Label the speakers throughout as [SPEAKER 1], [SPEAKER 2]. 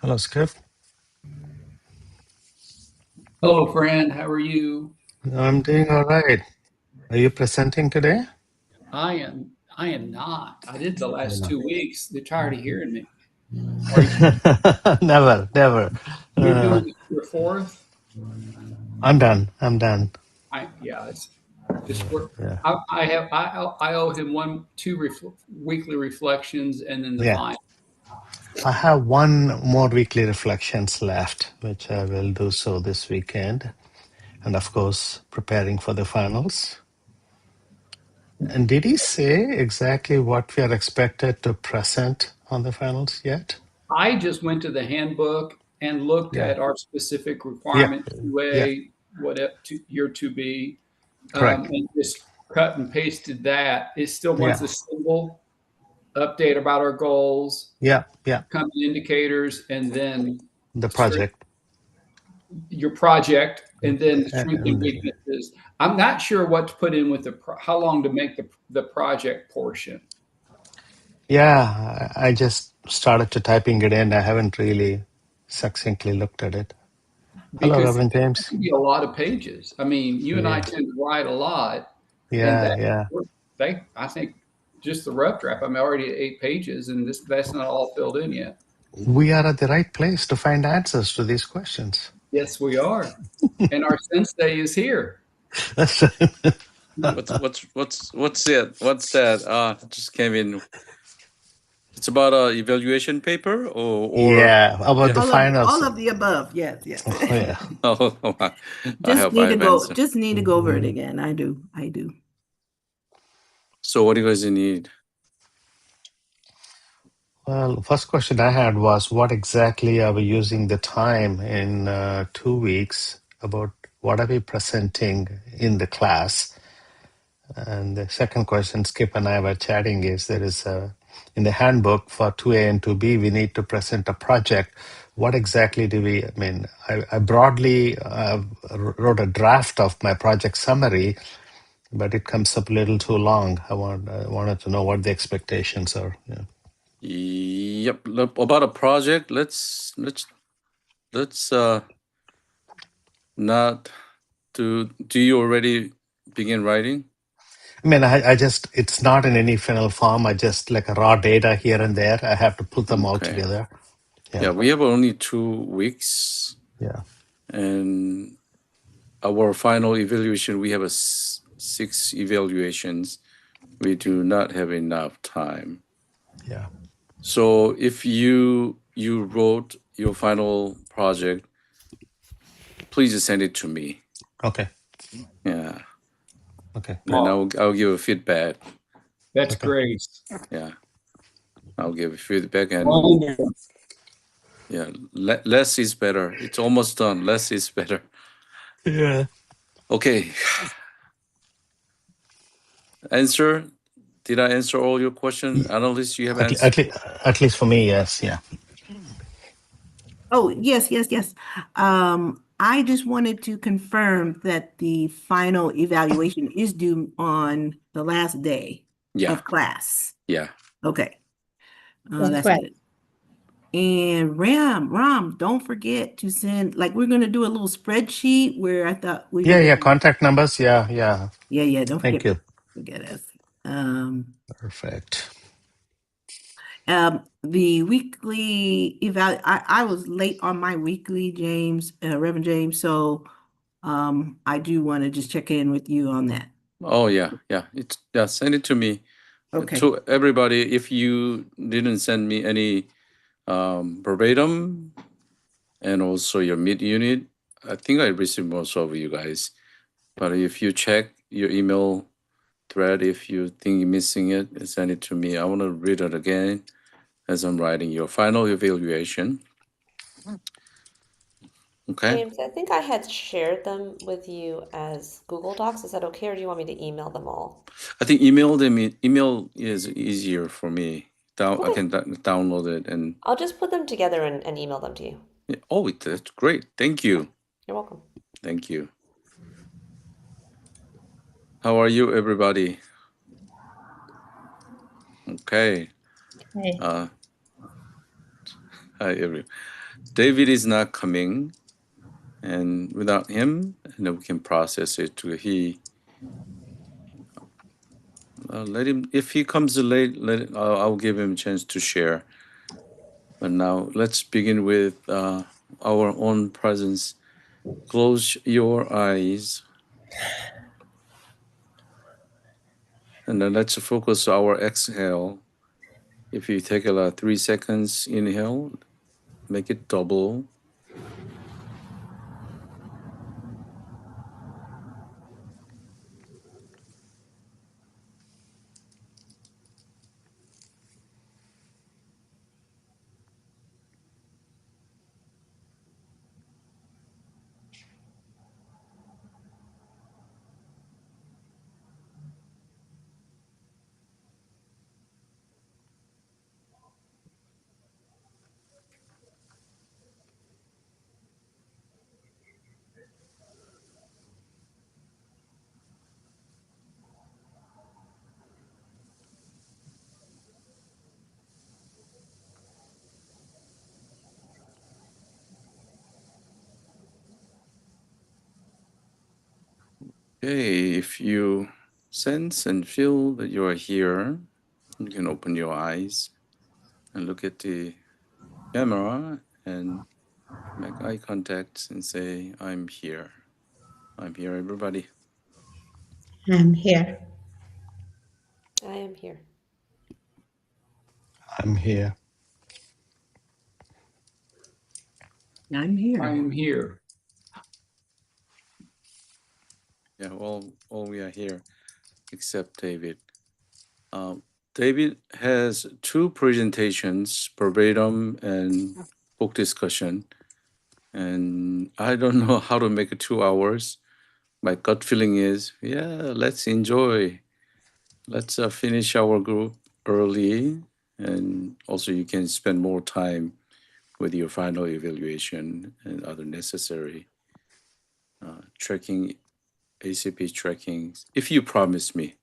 [SPEAKER 1] Hello, Skip.
[SPEAKER 2] Hello, friend. How are you?
[SPEAKER 1] I'm doing all right. Are you presenting today?
[SPEAKER 2] I am not. I did the last
[SPEAKER 1] No.
[SPEAKER 2] 2 weeks. They're tired of hearing me. Are you?
[SPEAKER 1] Never, never.
[SPEAKER 2] You're
[SPEAKER 1] Uh,
[SPEAKER 2] doing your fourth?
[SPEAKER 1] I'm done. I'm done.
[SPEAKER 2] Yeah. It's work.
[SPEAKER 1] Yeah.
[SPEAKER 2] I owe him weekly reflections and then the
[SPEAKER 1] Yeah.
[SPEAKER 2] final.
[SPEAKER 1] I have one more weekly reflections left, which I will do so this weekend. And of course, preparing for the finals. And did he say exactly what we are expected to present on the finals yet?
[SPEAKER 2] I just went to the handbook and looked
[SPEAKER 1] Yeah.
[SPEAKER 2] at our specific
[SPEAKER 1] Yeah.
[SPEAKER 2] requirement
[SPEAKER 1] Yeah.
[SPEAKER 2] 2A, year 2B,
[SPEAKER 1] Correct.
[SPEAKER 2] and just cut and pasted that. It still wants
[SPEAKER 1] Yeah.
[SPEAKER 2] a symbol update about our goals,
[SPEAKER 1] Yeah. Yeah.
[SPEAKER 2] common indicators, and then
[SPEAKER 1] The
[SPEAKER 2] strength,
[SPEAKER 1] project.
[SPEAKER 2] your project, and then strength and
[SPEAKER 1] And
[SPEAKER 2] weaknesses. I'm not sure what to put in with how long to make the project portion
[SPEAKER 1] yeah, I just started to typing it in. I haven't really succinctly looked at it. Hello,
[SPEAKER 2] because
[SPEAKER 1] Reverend
[SPEAKER 2] it
[SPEAKER 1] James.
[SPEAKER 2] can be a lot of pages. I mean, you and I
[SPEAKER 1] Yeah,
[SPEAKER 2] tend to write a lot, and
[SPEAKER 1] yeah, yeah.
[SPEAKER 2] I think just the rough draft. I'm already at 8 pages, and that's not all filled in yet.
[SPEAKER 1] We are at the right place to find answers to these questions.
[SPEAKER 2] Yes, we are, and our sensei is here.
[SPEAKER 1] That's right.
[SPEAKER 3] What's it? What's that? Just came in. It's about a evaluation paper or
[SPEAKER 1] Yeah, about the
[SPEAKER 3] yeah.
[SPEAKER 1] finals.
[SPEAKER 4] All of the above. Yes, yes.
[SPEAKER 1] Oh, yeah.
[SPEAKER 3] Oh, I
[SPEAKER 4] Just
[SPEAKER 3] have
[SPEAKER 4] need to
[SPEAKER 3] five
[SPEAKER 4] go.
[SPEAKER 3] answer.
[SPEAKER 4] Just need to go over it again. I do. I do.
[SPEAKER 3] So what do you guys need?
[SPEAKER 1] Well, first question I had was what exactly are we using the time in 2 weeks about what are we presenting in the class? And the second question, Skip and I were chatting, is there is a, in the handbook for 2A and 2B, we need to present a project. What exactly do we, I mean, I broadly wrote a draft of my project summary, but it comes up a little too long. I wanted to know what the expectations are. Yeah.
[SPEAKER 3] Yep. About a project. Let's not do you already begin writing?
[SPEAKER 1] I mean, I just, it's not in any final form. I just like a raw data here and there. I have to put them all
[SPEAKER 3] Okay.
[SPEAKER 1] together.
[SPEAKER 3] Yeah,
[SPEAKER 1] Yeah.
[SPEAKER 3] we have only 2 weeks,
[SPEAKER 1] Yeah.
[SPEAKER 3] and our final evaluation. We have 6 evaluations. We do not have enough time.
[SPEAKER 1] Yeah.
[SPEAKER 3] So if you wrote your final project, please send it to me.
[SPEAKER 1] Okay.
[SPEAKER 3] Yeah,
[SPEAKER 1] Okay.
[SPEAKER 3] then
[SPEAKER 2] Oh,
[SPEAKER 3] I'll give a feedback.
[SPEAKER 2] that's
[SPEAKER 1] Okay.
[SPEAKER 2] great.
[SPEAKER 3] Yeah, I'll give feedback, and
[SPEAKER 2] Wonderful.
[SPEAKER 3] yeah, less is better. It's almost done. Less is better.
[SPEAKER 1] Yeah.
[SPEAKER 3] Okay, answer. Did I answer all your questions, analyst? You have
[SPEAKER 1] At,
[SPEAKER 3] answered.
[SPEAKER 1] at least for me, yes. Yeah.
[SPEAKER 4] Oh, yes, yes, yes. I just wanted to confirm that the final evaluation is due on the last day
[SPEAKER 3] Yeah,
[SPEAKER 4] of class.
[SPEAKER 3] yeah.
[SPEAKER 4] Okay.
[SPEAKER 5] That's
[SPEAKER 4] That's
[SPEAKER 5] correct.
[SPEAKER 4] good. And Ram, don't forget to send, like, we're going to do a little spreadsheet where I thought we
[SPEAKER 1] Yeah.
[SPEAKER 4] were
[SPEAKER 1] Yeah.
[SPEAKER 4] going to,
[SPEAKER 1] Contact numbers. Yeah. Yeah.
[SPEAKER 4] yeah, don't
[SPEAKER 1] Thank
[SPEAKER 4] forget,
[SPEAKER 1] you.
[SPEAKER 4] forget us. Um,
[SPEAKER 1] Perfect.
[SPEAKER 4] the weekly I was late on my weekly, James, Reverend James, so I do want to just check in with you on that.
[SPEAKER 3] Oh yeah, yeah. It's yeah. Send it to me.
[SPEAKER 4] Okay.
[SPEAKER 3] To everybody. If you didn't send me any verbatim and also your mid unit, I think I received most of you guys. But if you check your email thread, if you think you're missing it, send it to me. I want to read it again as I'm writing your final evaluation. Okay.
[SPEAKER 5] James, I think I had shared them with you as Google Docs. Is that okay, or do you want me to email them all?
[SPEAKER 3] I think email them. Email is easier for me. I
[SPEAKER 5] Okay.
[SPEAKER 3] can download it and.
[SPEAKER 5] I'll just put them together and email them to you.
[SPEAKER 3] Oh, that's great. Thank you.
[SPEAKER 5] You're welcome.
[SPEAKER 3] Thank you. How are you, everybody? Okay.
[SPEAKER 5] Hey.
[SPEAKER 3] Hi, everyone. David is not coming, and without him, we can process it. Let him. If he comes late, I'll give him a chance to share. But now let's begin with our own presence. Close your eyes, and then let's focus our exhale. If you take 3 seconds inhale, make it double. Okay, if you sense and feel that you are here, you can open your eyes and look at the camera and make eye contact and say, I'm here. I'm here, everybody.
[SPEAKER 6] I'm here.
[SPEAKER 5] I am here.
[SPEAKER 1] I'm here.
[SPEAKER 4] I'm here.
[SPEAKER 2] I am here.
[SPEAKER 3] Yeah, all we are here except David. David has 2 presentations, verbatim and book discussion. And I don't know how to make it 2 hours. My gut feeling is, yeah, let's enjoy. Let's finish our group early. And also you can spend more time with your final evaluation and other necessary tracking, ACP tracking, if you promise me.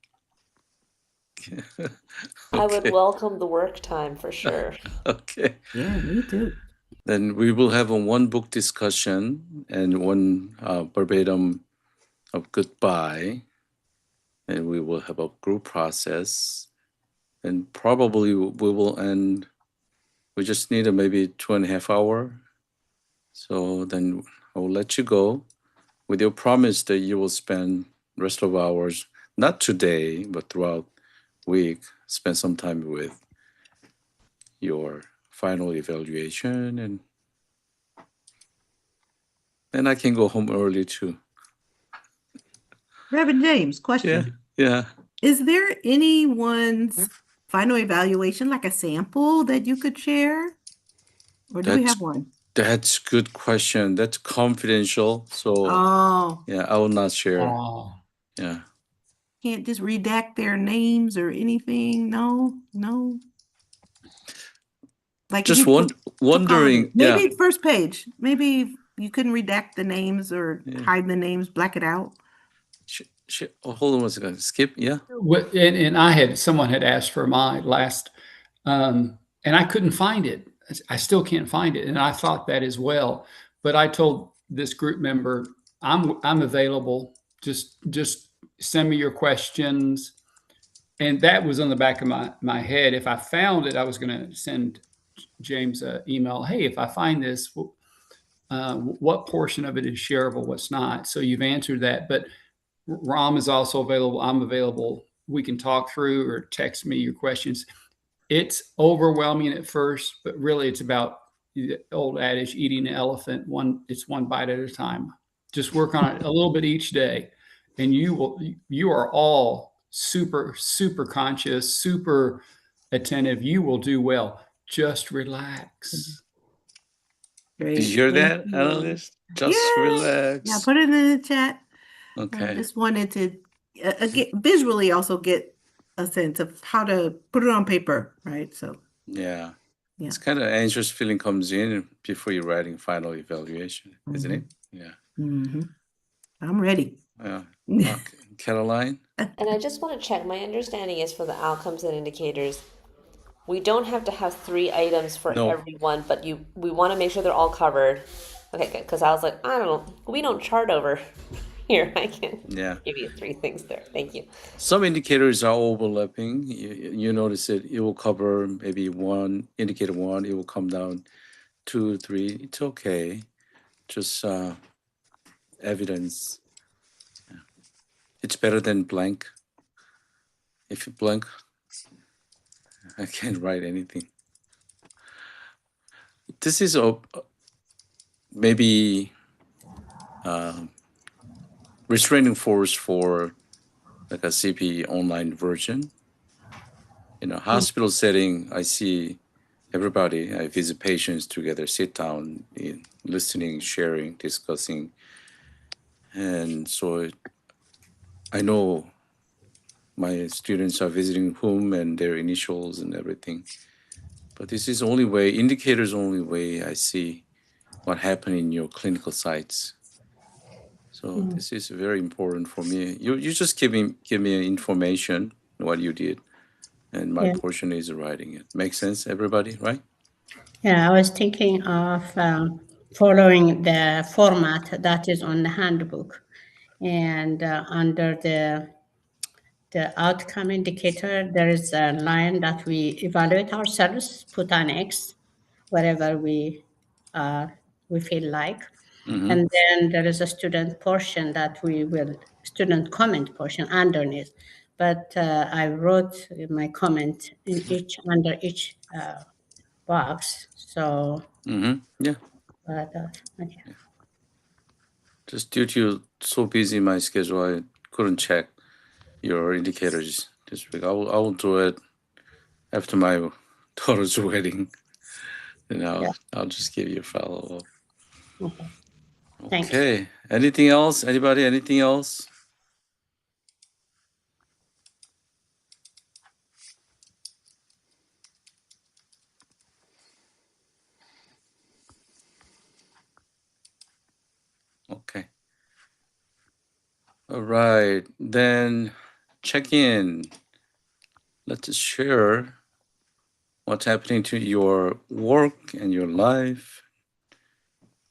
[SPEAKER 5] I would
[SPEAKER 3] Okay.
[SPEAKER 5] welcome the work time for sure.
[SPEAKER 3] Okay.
[SPEAKER 4] Yeah, me too.
[SPEAKER 3] Then we will have a 1 book discussion and 1 verbatim of goodbye. And we will have a group process. And probably we will end, we just need maybe 2.5 hours. So then I will let you go with your promise that you will spend rest of hours, not today, but throughout week, spend some time with your final evaluation, and then I can go home early too.
[SPEAKER 4] Reverend James, question.
[SPEAKER 3] Yeah.
[SPEAKER 4] Is there anyone's final evaluation, like a sample that you could share? Or do we have one?
[SPEAKER 3] That's good question. That's confidential. So
[SPEAKER 4] Oh,
[SPEAKER 3] yeah, I will not share.
[SPEAKER 2] Oh,
[SPEAKER 3] Yeah.
[SPEAKER 4] can't just redact their names or anything? No. Like if
[SPEAKER 3] Just
[SPEAKER 4] you took all of
[SPEAKER 3] wondering.
[SPEAKER 4] it. Maybe first page. Maybe you couldn't redact the names or hide the names, black it out.
[SPEAKER 3] Hold on one second. Skip. Yeah.
[SPEAKER 2] and someone had asked for my last, and I couldn't find it. I still can't find it, and I thought that as well. But I told this group member, I'm available. Just send me your questions, and that was on the back of my head. If I found it, I was going to send James an email. Hey, if I find this, what portion of it is shareable? What's not? So you've answered that, but Ram is also available. I'm available. We can talk through or text me your questions. It's overwhelming at first, but really it's about the old adage, eating an elephant, it's one bite at a time. Just work on it a little bit each day. And you are all super conscious, super attentive. You will do well. Just relax.
[SPEAKER 4] Great.
[SPEAKER 3] Did you hear
[SPEAKER 4] Thank
[SPEAKER 3] that,
[SPEAKER 4] you.
[SPEAKER 3] analyst? Just
[SPEAKER 4] Yes.
[SPEAKER 3] relax.
[SPEAKER 4] Yeah, put it in the chat.
[SPEAKER 3] Okay.
[SPEAKER 4] I just wanted to visually also get a sense of how to put it on paper, right? So
[SPEAKER 3] Yeah.
[SPEAKER 4] Yeah.
[SPEAKER 3] It's kind of anxious feeling comes in before you're writing final evaluation, isn't it? Yeah.
[SPEAKER 4] I'm ready.
[SPEAKER 3] Yeah. Caroline?
[SPEAKER 5] And I just want to check. My understanding is for the outcomes and indicators, We don't have to have 3 items for
[SPEAKER 3] No.
[SPEAKER 5] everyone, but we want to make sure they're all covered. Okay, good. Because I was like, I don't know, we don't chart over here. I can
[SPEAKER 3] Yeah.
[SPEAKER 5] give you 3 things there. Thank you.
[SPEAKER 3] Some indicators are overlapping. You notice it will cover maybe one, indicator one, it will come down 2, 3. It's okay. Just evidence. It's better than blank. If you blank, I can't write anything. This is maybe restraining force for like a CPE online version. In a hospital setting, I see everybody, I visit patients together, sit down, listening, sharing, discussing. And so I know my students are visiting whom and their initials and everything. But this is only way, indicators only way I see what happened in your clinical sites. So this is very important for me. You just give me information what you did, and my
[SPEAKER 6] Yeah.
[SPEAKER 3] portion is writing it. Makes sense, everybody, right?
[SPEAKER 6] Yeah, I was thinking of following the format that is on the handbook, and under the outcome indicator, there is a line that we evaluate ourselves, put an X, wherever we feel like.
[SPEAKER 3] Mm-hmm.
[SPEAKER 6] And then there is a student portion that student comment portion underneath. But I wrote my comment under each box. So,
[SPEAKER 3] Mm-hmm. Yeah.
[SPEAKER 6] okay.
[SPEAKER 3] Just due to so busy my schedule, I couldn't check your indicators this week. I will do it after my daughter's wedding, and
[SPEAKER 6] Yeah.
[SPEAKER 3] I'll just give you a follow up.
[SPEAKER 6] Okay. Thanks.
[SPEAKER 3] Okay. Anything else? Anybody? Anything else? Okay. All right. Then check in. Let's share what's happening to your work and your life.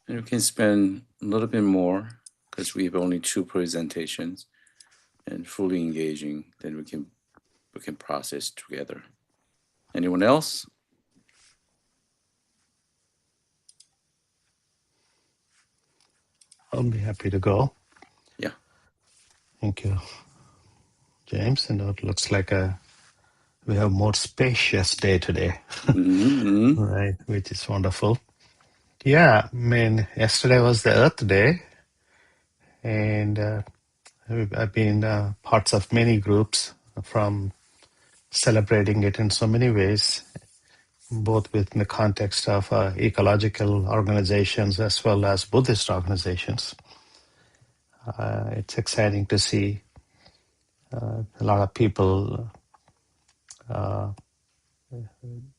[SPEAKER 3] And we can spend a little bit more because we have only 2 presentations and fully engaging. Then we can process together. Anyone else?
[SPEAKER 1] I'll be happy to go.
[SPEAKER 3] Yeah.
[SPEAKER 1] Thank you, James. And it looks like we have a more spacious day today,
[SPEAKER 3] Mm-hmm.
[SPEAKER 1] right? Which is wonderful. Yeah, I mean, yesterday was the Earth Day, and I've been parts of many groups from celebrating it in so many ways, both within the context of ecological organizations as well as Buddhist organizations. It's exciting to see a lot of people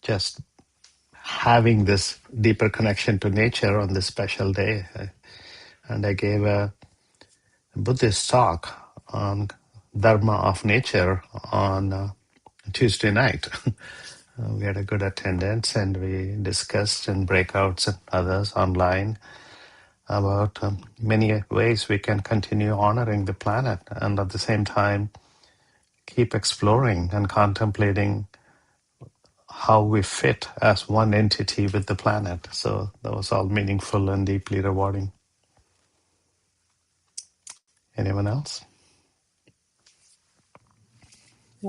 [SPEAKER 1] just having this deeper connection to nature on this special day. And I gave a Buddhist talk on Dharma of Nature on Tuesday night. We had a good attendance, and we discussed in breakouts and others online about many ways we can continue honoring the planet and at the same time keep exploring and contemplating how we fit as one entity with the planet. So that was all meaningful and deeply rewarding. Anyone else?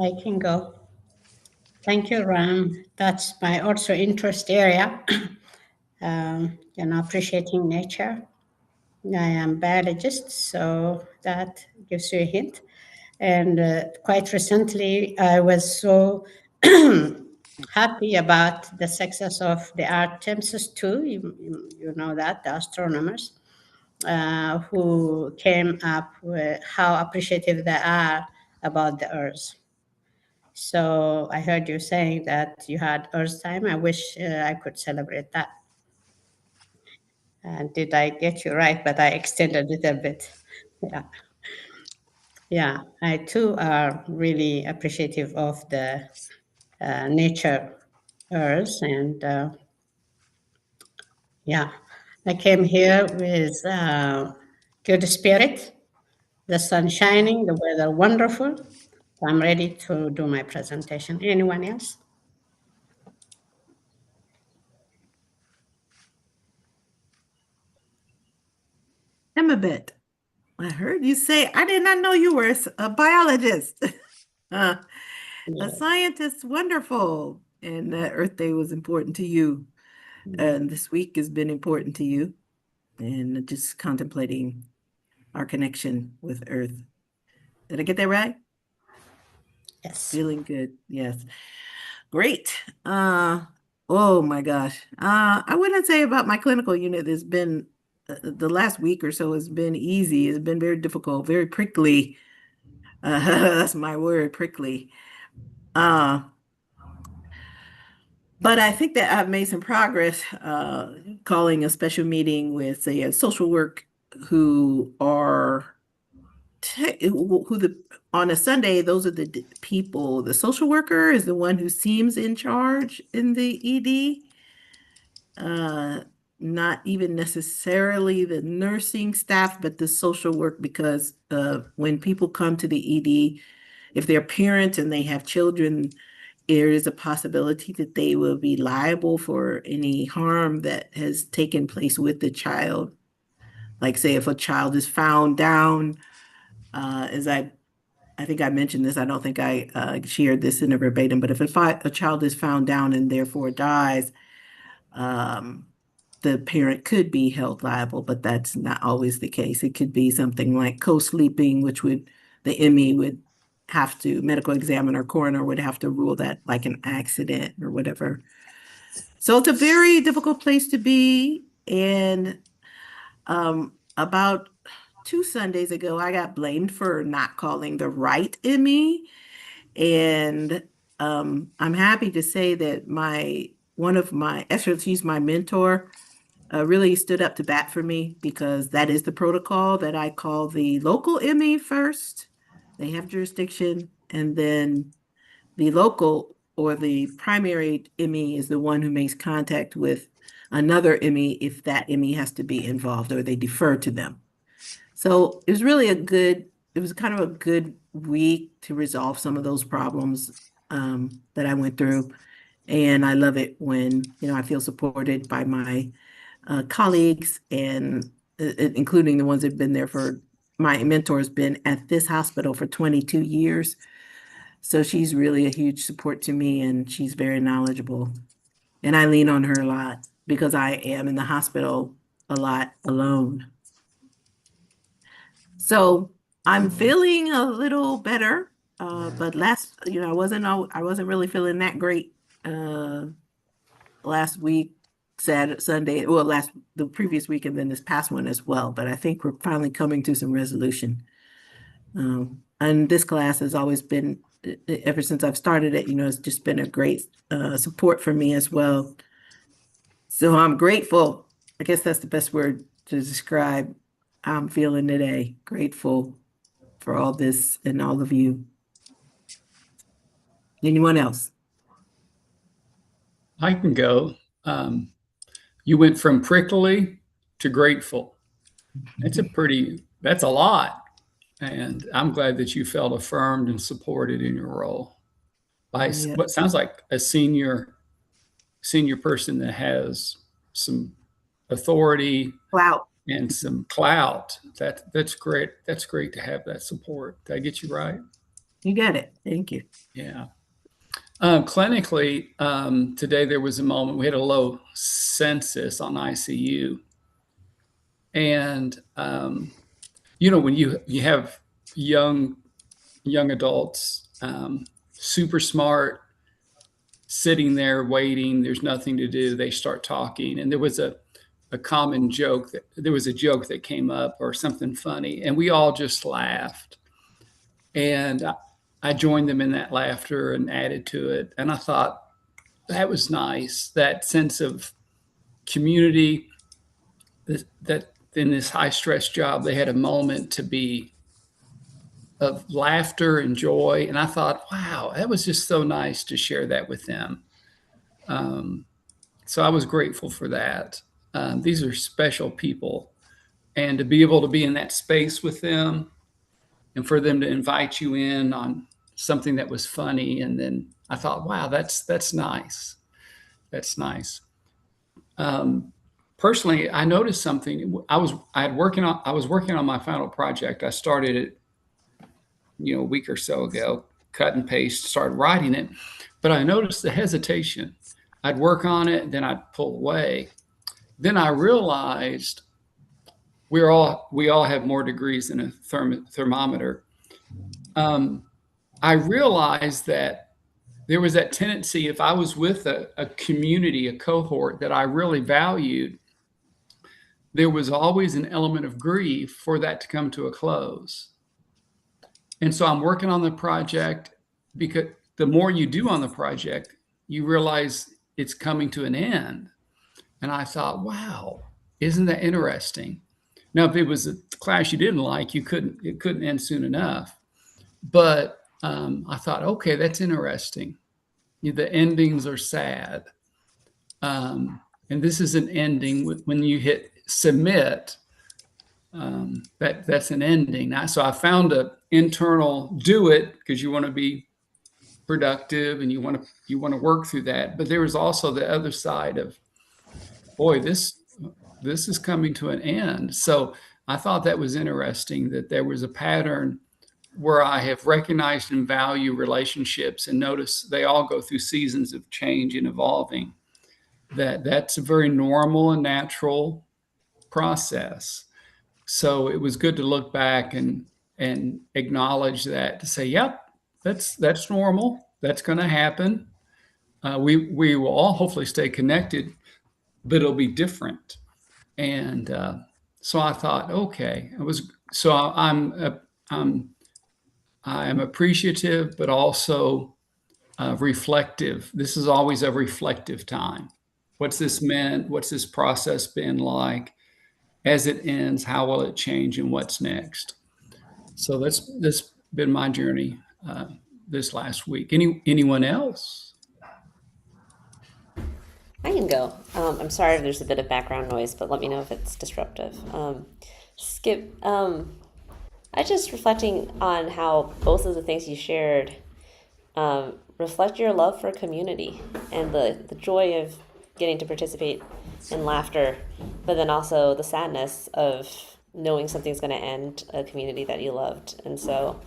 [SPEAKER 6] I can go. Thank you, Ram. That's my also interest area. Appreciating nature. I am biologist, so that gives you a hint. And quite recently, I was so happy about the success of the Artemis 2. You know that, the astronomers who came up with how appreciative they are about the Earth. So I heard you saying that you had Earth time. I wish I could celebrate that. Did I get you right? But I extended it a bit. Yeah. Yeah, I too are really appreciative of the nature earth. And yeah, I came here with good spirit, the sun shining, the weather wonderful. I'm ready to do my presentation. Anyone else?
[SPEAKER 4] Emabet, I heard you say, I did not know you were a biologist. A scientist, wonderful. And Earth Day was important to you. And this week has been important to you. And just contemplating our connection with Earth. Did I get that right?
[SPEAKER 6] Yes.
[SPEAKER 4] Feeling good. Yes. Great. Oh my gosh. I wouldn't say about my clinical unit, it's been the last week or so has been easy. It's been very difficult, very prickly. That's my word, prickly. Uh, but I think that I've made some progress calling a special meeting with, say, a social work who are who the on a Sunday, those are the people. The social worker is the one who seems in charge in the ED. Not even necessarily the nursing staff, but the social work, because when people come to the ED, if they're parents and they have children, there is a possibility that they will be liable for any harm that has taken place with the child. Like, say, if a child is found down, as I think I mentioned this, I don't think I shared this in a verbatim, but if a child is found down and therefore dies, the parent could be held liable, but that's not always the case. It could be something like co-sleeping, which the ME would have to, medical examiner, coroner would have to rule that like an accident or whatever. So it's a very difficult place to be. And about 2 Sundays ago, I got blamed for not calling the right ME. And I'm happy to say that one of my expertise, my mentor, really stood up to bat for me, because that is the protocol, that I call the local ME first. They have jurisdiction, and then the local or the primary ME is the one who makes contact with another ME if that ME has to be involved or they defer to them. So it was really it was kind of a good week to resolve some of those problems that I went through. And I love it when, I feel supported by my colleagues, and including the ones that have been there my mentor's been at this hospital for 22 years. So she's really a huge support to me, and she's very knowledgeable. And I lean on her a lot because I am in the hospital a lot alone. So I'm feeling a little better, but I wasn't really feeling that great last week, Sunday, the previous week, and then this past one as well. But I think we're finally coming to some resolution. And this class has always been, ever since I've started it, it's just been a great support for me as well. So I'm grateful. I guess that's the best word to describe how I'm feeling today. Grateful for all this and all of you. Anyone else?
[SPEAKER 2] I can go. You went from prickly to grateful. That's a lot. And I'm glad that you felt affirmed and supported in your role by what sounds like a senior person that has some authority
[SPEAKER 4] Wow.
[SPEAKER 2] and some clout. That's great. That's great to have that support. Did I get you right?
[SPEAKER 4] You got it. Thank you.
[SPEAKER 2] Yeah. Clinically, today there was a moment, we had a low census on ICU. And, when you have young adults, super smart, sitting there waiting, there's nothing to do, they start talking. And there was a common joke that came up, or something funny, and we all just laughed. And I joined them in that laughter and added to it. And I thought that was nice, that sense of community, that in this high stress job, they had a moment to be of laughter and joy. And I thought, wow, that was just so nice to share that with them. So I was grateful for that. These are special people, and to be able to be in that space with them, and for them to invite you in on something that was funny, and then I thought, wow, that's nice. That's nice. Personally, I noticed something. I was working on my final project. I started it, a week or so ago. Cut and paste, started writing it, but I noticed the hesitation. I'd work on it, then I'd pull away. Then I realized we all have more degrees than a thermometer. I realized that there was that tendency, if I was with a community, a cohort that I really valued, there was always an element of grief for that to come to a close. And so I'm working on the project, because the more you do on the project, you realize it's coming to an end. And I thought, wow, isn't that interesting? Now, if it was a class you didn't like, it couldn't end soon enough. But I thought, okay, that's interesting. The endings are sad. And this is an ending when you hit submit. That's an ending. So I found a internal do it, because you want to be productive and you want to work through that. But there was also the other side of, boy, this is coming to an end. So I thought that was interesting, that there was a pattern where I have recognized and value relationships and notice they all go through seasons of change and evolving. That's a very normal and natural process. So it was good to look back and acknowledge that, to say, yep, that's normal. That's going to happen. We will all hopefully stay connected, but it'll be different. And so I thought, okay, I'm appreciative, but also reflective. This is always a reflective time. What's this meant? What's this process been like? As it ends, how will it change, and what's next? So that's been my journey this last week. Anyone else?
[SPEAKER 5] I can go. I'm sorry if there's a bit of background noise, but let me know if it's disruptive. Skip, I just reflecting on how both of the things you shared reflect your love for community and the joy of getting to participate in laughter, but then also the sadness of knowing something's going to end a community that you loved. And so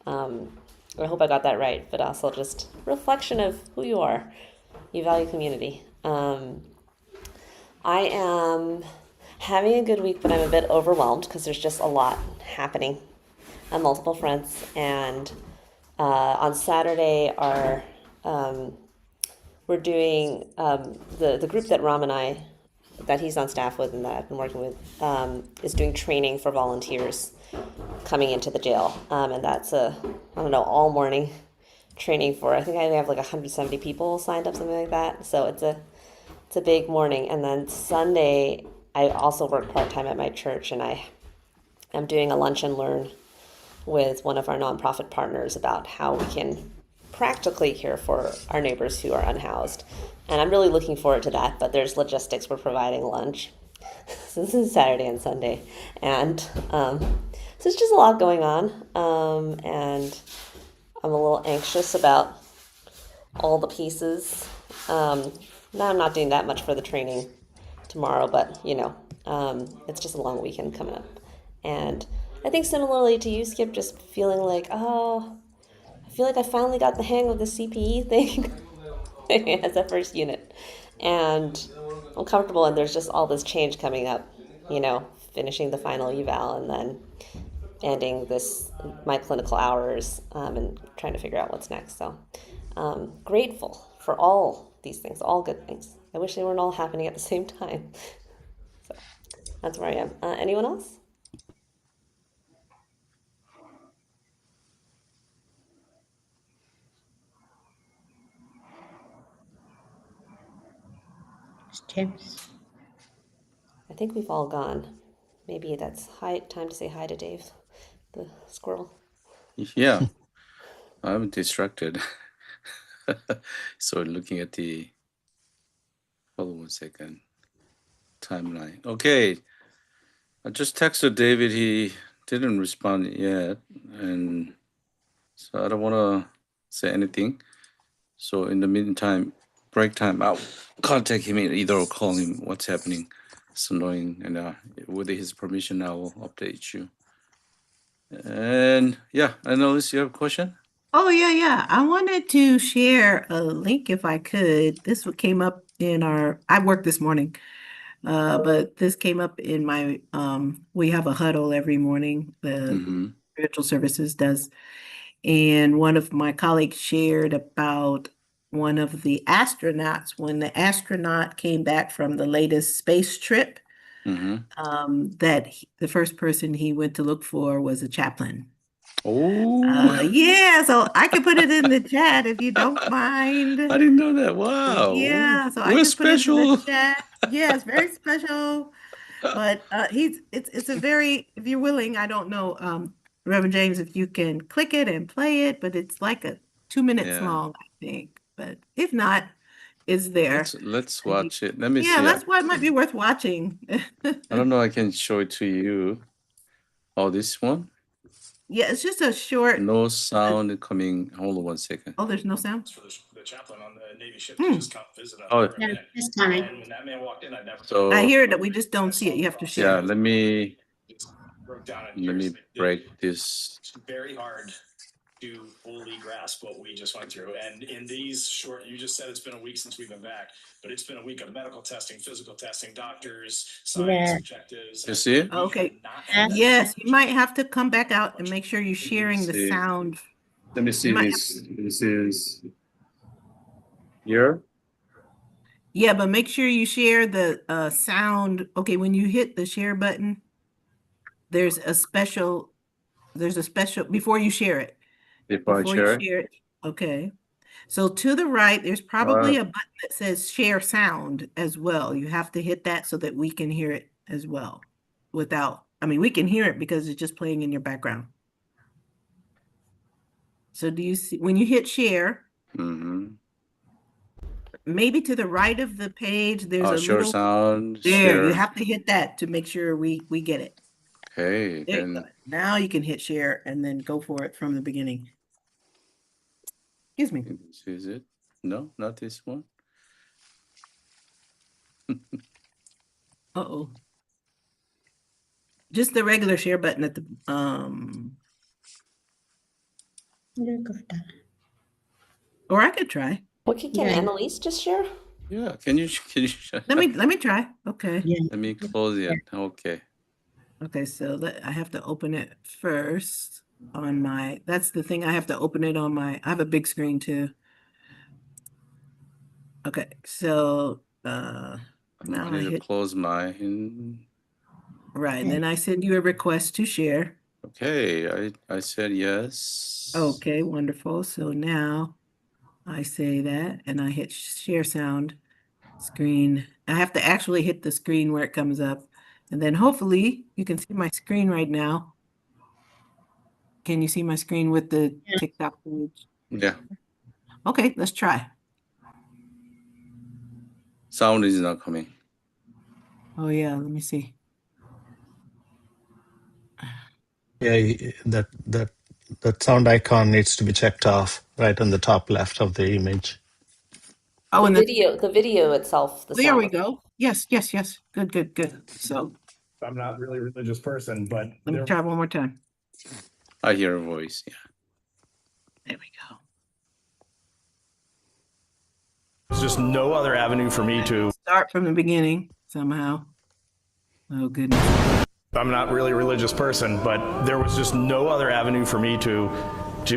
[SPEAKER 5] I hope I got that right, but also just reflection of who you are. You value community. I am having a good week, but I'm a bit overwhelmed because there's just a lot happening on multiple fronts. And on Saturday, we're doing the group that Ram and I, that he's on staff with and that I've been working with, is doing training for volunteers coming into the jail. And that's all morning training for, I think I have like 170 people signed up, something like that. So it's a big morning. And then Sunday, I also work part-time at my church, and I'm doing a lunch and learn with one of our nonprofit partners about how we can practically care for our neighbors who are unhoused. And I'm really looking forward to that, but there's logistics. We're providing lunch. So this is Saturday and Sunday. And so it's just a lot going on. And I'm a little anxious about all the pieces. Now I'm not doing that much for the training tomorrow, but it's just a long weekend coming up. And I think similarly to you, Skip, just feeling like, I feel like I finally got the hang of the CPE thing as a first unit. And I'm comfortable, and there's just all this change coming up, finishing the final eval and then ending my clinical hours, and trying to figure out what's next. So grateful for all these things, all good things. I wish they weren't all happening at the same time. So that's where I am. Anyone else?
[SPEAKER 6] James.
[SPEAKER 5] I think we've all gone. Maybe that's time to say hi to Dave, the squirrel.
[SPEAKER 3] Yeah, I'm distracted. So looking at the Hold on 1 second. Timeline. Okay. I just texted David. He didn't respond yet. And so I don't want to say anything. So in the meantime, break time, I'll contact him either or call him what's happening. It's annoying. And with his permission, I will update you. And yeah, Annalise, you have a question?
[SPEAKER 4] Oh, yeah. I wanted to share a link if I could. This what came up in I worked this morning, but this came up in my, we have a huddle every morning, the
[SPEAKER 3] Mm-hmm.
[SPEAKER 4] spiritual services does. And one of my colleagues shared about one of the astronauts, when the astronaut came back from the latest space trip,
[SPEAKER 3] Mm-hmm.
[SPEAKER 4] the first person he went to look for was a chaplain.
[SPEAKER 3] Oh,
[SPEAKER 4] Yeah, so I could put it in the chat if you don't mind.
[SPEAKER 3] I didn't know that. Wow.
[SPEAKER 4] Yeah, so I
[SPEAKER 3] We're
[SPEAKER 4] just put it in the
[SPEAKER 3] special.
[SPEAKER 4] chat. Yeah, it's very special. But it's a very, if you're willing, I don't know, Reverend James, if you can click it and play it, but it's like a 2 minutes
[SPEAKER 3] Yeah.
[SPEAKER 4] long, I think. But if not, it's there.
[SPEAKER 3] Let's
[SPEAKER 4] And you-
[SPEAKER 3] watch it. Let me
[SPEAKER 4] Yeah,
[SPEAKER 3] see.
[SPEAKER 4] that's why it might be worth watching.
[SPEAKER 3] I don't know. I can show it to you. Oh, this one?
[SPEAKER 4] Yeah, it's just a short.
[SPEAKER 3] No sound coming. Hold on 1 second.
[SPEAKER 4] Oh, there's no sound.
[SPEAKER 7] For the chaplain on the Navy ship
[SPEAKER 4] Hmm.
[SPEAKER 7] to just come visit us
[SPEAKER 3] Oh.
[SPEAKER 7] for a
[SPEAKER 6] Yeah,
[SPEAKER 7] minute.
[SPEAKER 6] it's coming.
[SPEAKER 7] And when that man walked in, I never.
[SPEAKER 3] So
[SPEAKER 4] I hear it, but we just don't see it. You have to share.
[SPEAKER 3] yeah, let me
[SPEAKER 7] Just broke down in
[SPEAKER 3] let me
[SPEAKER 7] years.
[SPEAKER 3] break this.
[SPEAKER 7] It's very hard to fully grasp what we just went through. And in these short, you just said it's been a week since we've been back, but it's been a week of medical testing, physical testing, doctors, science
[SPEAKER 6] Yeah.
[SPEAKER 7] objectives.
[SPEAKER 3] You see it?
[SPEAKER 7] We have
[SPEAKER 4] Okay.
[SPEAKER 7] not had that.
[SPEAKER 4] Yes, you might have to come back out and make sure you're sharing the
[SPEAKER 3] See.
[SPEAKER 4] sound.
[SPEAKER 3] Let me see
[SPEAKER 4] might
[SPEAKER 3] this. This is here.
[SPEAKER 4] Yeah, but make sure you share the sound. Okay, when you hit the share button, there's a special before you share it.
[SPEAKER 3] Before I
[SPEAKER 4] Before
[SPEAKER 3] share
[SPEAKER 4] you
[SPEAKER 3] it.
[SPEAKER 4] share it. Okay. So to the right, there's probably a button that says share sound as well. You have to hit that so that we can hear it as well. We can hear it because it's just playing in your background. So do you see when you hit share,
[SPEAKER 3] Mm-hmm.
[SPEAKER 4] maybe to the right of the page, there's a
[SPEAKER 3] Share
[SPEAKER 4] little
[SPEAKER 3] sound.
[SPEAKER 4] there.
[SPEAKER 3] Share.
[SPEAKER 4] You have to hit that to make sure we get it.
[SPEAKER 3] Okay,
[SPEAKER 4] There you
[SPEAKER 3] then
[SPEAKER 4] go. Now you can hit share and then go for it from the beginning. Excuse me.
[SPEAKER 3] this is it. No, not this one.
[SPEAKER 4] Uh-oh. Just the regular share button at the
[SPEAKER 6] Look of that.
[SPEAKER 4] or I could try.
[SPEAKER 5] What can
[SPEAKER 6] Yeah.
[SPEAKER 5] Annalise just share?
[SPEAKER 3] Yeah, can you
[SPEAKER 4] Let me try. Okay.
[SPEAKER 6] Yeah.
[SPEAKER 3] let me close it. Okay.
[SPEAKER 4] Okay, so I have to open it first on that's the thing. I have to open it on I have a big screen too. Okay, so now
[SPEAKER 3] I
[SPEAKER 4] I
[SPEAKER 3] need to
[SPEAKER 4] hit
[SPEAKER 3] close mine.
[SPEAKER 4] right. Then I send you a request to share.
[SPEAKER 3] Okay, I said yes.
[SPEAKER 4] Okay, wonderful. So now I say that and I hit share sound screen. I have to actually hit the screen where it comes up. And then hopefully you can see my screen right now. Can you see my screen with the
[SPEAKER 6] Yeah.
[SPEAKER 4] TikTok page?
[SPEAKER 3] Yeah,
[SPEAKER 4] Okay, let's try.
[SPEAKER 3] sound is not coming.
[SPEAKER 4] Oh yeah, let me see.
[SPEAKER 1] Yeah, that sound icon needs to be checked off right on the top left of the image.
[SPEAKER 4] Oh,
[SPEAKER 5] The
[SPEAKER 4] and
[SPEAKER 5] the video itself. The
[SPEAKER 4] there
[SPEAKER 5] sound.
[SPEAKER 4] we go. Yes. Good. So
[SPEAKER 7] I'm not really a religious person, but
[SPEAKER 4] let me try one more time.
[SPEAKER 3] I hear a voice. Yeah.
[SPEAKER 4] There we go.
[SPEAKER 7] there's just no other avenue for me to.
[SPEAKER 4] Start from the beginning somehow. Oh goodness.
[SPEAKER 7] I'm not really a religious person, but there was just no other avenue for me to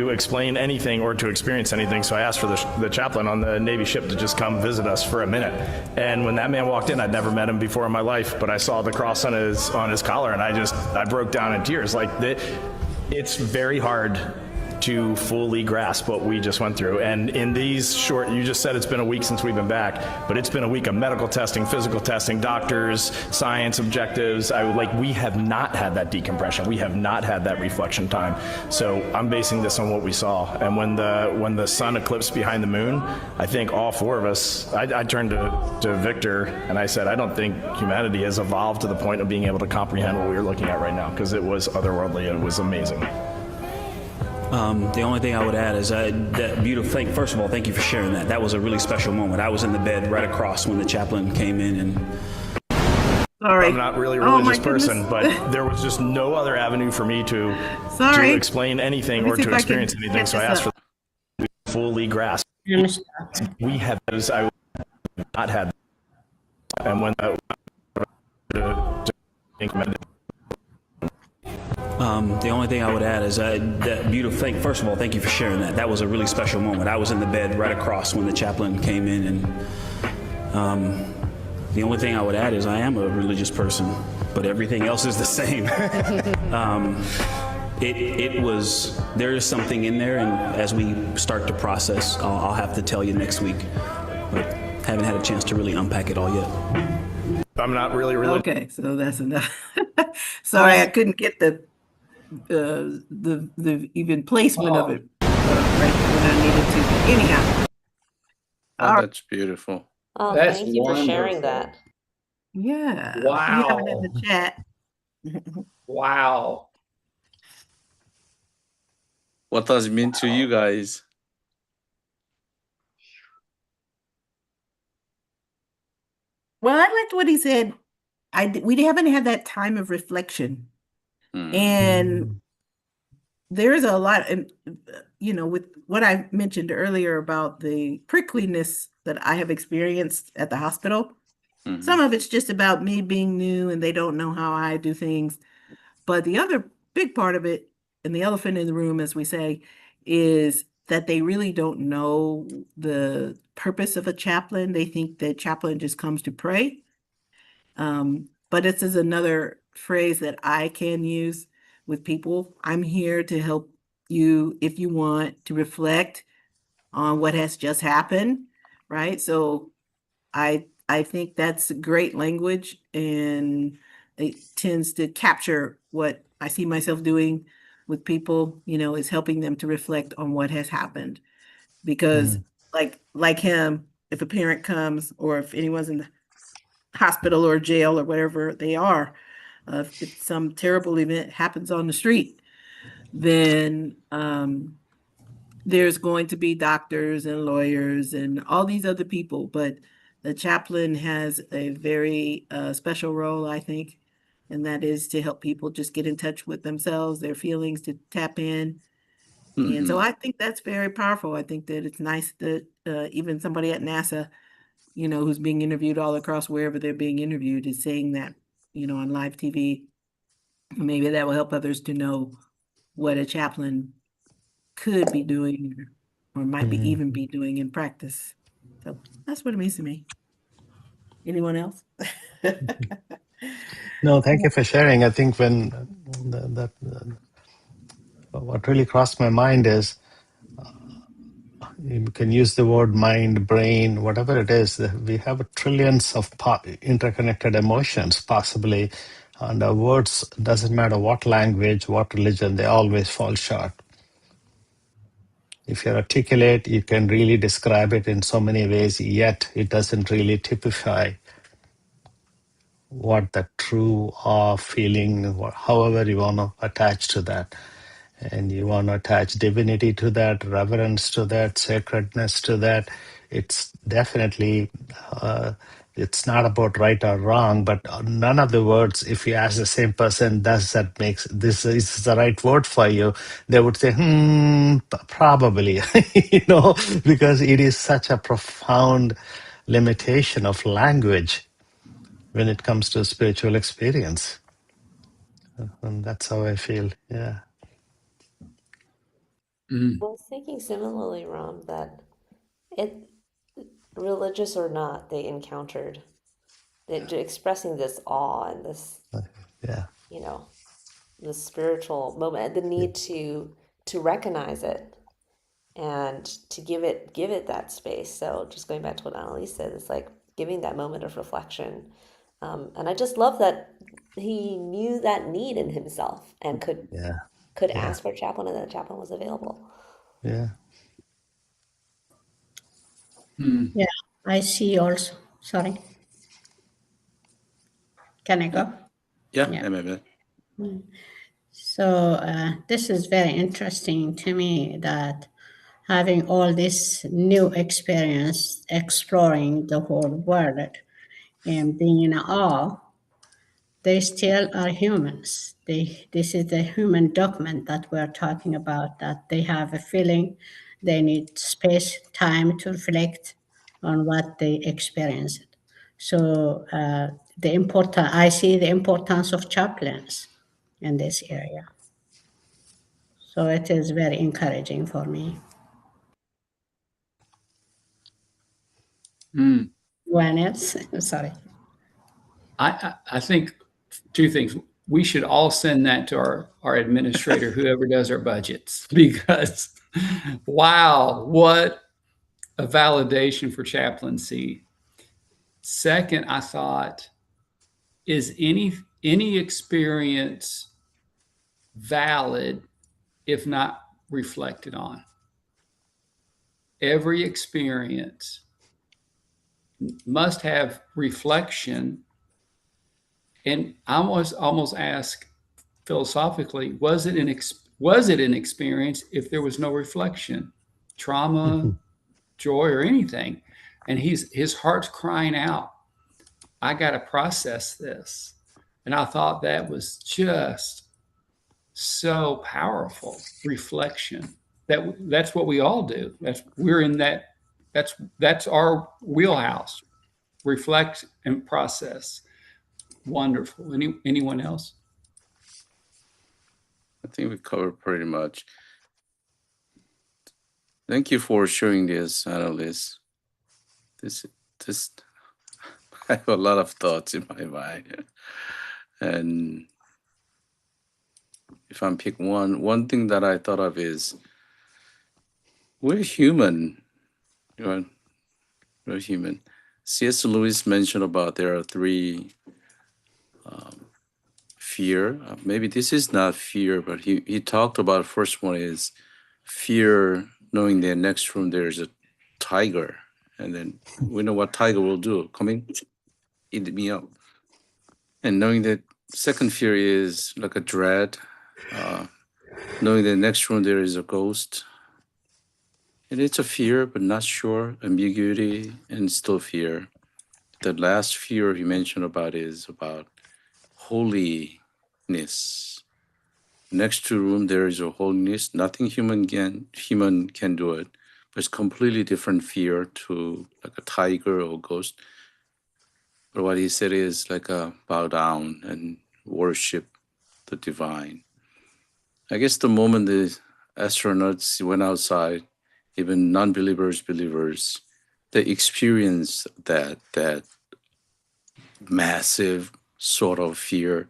[SPEAKER 7] explain anything or to experience anything. So I asked for the chaplain on the Navy ship to just come visit us for a minute. And when that man walked in, I'd never met him before in my life, but I saw the cross on his collar, and I broke down in tears. Like it's very hard to fully grasp what we just went through. And in these short, you just said it's been a week since we've been back, but it's been a week of medical testing, physical testing, doctors, science objectives. We have not had that decompression. We have not had that reflection time. So I'm basing this on what we saw. And when the sun eclipsed behind the moon, I think all four of us, I turned to Victor and I said, I don't think humanity has evolved to the point of being able to comprehend what we were looking at right now, because it was otherworldly. It was amazing.
[SPEAKER 8] The only thing I would add is that beautiful thing. First of all, thank you for sharing that. That was a really special moment. I was in the bed right across when the chaplain came in and.
[SPEAKER 4] Sorry.
[SPEAKER 7] I'm not really a religious person, but there was just no other avenue for me to explain anything or to experience anything. So I asked for fully grasp. We have those. I not had, and when
[SPEAKER 8] the only thing I would add is that beautiful thing. First of all, thank you for sharing that. That was a really special moment. I was in the bed right across when the chaplain came in and. The only thing I would add is I am a religious person, but everything else is the same. There is something in there, and as we start to process, I'll have to tell you next week, but haven't had a chance to really unpack it all yet.
[SPEAKER 7] I'm not really religious.
[SPEAKER 4] Okay, so that's enough. Sorry, I couldn't get the even placement of it right when I needed to. Anyhow.
[SPEAKER 3] That's beautiful.
[SPEAKER 5] Oh,
[SPEAKER 2] That's
[SPEAKER 5] thank you for sharing
[SPEAKER 2] wonderful.
[SPEAKER 5] that.
[SPEAKER 4] Yeah.
[SPEAKER 2] Wow.
[SPEAKER 4] We have it in the chat.
[SPEAKER 2] Wow.
[SPEAKER 3] What does it mean to you guys?
[SPEAKER 4] Well, I liked what he said. We haven't had that time of reflection. And there is a lot, and with what I mentioned earlier about the prickliness that I have experienced at the hospital. Some of it's just about me being new and they don't know how I do things. But the other big part of it, and the elephant in the room, as we say, is that they really don't know the purpose of a chaplain. They think that chaplain just comes to pray. But this is another phrase that I can use with people. I'm here to help you if you want to reflect on what has just happened, right? So I think that's great language, and it tends to capture what I see myself doing with people, is helping them to reflect on what has happened. Because like him, if a parent comes or if anyone's in the hospital or jail or whatever they are, if some terrible event happens on the street, then there's going to be doctors and lawyers and all these other people, but the chaplain has a very special role, I think, and that is to help people just get in touch with themselves, their feelings, to tap in. And so I think that's very powerful. I think that it's nice that even somebody at NASA, who's being interviewed all across wherever they're being interviewed, is saying that, on live TV. Maybe that will help others to know what a chaplain could be doing or might be even be doing in practice. So that's what it means to me. Anyone else?
[SPEAKER 1] No, thank you for sharing. I think when what really crossed my mind is you can use the word mind, brain, whatever it is. We have trillions of interconnected emotions, possibly, and our words, doesn't matter what language, what religion, they always fall short. If you're articulate, you can really describe it in so many ways, yet it doesn't really typify what the true awe feeling, however you want to attach to that. And you want to attach divinity to that, reverence to that, sacredness to that. It's definitely, it's not about right or wrong, but none of the words, if you ask the same person, does that makes this is the right word for you? They would say, probably, because it is such a profound limitation of language when it comes to spiritual experience. And that's how I feel, yeah.
[SPEAKER 5] I was thinking similarly, Ram, that religious or not, they encountered expressing this awe and this,
[SPEAKER 1] Yeah.
[SPEAKER 5] the spiritual moment, the need to to recognize it and to give it that space. So just going back to what Annalise said, it's like giving that moment of reflection. And I just love that he knew that need in himself and could
[SPEAKER 1] Yeah.
[SPEAKER 5] ask for a chaplain, and that chaplain was available.
[SPEAKER 1] Yeah.
[SPEAKER 6] Yeah, I see also. Sorry. Can I go?
[SPEAKER 3] Yeah,
[SPEAKER 6] Yeah.
[SPEAKER 3] MMA.
[SPEAKER 6] So this is very interesting to me that having all this new experience exploring the whole world and being in awe, they still are humans. This is the human document that we're talking about, that they have a feeling, they need space, time to reflect on what they experienced. So I see the importance of chaplains in this area. So it is very encouraging for me.
[SPEAKER 2] Mm.
[SPEAKER 6] When else? Sorry.
[SPEAKER 2] I think two things. We should all send that to our administrator, whoever does our budgets, because wow, what a validation for chaplaincy. Second, I thought, is any experience valid if not reflected on? Every experience must have reflection. And I was almost asked philosophically, was it an experience if there was no reflection, trauma, joy, or anything? And his heart's crying out, I got to process this. And I thought that was just so powerful. Reflection. That's what we all do. We're in that. That's our wheelhouse. Reflect and process. Wonderful. Anyone else?
[SPEAKER 3] I think we covered pretty much. Thank you for sharing this, Annalise. This, I have a lot of thoughts in my mind. And if I'm pick one thing that I thought of is we're human. You know, we're human. C.S. Lewis mentioned about there are three fear. Maybe this is not fear, but he talked about first one is fear knowing that next room there's a tiger. And then we know what tiger will do. Come in, eat me up. And knowing that second fear is like a dread, knowing that next room there is a ghost. And it's a fear, but not sure, ambiguity, and still fear. The last fear he mentioned about is about holiness. Next to room there is a holiness. Nothing human can do it, but it's completely different fear to like a tiger or ghost. But what he said is like a bow down and worship the divine. I guess the moment the astronauts went outside, even non-believers, believers, they experienced that massive sort of fear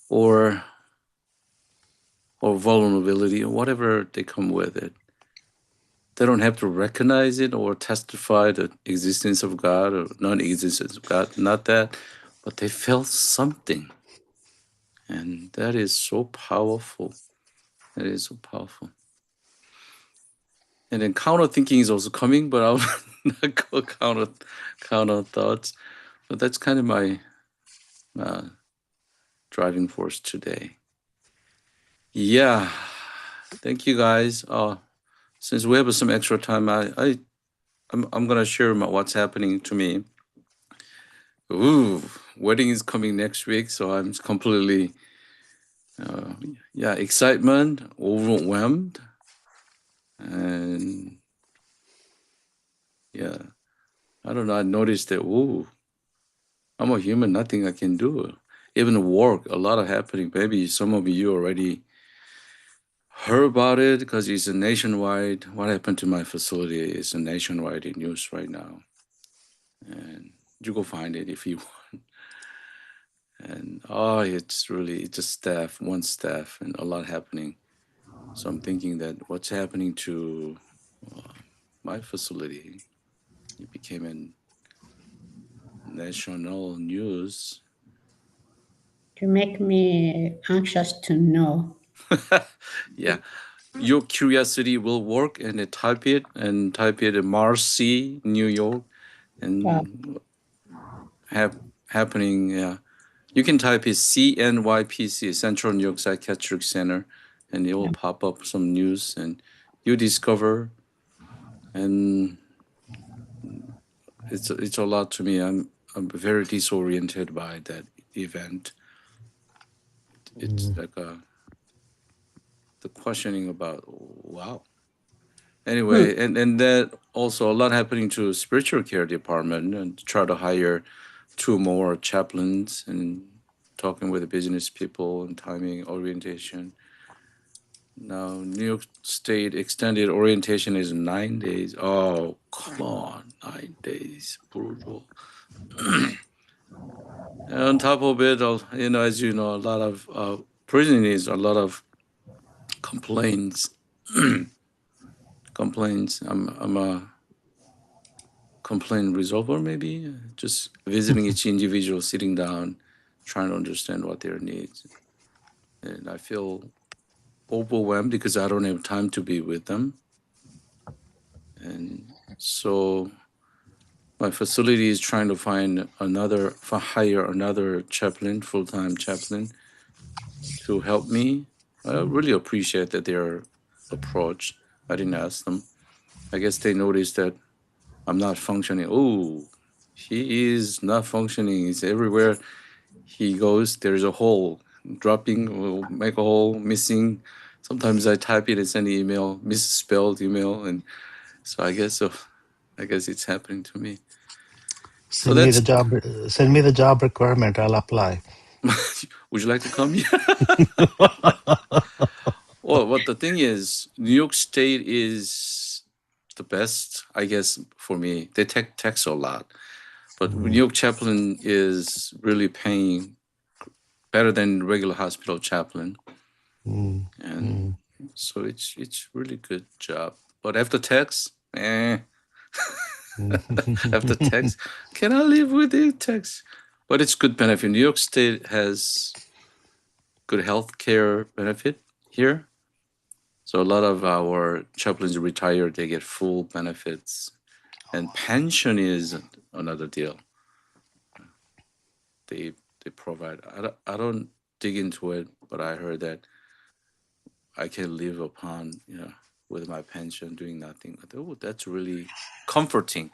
[SPEAKER 3] or vulnerability or whatever they come with it. They don't have to recognize it or testify the existence of God or non-existence of God, not that, but they felt something. And that is so powerful. That is so powerful. And then counter thinking is also coming, but I'll not go counter thoughts. But that's kind of my driving force today. Yeah, thank you guys. Since we have some extra time, I'm gonna share what's happening to me. Ooh, wedding is coming next week, so I'm completely, excitement, overwhelmed, and yeah, I don't know. I noticed that. Ooh, I'm a human. Nothing I can do. Even work, a lot of happening. Maybe some of you already heard about it because it's a nationwide. What happened to my facility is a nationwide news right now, and you go find it if you want. And it's just one staff, and a lot happening. So I'm thinking that what's happening to my facility? It became a national news.
[SPEAKER 6] You make me anxious to know.
[SPEAKER 3] Yeah, your curiosity will work, and type it in Marcy, New York,
[SPEAKER 6] Wow.
[SPEAKER 3] and happening. Yeah, you can type it CNYPC, Central New York Psychiatric Center, and it will pop up some news, and you discover, and it's a lot to me. I'm very disoriented by that event. It's like the questioning about wow. Anyway, and that also a lot happening to spiritual care department, and try to hire 2 more chaplains, and talking with the business people and timing orientation. Now New York State extended orientation is 9 days. Oh come on, 9 days, brutal. And on top of it, as you know, a lot of prison is a lot of complaints. Complaints. I'm a complaint resolver, maybe just visiting each individual, sitting down, trying to understand what their needs. And I feel overwhelmed because I don't have time to be with them. And so my facility is trying to hire another chaplain, full-time chaplain, to help me. I really appreciate that their approach. I didn't ask them. I guess they noticed that I'm not functioning. Oh, he is not functioning. He's everywhere he goes. There's a hole. Dropping will make a hole. Missing. Sometimes I type it and send an email, misspelled email, and so I guess so. I guess it's happening to me. So
[SPEAKER 1] Send me the
[SPEAKER 3] that's.
[SPEAKER 1] job. Send me the job requirement. I'll apply.
[SPEAKER 3] Would you like to come? Well, what the thing is, New York State is the best, I guess, for me. They take tax a lot, but New York chaplain is really paying better than regular hospital chaplain,
[SPEAKER 1] Mm,
[SPEAKER 3] and so it's really good job. But after tax, after tax, can I live with the tax? But it's good benefit. New York State has good health care benefit here. So a lot of our chaplains retire, they get full benefits. And pension is another deal. They provide. I don't dig into it, but I heard that I can live upon, with my pension doing nothing. I thought, oh, that's really comforting.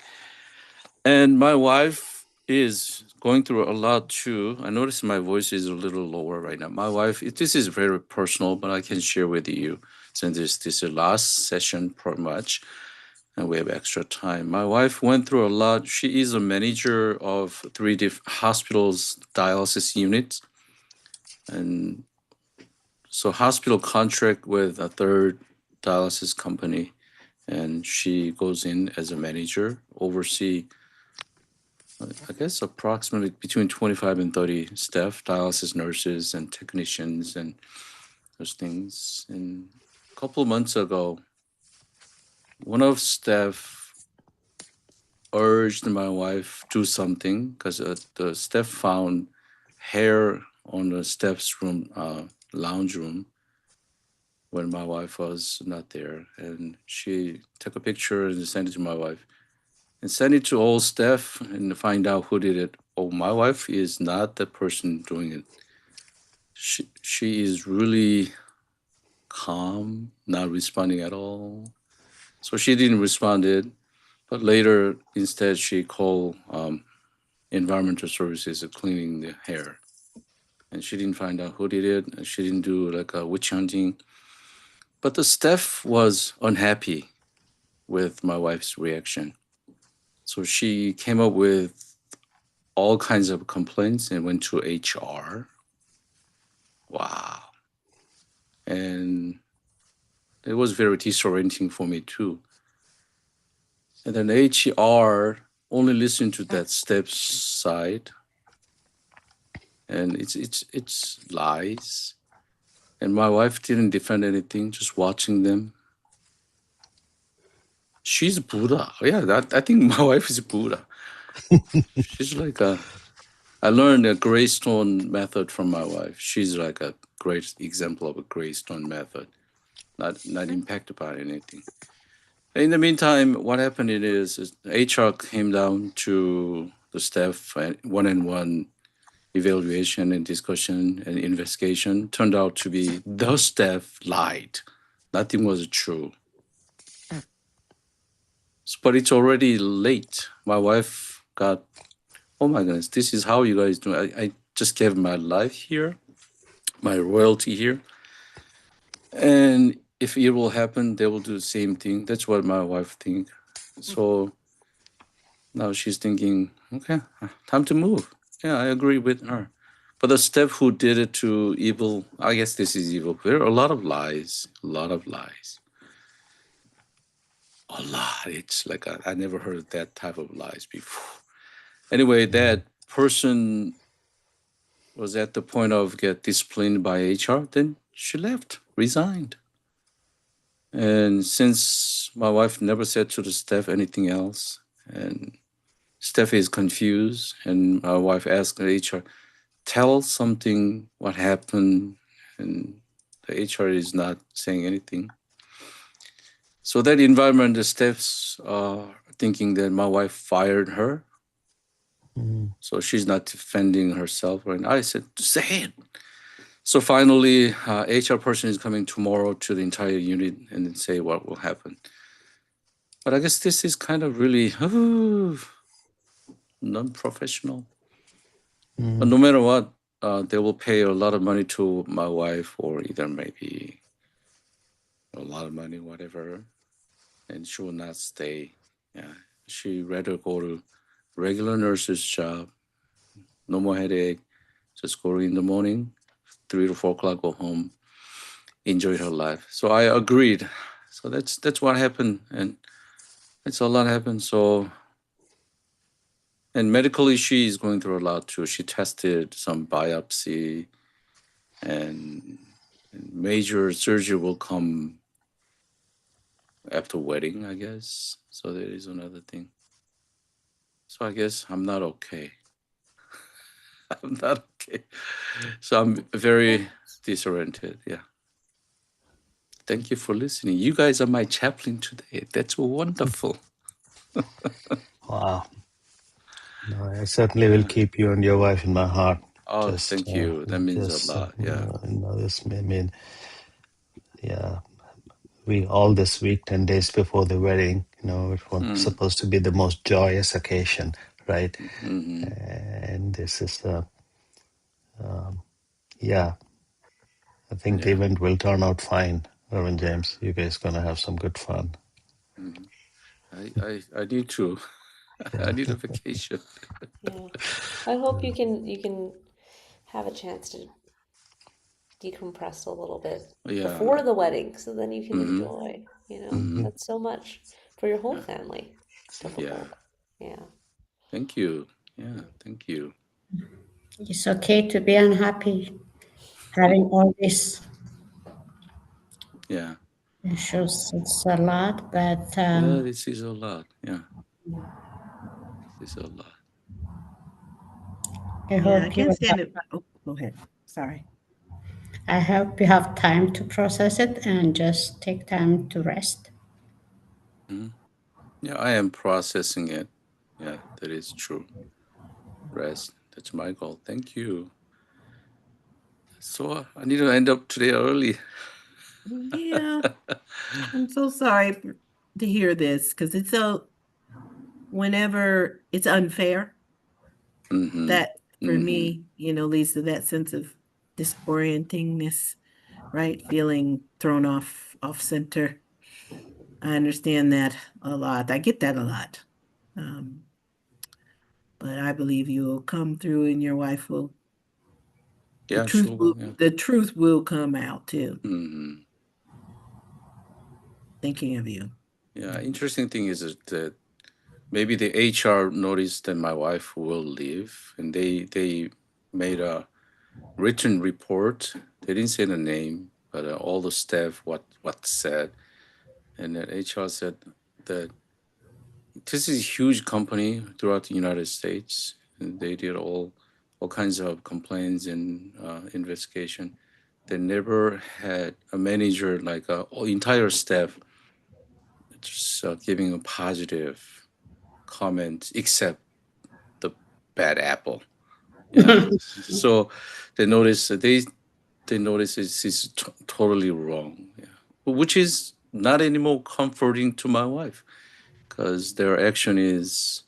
[SPEAKER 3] And my wife is going through a lot too. I notice my voice is a little lower right now. My wife, this is very personal, but I can share with you since this is the last session pretty much, and we have extra time. My wife went through a lot. She is a manager of 3 hospitals dialysis units, and so hospital contract with a third dialysis company, and she goes in as a manager, oversee, I guess, approximately between 25 and 30 staff, dialysis nurses and technicians and those things. And a couple of months ago, one of staff urged my wife do something because the staff found hair on the staff's room, lounge room, when my wife was not there. And she took a picture and sent it to my wife and send it to all staff and find out who did it. Oh, my wife is not the person doing it. She is really calm, not responding at all. So she didn't respond it, but later instead she called environmental services cleaning the hair, and she didn't find out who did it. And she didn't do like a witch hunting, but the staff was unhappy with my wife's reaction. So she came up with all kinds of complaints and went to HR. Wow. And it was very disorienting for me too. And then HR only listened to that step's side, and it's lies. And my wife didn't defend anything, just watching them. She's Buddha. Yeah, I think my wife is Buddha. She's like I learned a Greystone method from my wife. She's like a great example of a Greystone method, not impacted by anything. In the meantime, what happened is HR came down to the staff one-on-one evaluation and discussion and investigation. Turned out to be the staff lied. Nothing was true. But it's already late. My wife got, oh my goodness, this is how you guys do it. I just gave my life here, my royalty here. And if it will happen, they will do the same thing. That's what my wife thinks. So now she's thinking, okay, time to move. Yeah, I agree with her. But the staff who did it to evil, I guess this is evil. There are a lot of lies, a lot of lies. A lot. It's like I never heard that type of lies before. Anyway, that person was at the point of get disciplined by HR. Then she left, resigned. And since my wife never said to the staff anything else, and staff is confused, and my wife asked the HR, tell something what happened, and the HR is not saying anything. So that environment, the staffs are thinking that my wife fired her. So she's not defending herself. And I said, say it. So finally, HR person is coming tomorrow to the entire unit and then say what will happen. But I guess this is kind of really non-professional. But no matter what, they will pay a lot of money to my wife, or either maybe a lot of money, whatever, and she will not stay. Yeah, she rather go to regular nurse's job, no more headache, just go in the morning, 3 to 4 o'clock, go home, enjoy her life. So I agreed. So that's what happened, and that's a lot happened. So, and medically, she is going through a lot too. She tested some biopsy, and major surgery will come after wedding, I guess. So there is another thing. So I guess I'm not okay. I'm not okay. So I'm very disoriented. Yeah. Thank you for listening. You guys are my chaplain today. That's wonderful.
[SPEAKER 1] Wow. No, I certainly will keep you and your wife in my heart.
[SPEAKER 3] Oh, thank you. That means a lot. Yeah.
[SPEAKER 1] This, I mean, yeah, all this week, 10 days before the wedding, it was supposed to be the most joyous occasion, right? And this is, yeah, I think the event will turn out fine, Reverend James. You guys gonna have some good fun.
[SPEAKER 3] I need to. I need a vacation.
[SPEAKER 5] Yeah. I hope you can have a chance to decompress a little bit before the wedding, so then you can enjoy, that's so much for your whole family to hold. Yeah.
[SPEAKER 3] Thank you. Yeah, thank you.
[SPEAKER 6] It's okay to be unhappy having all this.
[SPEAKER 3] Yeah.
[SPEAKER 6] Issues. It's a lot, but
[SPEAKER 3] Yeah, this is a lot. Yeah. This is a lot.
[SPEAKER 6] I
[SPEAKER 4] Yeah,
[SPEAKER 6] hope
[SPEAKER 4] I can't stand it. Oh, go ahead. Sorry.
[SPEAKER 6] I hope you have time to process it and just take time to rest.
[SPEAKER 3] Yeah, I am processing it. Yeah, that is true. Rest. That's my goal. Thank you. So I need to end up today early.
[SPEAKER 4] Yeah, I'm so sorry to hear this, because whenever it's unfair, that for me, leads to that sense of disorientingness, right? Feeling thrown off center. I understand that a lot. I get that a lot. But I believe you will come through, and your wife will.
[SPEAKER 3] Yeah, sure.
[SPEAKER 4] The truth will come out too. Thinking of you.
[SPEAKER 3] Yeah, interesting thing is that maybe the HR noticed that my wife will leave, and they made a written report They didn't say the name, but all the staff what said, and then HR said that this is a huge company throughout the United States, and they did all kinds of complaints and investigation. They never had a manager like entire staff just giving a positive comment, except the bad apple. Yeah. So they notice that they notice it's totally wrong. Yeah. Which is not anymore comforting to my wife, because their action is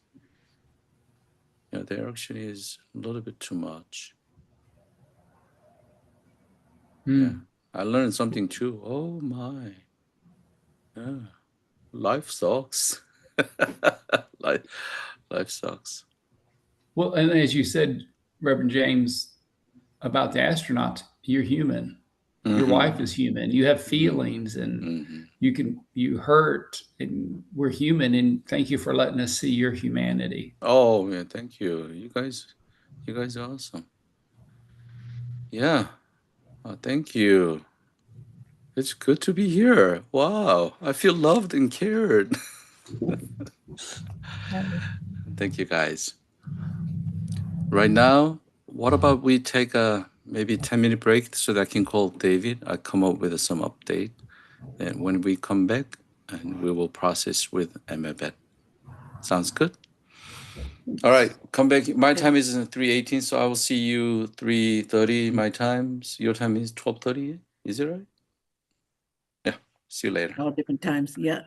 [SPEAKER 3] their action is a little bit too much. Yeah. I learned something too. Oh my. Yeah. Life sucks. life life sucks.
[SPEAKER 2] Well, and as you said, Reverend James, about the astronaut, you're human. Your wife is human. You have feelings, and you hurt, and we're human. And thank you for letting us see your humanity.
[SPEAKER 3] Oh man, thank you. You guys are awesome. Yeah. Thank you. It's good to be here. Wow. I feel loved and cared. Thank you guys. Right now, what about we take a maybe 10-minute break so that I can call David? I come up with some update. And when we come back, and we will process with Emma. Sounds good? All right, come back. My time is 3:18, so I will see you 3:30 my time. Your time is 12:30. Is it right? Yeah. See you later.
[SPEAKER 4] All different times. Yeah.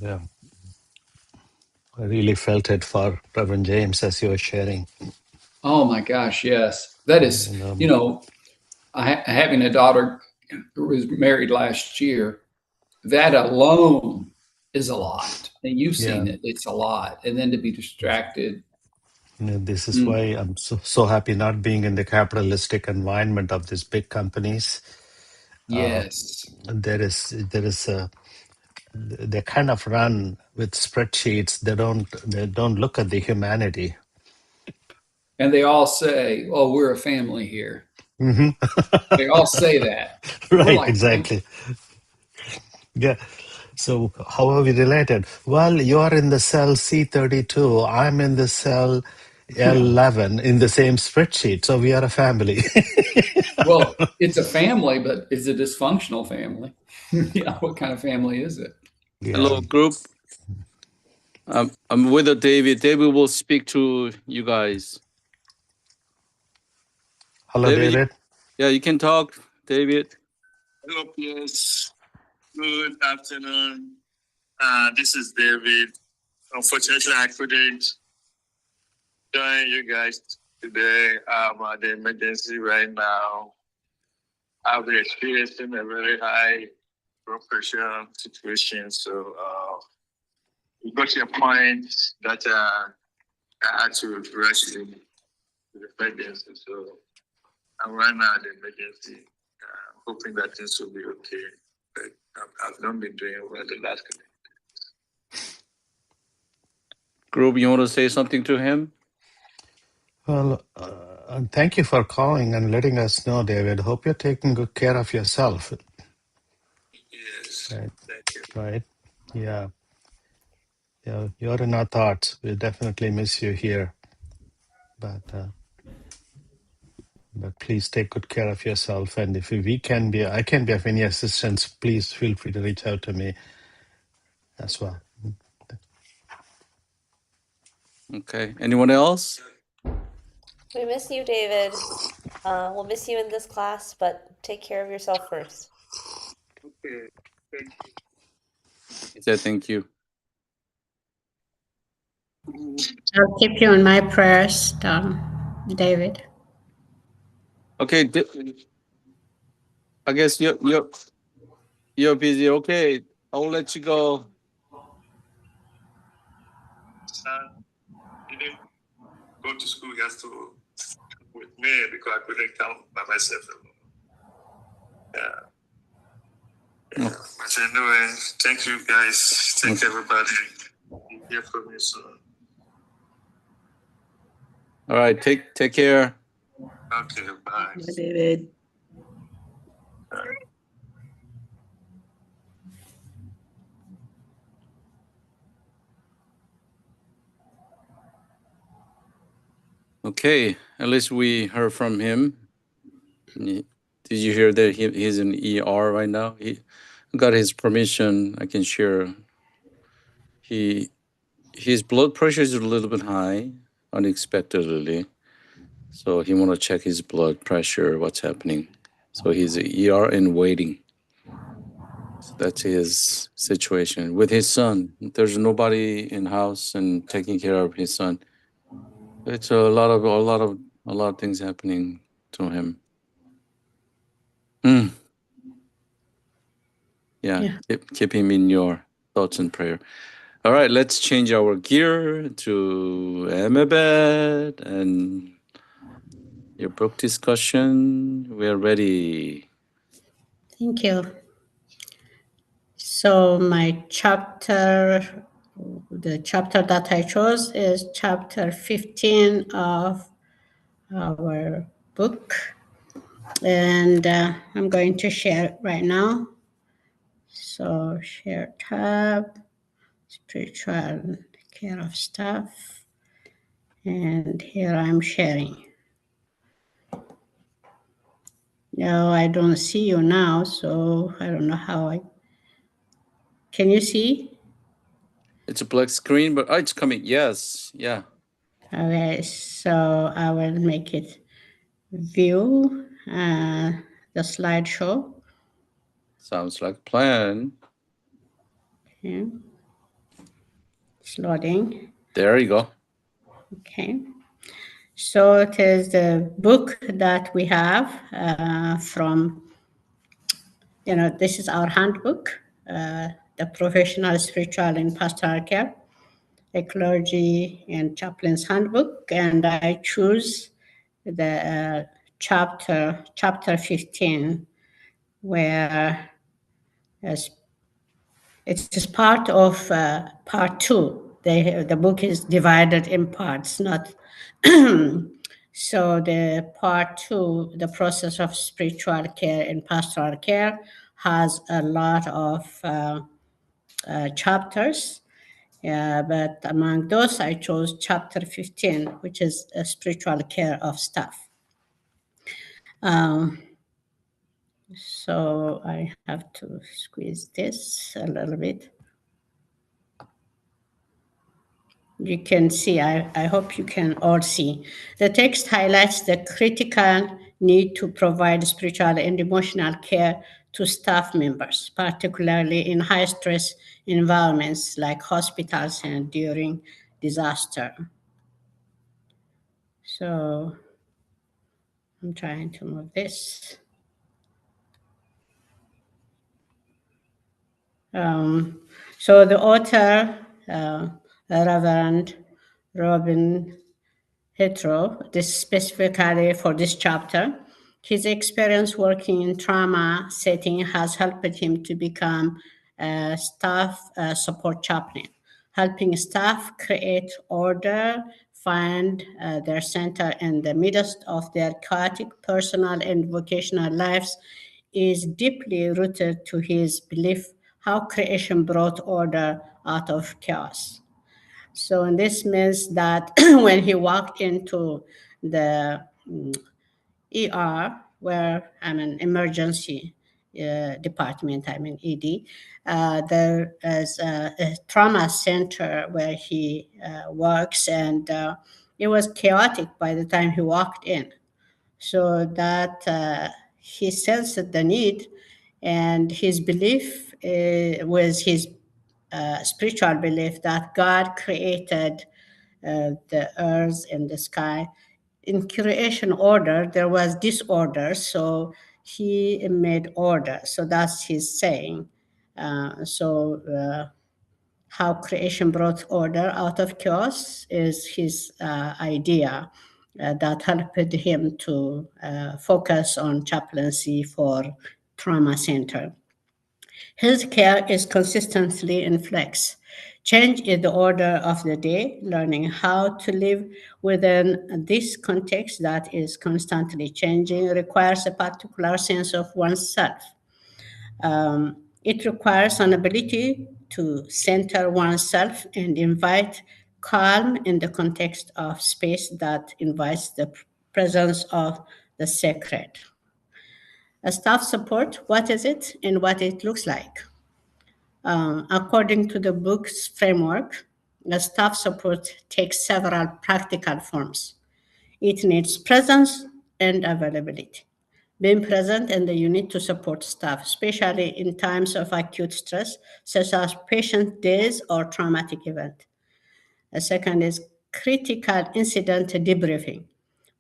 [SPEAKER 1] Yeah. I really felt it for Reverend James as you were sharing.
[SPEAKER 2] Oh my gosh, yes. That is, having a daughter who was married last year, that alone is a lot. And you've seen it, it's a lot. And then to be distracted.
[SPEAKER 1] This is why I'm so happy not being in the capitalistic environment of these big companies.
[SPEAKER 2] Yes.
[SPEAKER 1] They kind of run with spreadsheets. They don't look at the humanity.
[SPEAKER 2] And they all say, "Oh, we're a family here."
[SPEAKER 1] Mm-hmm.
[SPEAKER 2] They all say that. We're
[SPEAKER 1] Right,
[SPEAKER 2] like
[SPEAKER 1] exactly. Yeah. So how are we related? Well, you are in the cell C32. I'm in the cell L11 in the same spreadsheet. So we are a family.
[SPEAKER 2] well, it's a family, but it's a dysfunctional family. Yeah, what kind of family is it?
[SPEAKER 1] Yeah.
[SPEAKER 3] Hello, group. I'm with David. David will speak to you guys.
[SPEAKER 1] Hello, David.
[SPEAKER 3] Yeah, you can talk, David.
[SPEAKER 9] Hello, yes. Good afternoon. This is David. Unfortunately, I couldn't join you guys today. I'm at the emergency right now. I've been experiencing a very high blood pressure situation. So we got to a point that I had to rush to the emergency. So I'm right now at the emergency, hoping that things will be okay. But I've not been doing well the last couple.
[SPEAKER 3] Group, you want to say something to him?
[SPEAKER 1] Well, thank you for calling and letting us know, David. Hope you're taking good care of yourself.
[SPEAKER 9] Yes.
[SPEAKER 1] Right.
[SPEAKER 9] Thank you.
[SPEAKER 1] Right. Yeah. Yeah. You're in our thoughts. We definitely miss you here. But please take good care of yourself. And if I can be of any assistance, please feel free to reach out to me as well.
[SPEAKER 3] Okay. Anyone else?
[SPEAKER 5] We miss you, David. We'll miss you in this class, but take care of yourself first.
[SPEAKER 9] Okay. Thank you.
[SPEAKER 3] He said thank you.
[SPEAKER 6] I'll keep you in my prayers, David.
[SPEAKER 3] Okay. I guess you're busy. Okay, I'll let you go.
[SPEAKER 9] Son, he didn't go to school. He has to come with me because I couldn't come by myself alone. Yeah. But anyway, thank you guys. Thank everybody. You hear from me soon.
[SPEAKER 3] All right. Take care.
[SPEAKER 9] Okay, bye.
[SPEAKER 4] Bye, David.
[SPEAKER 3] Okay. At least we heard from him. Did you hear that he's in ER right now? He got his permission. I can share. His blood pressure is a little bit high, unexpectedly. So he want to check his blood pressure, what's happening. So he's ER and waiting. So that's his situation with his son. There's nobody in house and taking care of his son. It's a lot of things happening to him. Yeah. Keep him in your thoughts and prayer. All right, let's change our gear to Amabet and your book discussion. We're ready.
[SPEAKER 6] Thank you. So my chapter, the chapter that I chose is chapter 15 of our book. And I'm going to share it right now. So share tab, spiritual care of staff. And here I'm sharing. No, I don't see you now, so I don't know how can you see?
[SPEAKER 3] It's a black screen, but it's coming. Yes, yeah.
[SPEAKER 6] Okay, so I will make it view the slideshow.
[SPEAKER 3] Sounds like a plan.
[SPEAKER 6] Okay. It's loading.
[SPEAKER 3] There you go.
[SPEAKER 6] Okay. So it is the book that we have from, this is our handbook, the Professional Spiritual and Pastoral Care, a clergy and chaplain's handbook, and I choose the chapter 15, where it is part of part 2. The book is divided in parts, not so the part 2, the process of spiritual care and pastoral care, has a lot of chapters. But among those, I chose chapter 15, which is spiritual care of staff. So I have to squeeze this a little bit. You can see, I hope you can all see. The text highlights the critical need to provide spiritual and emotional care to staff members, particularly in high-stress environments like hospitals and during disaster. So I'm trying to move this. So the author, Reverend Robin Hetro, this specifically for this chapter, his experience working in trauma setting has helped him to become a staff support chaplain, helping staff create order, find their center in the midst of their chaotic personal and vocational lives is deeply rooted to his belief how creation brought order out of chaos. So, and this means that when he walked into the ER, where I'm an emergency department, I'm in ED, there is a trauma center where he works, and it was chaotic by the time he walked in. So that he sensed the need, and his belief was his spiritual belief that God created the earth and the sky. In creation order, there was disorder, so he made order. So that's his saying. How creation brought order out of chaos is his idea that helped him to focus on chaplaincy for trauma center. Healthcare is consistently in flux. Change is the order of the day. Learning how to live within this context that is constantly changing requires a particular sense of oneself. It requires an ability to center oneself and invite calm in the context of space that invites the presence of the sacred. A staff support, what is it and what it looks like? According to the book's framework, the staff support takes several practical forms. It needs presence and availability. Being present in the unit to support staff, especially in times of acute stress, such as patient days or traumatic event. The second is critical incident debriefing,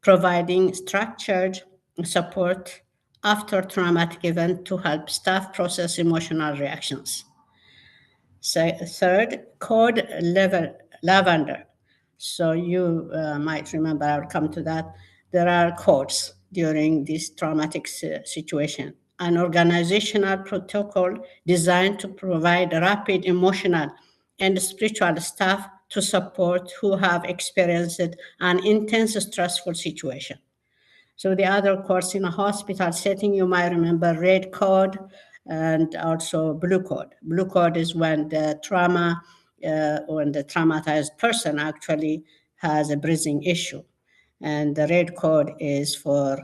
[SPEAKER 6] providing structured support after traumatic event to help staff process emotional reactions. Third, code lavender. So you might remember, I'll come to that. There are codes during this traumatic situation. An organizational protocol designed to provide rapid emotional and spiritual staff to support who have experienced an intense stressful situation. So the other course in a hospital setting, you might remember red code and also blue code. Blue code is when the trauma, when the traumatized person actually has a breathing issue. And the red code is for,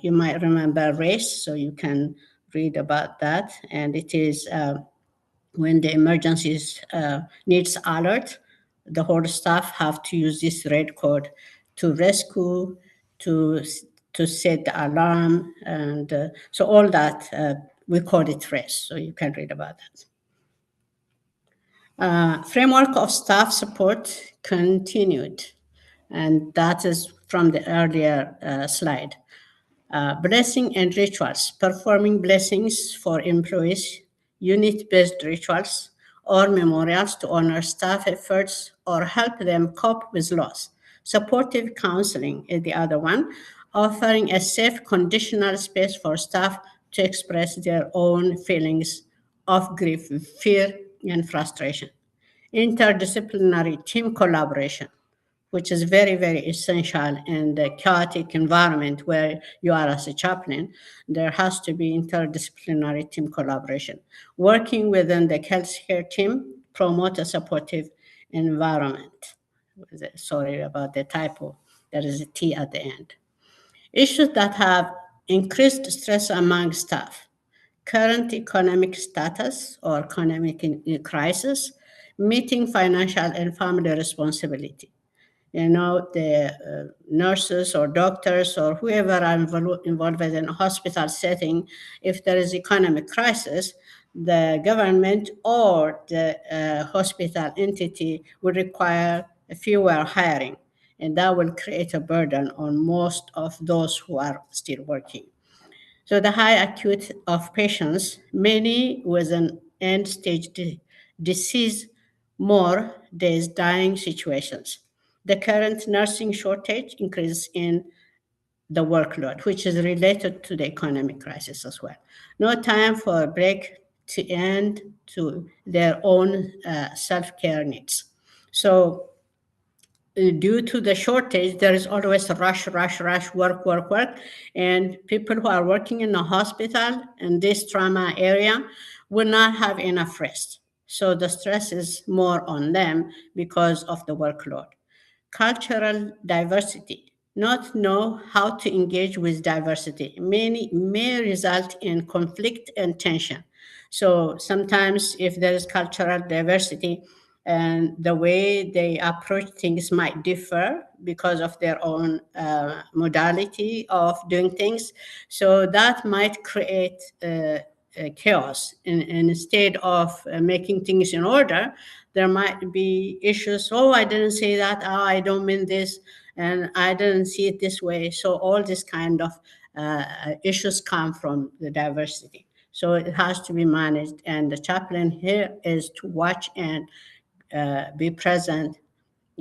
[SPEAKER 6] you might remember race, so you can read about that. And it is when the emergencies needs alert, the whole staff have to use this red code to rescue, to set the alarm, and so all that we call it REST. So you can read about that. Framework of staff support continued, and that is from the earlier slide. Blessing and rituals, performing blessings for employees, unit-based rituals, or memorials to honor staff efforts or help them cope with loss. Supportive counseling is the other one, offering a safe, conditional space for staff to express their own feelings of grief, fear, and frustration. Interdisciplinary team collaboration, which is very, very essential in the chaotic environment where you are as a chaplain. There has to be interdisciplinary team collaboration. Working within the healthcare team, promote a supportive environment. Sorry about the typo. There is a T at the end. Issues that have increased stress among staff: current economic status or economic crisis, meeting financial and family responsibility. The nurses or doctors or whoever are involved in a hospital setting, if there is economic crisis, the government or the hospital entity will require fewer hiring, and that will create a burden on most of those who are still working. So the high acute of patients, many with an end stage disease, more days dying situations. The current nursing shortage increase in the workload, which is related to the economic crisis as well. No time for a break to end to their own self-care needs. So due to the shortage, there is always a rush, work. And people who are working in a hospital in this trauma area will not have enough rest. So the stress is more on them because of the workload. Cultural diversity, not know how to engage with diversity, many may result in conflict and tension. So sometimes if there is cultural diversity, and the way they approach things might differ because of their own modality of doing things. So that might create chaos. And instead of making things in order, there might be issues. Oh, I didn't say that. Oh, I don't mean this. And I didn't see it this way. So all this kind of issues come from the diversity. So it has to be managed. And the chaplain here is to watch and be present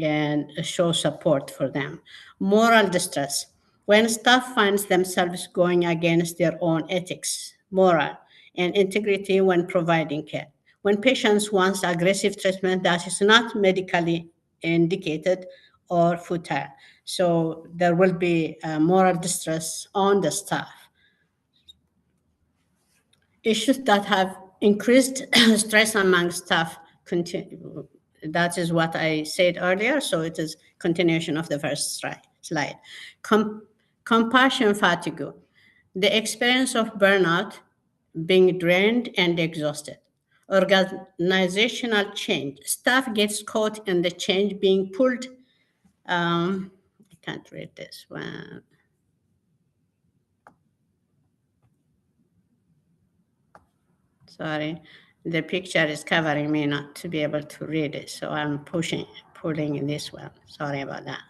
[SPEAKER 6] and show support for them. Moral distress. When staff finds themselves going against their own ethics, moral, and integrity when providing care. When patients want aggressive treatment that is not medically indicated or futile. So there will be moral distress on the staff. Issues that have increased stress among staff continue. That is what I said earlier, so it is continuation of the first slide. Compassion fatigue, the experience of burnout, being drained and exhausted. Organizational change, staff gets caught in the change, being pulled. I can't read this one. Sorry, the picture is covering me not to be able to read it, so I'm pulling in this one. Sorry about that.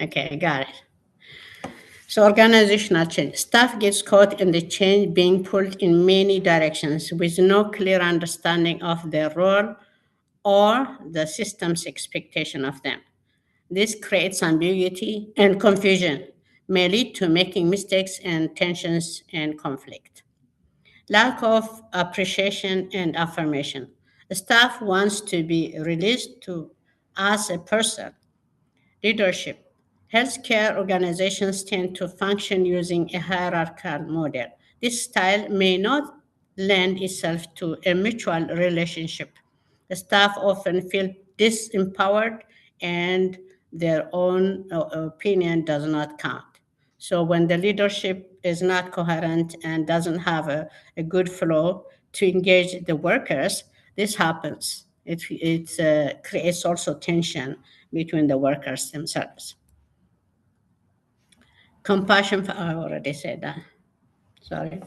[SPEAKER 6] Okay, I got it. So organizational change. Staff gets caught in the change, being pulled in many directions with no clear understanding of their role or the system's expectation of them. This creates ambiguity and confusion, may lead to making mistakes and tensions and conflict. Lack of appreciation and affirmation. Staff wants to be released to as a person. Leadership. Healthcare organizations tend to function using a hierarchical model. This style may not lend itself to a mutual relationship. The staff often feel disempowered and their own opinion does not count. So when the leadership is not coherent and doesn't have a good flow to engage the workers, this happens. It creates also tension between the workers themselves. Compassion, I already said that. Sorry.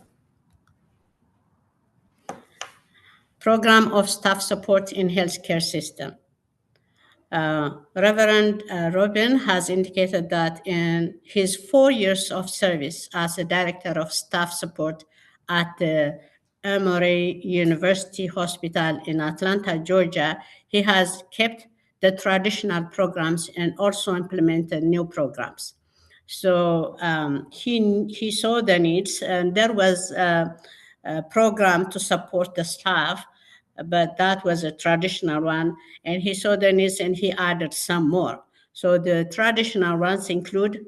[SPEAKER 6] Program of staff support in healthcare system. Reverend Robin has indicated that in his 4 years of service as a director of staff support at the Emory University Hospital in Atlanta, Georgia, he has kept the traditional programs and also implemented new programs. So he saw the needs, and there was a program to support the staff, but that was a traditional one, and he saw the needs and he added some more. So the traditional runs include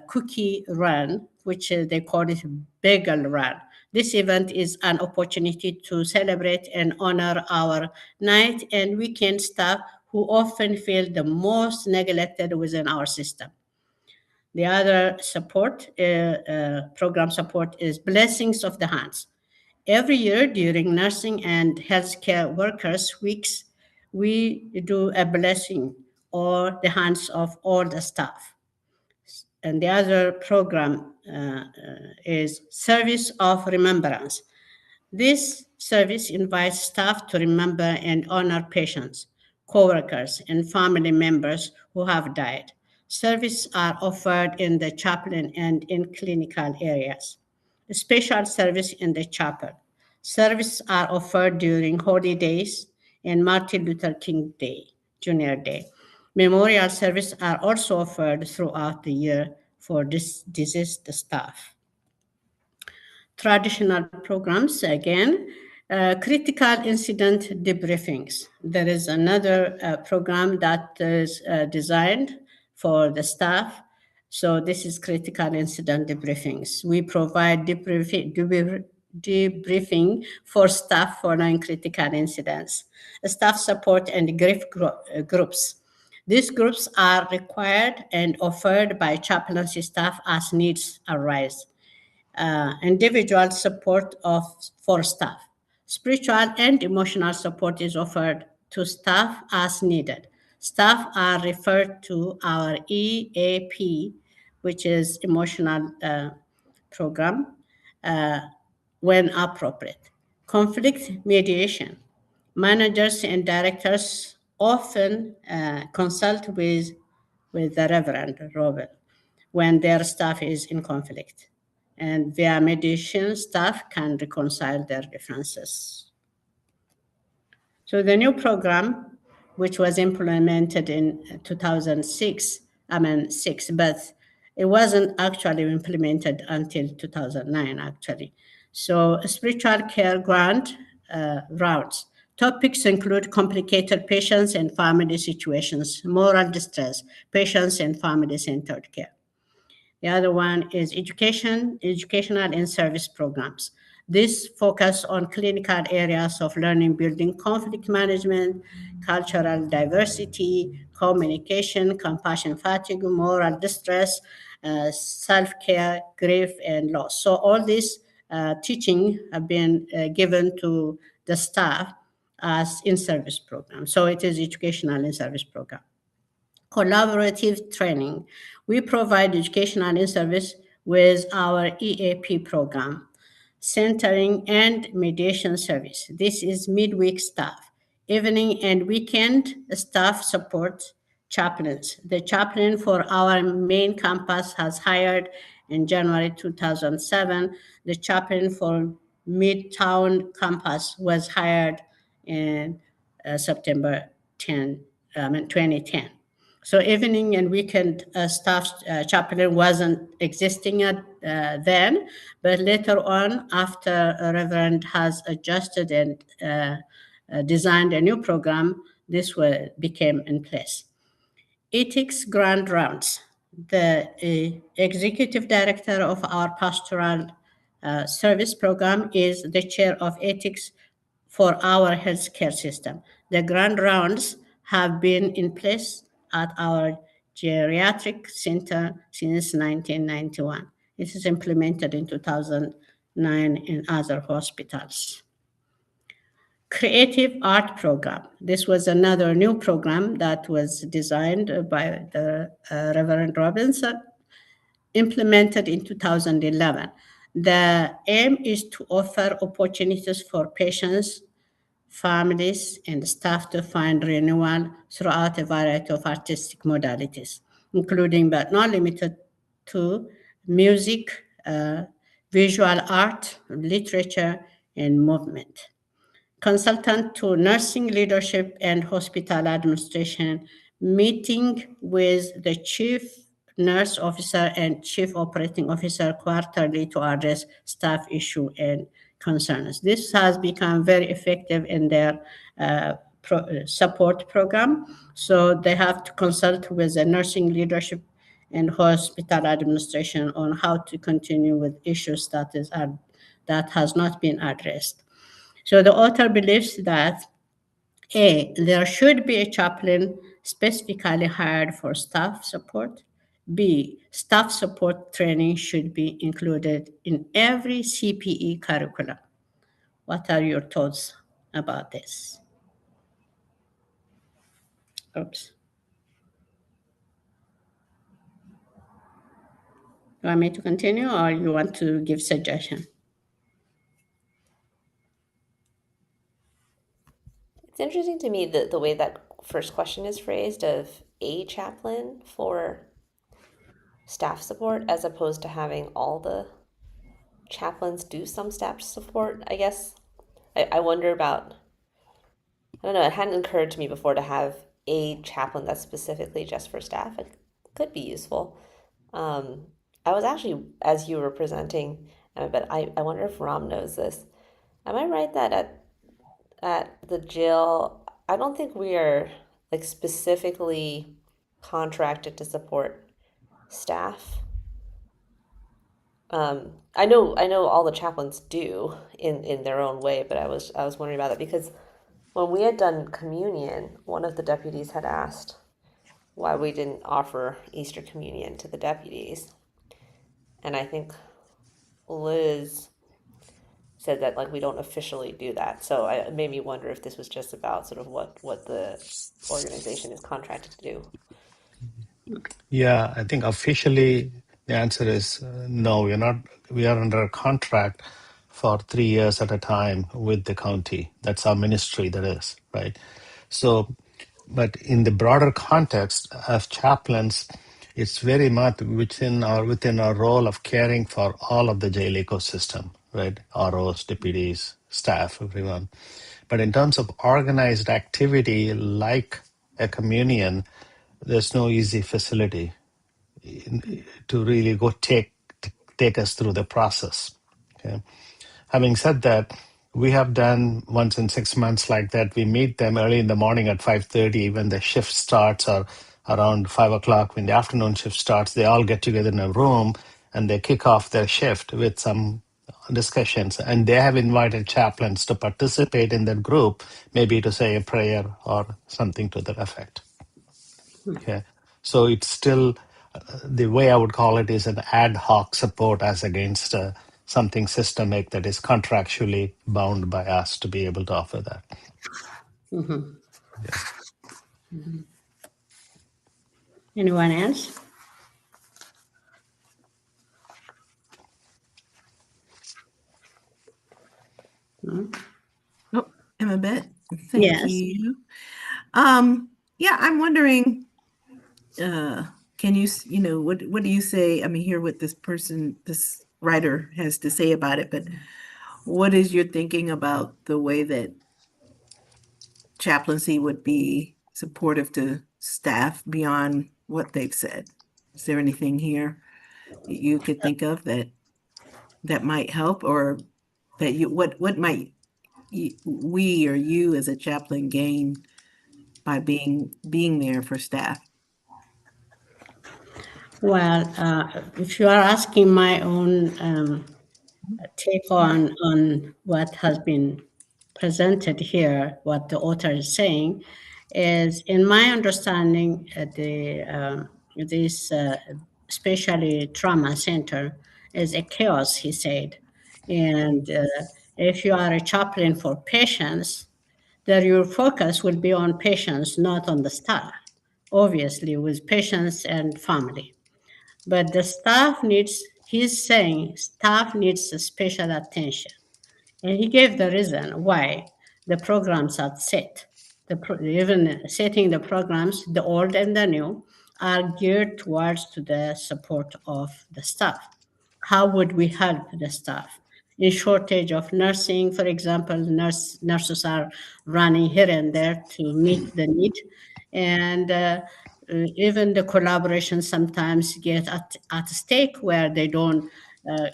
[SPEAKER 6] cookie run, which they call it bagel run. This event is an opportunity to celebrate and honor our night and weekend staff who often feel the most neglected within our system. The other support, program support, is Blessings of the Hands. Every year during nursing and healthcare workers weeks, we do a blessing or the hands of all the staff. And the other program is Service of Remembrance. This service invites staff to remember and honor patients, co-workers, and family members who have died. Services are offered in the chaplain and in clinical areas. A special service in the chapel. Services are offered during holidays and Martin Luther King Day, Junior Day. Memorial services are also offered throughout the year for deceased staff. Traditional programs, again, critical incident debriefings. There is another program that is designed for the staff. So this is critical incident debriefings. We provide debriefing for staff following critical incidents, staff support and grief groups. These groups are required and offered by chaplaincy staff as needs arise. Individual support for staff. Spiritual and emotional support is offered to staff as needed. Staff are referred to our EAP, which is emotional program, when appropriate. Conflict mediation. Managers and directors often consult with the Reverend Robin when their staff is in conflict. And via mediation, staff can reconcile their differences. So the new program, which was implemented in 2006, but it wasn't actually implemented until 2009, actually. So spiritual care grant routes. Topics include complicated patients and family situations, moral distress, patients and family-centered care. The other one is educational and service programs. This focus on clinical areas of learning, building, conflict management, cultural diversity, communication, compassion fatigue, moral distress, self-care, grief, and loss. So all this teaching have been given to the staff as in-service program. So it is educational in-service program. Collaborative training. We provide educational in-service with our EAP program, centering and mediation service. This is midweek staff, evening and weekend staff support chaplains. The chaplain for our main campus has hired in January 2007. The chaplain for Midtown campus was hired in September 2010. So evening and weekend staff chaplain wasn't existing then, but later on, after Reverend has adjusted and designed a new program, this became in place. Ethics Grand Rounds. The executive director of our pastoral service program is the chair of ethics for our healthcare system. The Grand Rounds have been in place at our geriatric center since 1991. It is implemented in 2009 in other hospitals. Creative Art Program. This was another new program that was designed by the Reverend Robinson. implemented in 2011. The aim is to offer opportunities for patients, families, and staff to find renewal throughout a variety of artistic modalities, including but not limited to music, visual art, literature, and movement. Consultant to nursing leadership and hospital administration, meeting with the chief nurse officer and chief operating officer quarterly to address staff issue and concerns. This has become very effective in their support program. So they have to consult with the nursing leadership and hospital administration on how to continue with issues that has not been addressed. So the author believes that A, there should be a chaplain specifically hired for staff support. B, staff support training should be included in every CPE curriculum. What are your thoughts about this? Oops. You want me to continue or you want to give suggestion?
[SPEAKER 5] It's interesting to me that the way that first question is phrased of a chaplain for staff support as opposed to having all the chaplains do some staff support, I guess. I wonder about, I don't know, it hadn't occurred to me before to have a chaplain that's specifically just for staff. It could be useful. I was actually, as you were presenting, but I wonder if Ram knows this. Am I right that at the jail, I don't think we are like specifically contracted to support staff? I know all the chaplains do in their own way, but I was wondering about it because when we had done communion, one of the deputies had asked why we didn't offer Easter communion to the deputies. And I think Liz said that like we don't officially do that. So it made me wonder if this was just about sort of what the organization is contracted to do.
[SPEAKER 1] Yeah, I think officially the answer is no, we're not. We are under a contract for 3 years at a time with the county. That's our ministry, that is, right? So, but in the broader context of chaplains, it's very much within our role of caring for all of the jail ecosystem, right? ROs, deputies, staff, everyone. But in terms of organized activity like a communion, there's no easy facility to really go take us through the process. Okay. Having said that, we have done once in 6 months like that. We meet them early in the morning at 5:30 when the shift starts, or around 5 o'clock when the afternoon shift starts. They all get together in a room and they kick off their shift with some discussions. And they have invited chaplains to participate in that group, maybe to say a prayer or something to that effect. Okay. So it's still, the way I would call it is an ad hoc support as against something systemic that is contractually bound by us to be able to offer that.
[SPEAKER 6] Mm-hmm. Anyone else? No?
[SPEAKER 4] Oh, Emma Beth, thank
[SPEAKER 6] Yes.
[SPEAKER 4] you. Yeah, I'm wondering, can you, what do you say? I mean, hear what this writer has to say about it, but what is your thinking about the way that chaplaincy would be supportive to staff beyond what they've said? Is there anything here that you could think of that might help, or that what might we or you as a chaplain gain by being there for staff?
[SPEAKER 6] Well, if you are asking my own take on what has been presented here, what the author is saying, is in my understanding, this especially trauma center is a chaos, he said. And if you are a chaplain for patients, then your focus will be on patients, not on the staff, obviously with patients and family. But the staff needs, he's saying, staff needs special attention. And he gave the reason why the programs are set. Even setting the programs, the old and the new, are geared towards to the support of the staff. How would we help the staff? In shortage of nursing, for example, nurses are running here and there to meet the need. And even the collaboration sometimes get at stake where they don't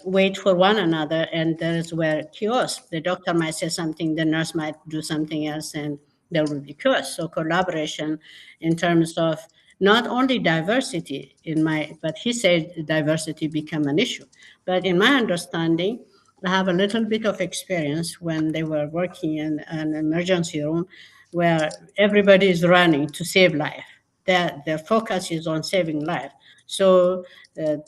[SPEAKER 6] wait for one another, and there is where chaos. The doctor might say something, the nurse might do something else, and there will be chaos. So collaboration in terms of not only diversity but he said diversity become an issue. But in my understanding, I have a little bit of experience when they were working in an emergency room where everybody is running to save life. Their focus is on saving life. So the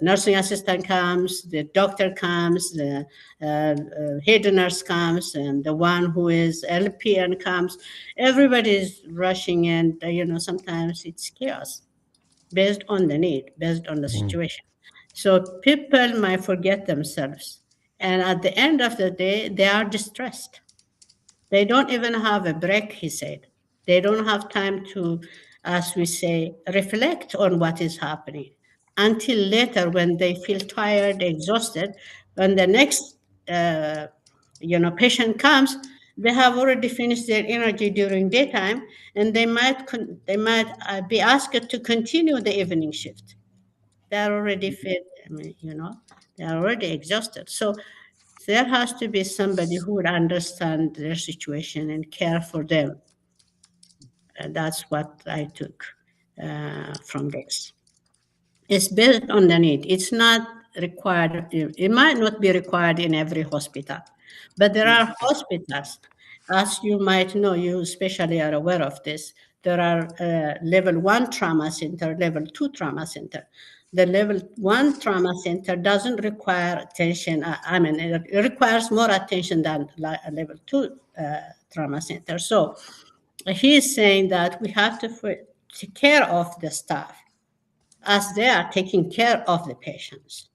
[SPEAKER 6] nursing assistant comes, the doctor comes, the head nurse comes, and the one who is LPN comes. Everybody is rushing, and sometimes it's chaos based on the need, based on the situation. So people might forget themselves, and at the end of the day, they are distressed. They don't even have a break, he said. They don't have time to, as we say, reflect on what is happening until later when they feel tired, exhausted. When the next patient comes, they have already finished their energy during daytime, and they might be asked to continue the evening shift. They're already fit, they're already exhausted. So there has to be somebody who would understand their situation and care for them. And that's what I took from this. It's based on the need. It's not required. It might not be required in every hospital, but there are hospitals, as you might know, you especially are aware of this. There are level 1 trauma center, level 2 trauma center. The level 1 trauma center doesn't require attention. It requires more attention than a level 2 trauma center. So he is saying that we have to take care of the staff as they are taking care of the patients.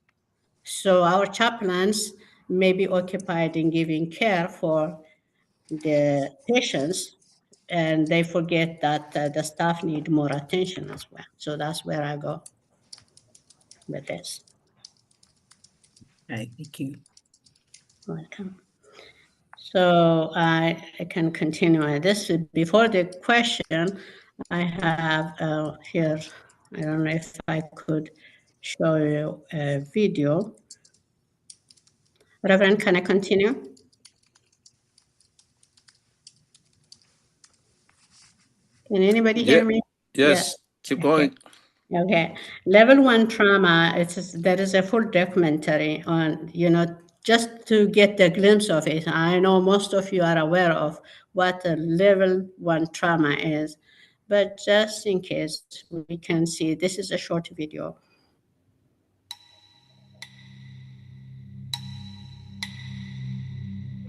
[SPEAKER 6] So our chaplains may be occupied in giving care for the patients, and they forget that the staff need more attention as well. So that's where I go with this.
[SPEAKER 4] Right, thank you.
[SPEAKER 6] Welcome. So I can continue. This before the question, I have here, I don't know if I could show you a video. Reverend, can I continue? Can anybody hear me?
[SPEAKER 3] Yes. Keep going.
[SPEAKER 6] Okay. Level 1 trauma, there is a full documentary on, just to get the glimpse of it. I know most of you are aware of what a level 1 trauma is, but just in case we can see, this is a short video.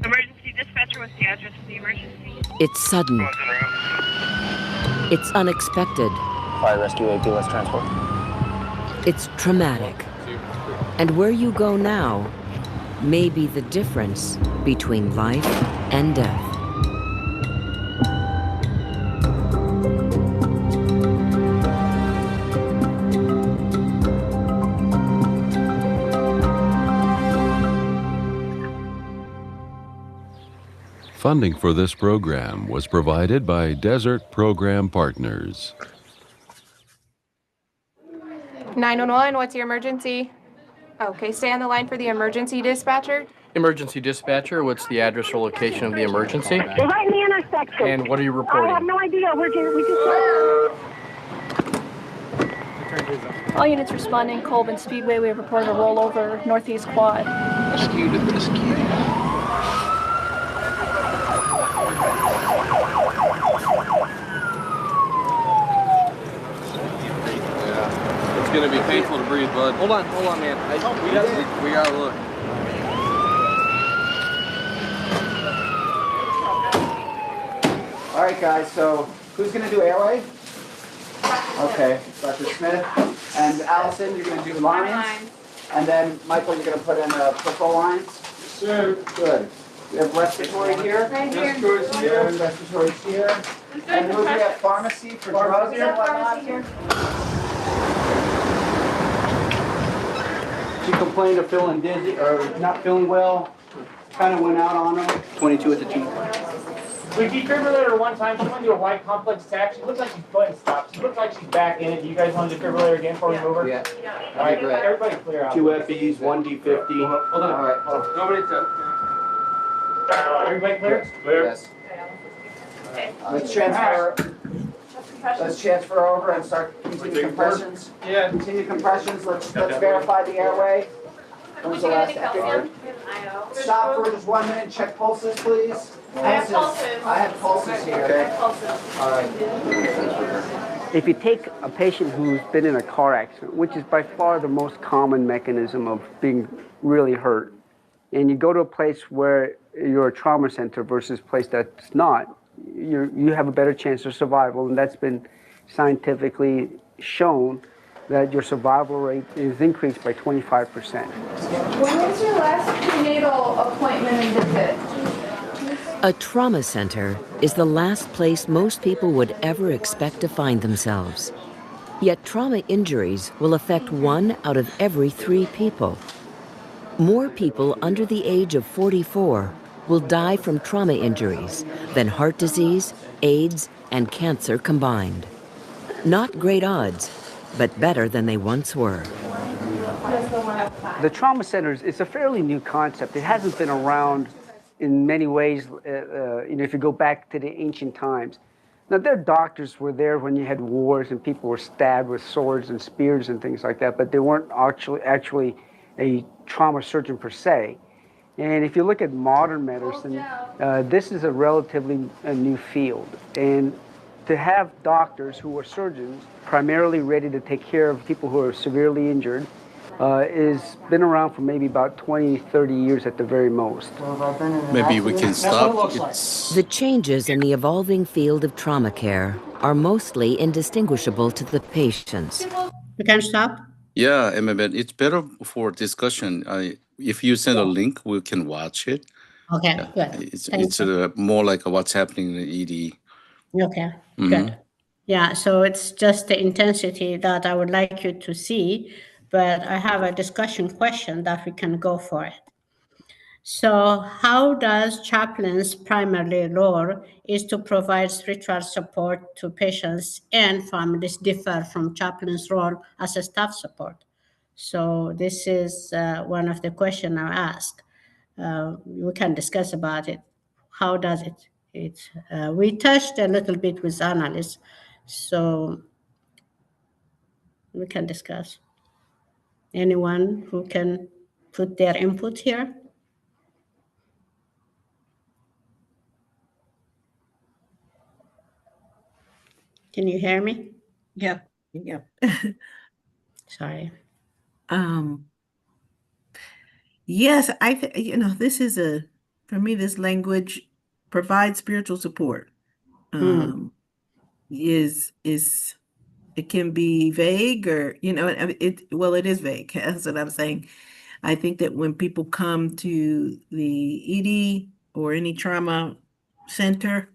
[SPEAKER 10] Emergency dispatcher, what's the address of the emergency?
[SPEAKER 11] It's sudden. It's unexpected.
[SPEAKER 12] Fire rescue APLS transport.
[SPEAKER 11] It's traumatic. And where you go now may be the difference between life and death.
[SPEAKER 13] Funding for this program was provided by Desert Program Partners.
[SPEAKER 10] 911, what's your emergency? Okay, stay on the line for the emergency dispatcher.
[SPEAKER 14] Emergency dispatcher, what's the address or location of the emergency?
[SPEAKER 15] We're right in the intersection.
[SPEAKER 14] And what are you reporting?
[SPEAKER 15] I have no idea.
[SPEAKER 10] All units responding, Colvin Speedway. We have reported a rollover, Northeast Quad.
[SPEAKER 12] Rescue to rescue.
[SPEAKER 3] It's gonna be painful to breathe, bud.
[SPEAKER 14] Hold on, man.
[SPEAKER 3] We gotta look.
[SPEAKER 12] All right, guys, so who's going to do airway? Okay, Dr. Smith.
[SPEAKER 15] And Allison, you're going to do lines. And then, Michael, you're going to put in purple lines. Sure. Good. We have respiratory here.
[SPEAKER 10] Right here.
[SPEAKER 15] Respiratory here. And respiratory here. And who do we have? Pharmacy for drugs and whatnot. She complained of feeling dizzy or not feeling well. Kind of went out on her. 22 at the team.
[SPEAKER 16] We defibrillated her one time. She went to a right complex attack. She looks like she's putting stop. She looks like she's back in it. Do you guys want to defibrillate her again before we move her?
[SPEAKER 15] Yeah.
[SPEAKER 16] All right,
[SPEAKER 15] Great.
[SPEAKER 16] everybody clear out.
[SPEAKER 15] 2 FEs, 1 D50.
[SPEAKER 16] Hold on.
[SPEAKER 15] All right.
[SPEAKER 16] Nobody everybody clear? Clear.
[SPEAKER 15] Yes. Let's transfer. Let's transfer over and start continue compressions.
[SPEAKER 16] Yeah.
[SPEAKER 15] Continue compressions. Let's verify the airway. When was the last active? Stop for just 1 minute. Check pulses, please.
[SPEAKER 10] I have pulses.
[SPEAKER 15] I have pulses here. Okay. All right.
[SPEAKER 17] If you take a patient who's been in a car accident, which is by far the most common mechanism of being really hurt, and you go to a place where you're a trauma center versus a place that's not, you have a better chance of survival, and that's been scientifically shown that your survival rate is increased by 25%.
[SPEAKER 10] When was your last prenatal appointment and visit?
[SPEAKER 11] A trauma center is the last place most people would ever expect to find themselves. Yet trauma injuries will affect 1 out of every 3 people. More people under the age of 44 will die from trauma injuries than heart disease, AIDS, and cancer combined. Not great odds, but better than they once were.
[SPEAKER 17] The trauma centers is a fairly new concept. It hasn't been around in many ways, if you go back to the ancient times. Now, their doctors were there when you had wars and people were stabbed with swords and spears and things like that, but they weren't actually a trauma surgeon per se. And if you look at modern medicine, this is a relatively new field. And to have doctors who are surgeons primarily ready to take care of people who are severely injured has been around for maybe about 20, 30 years at the very most.
[SPEAKER 3] Maybe we can stop.
[SPEAKER 11] The changes in the evolving field of trauma care are mostly indistinguishable to the patients.
[SPEAKER 6] You can stop?
[SPEAKER 3] Yeah, but it's better for discussion. If you send a link, we can watch it.
[SPEAKER 6] Okay, good.
[SPEAKER 3] It's more like what's happening in the ED.
[SPEAKER 6] Okay, good. Yeah, so it's just the intensity that I would like you to see, but I have a discussion question that we can go for it. So how does chaplain's primary role is to provide spiritual support to patients and families differ from chaplain's role as a staff support? So this is one of the questions I ask. We can discuss about it. How does it? We touched a little bit with analysts, so we can discuss. Anyone who can put their input here? Can you hear me?
[SPEAKER 4] Yeah.
[SPEAKER 6] Sorry.
[SPEAKER 4] Yes, this is for me, this language provides spiritual support. It can be vague or, it is vague. That's what I'm saying. I think that when people come to the ED or any trauma center,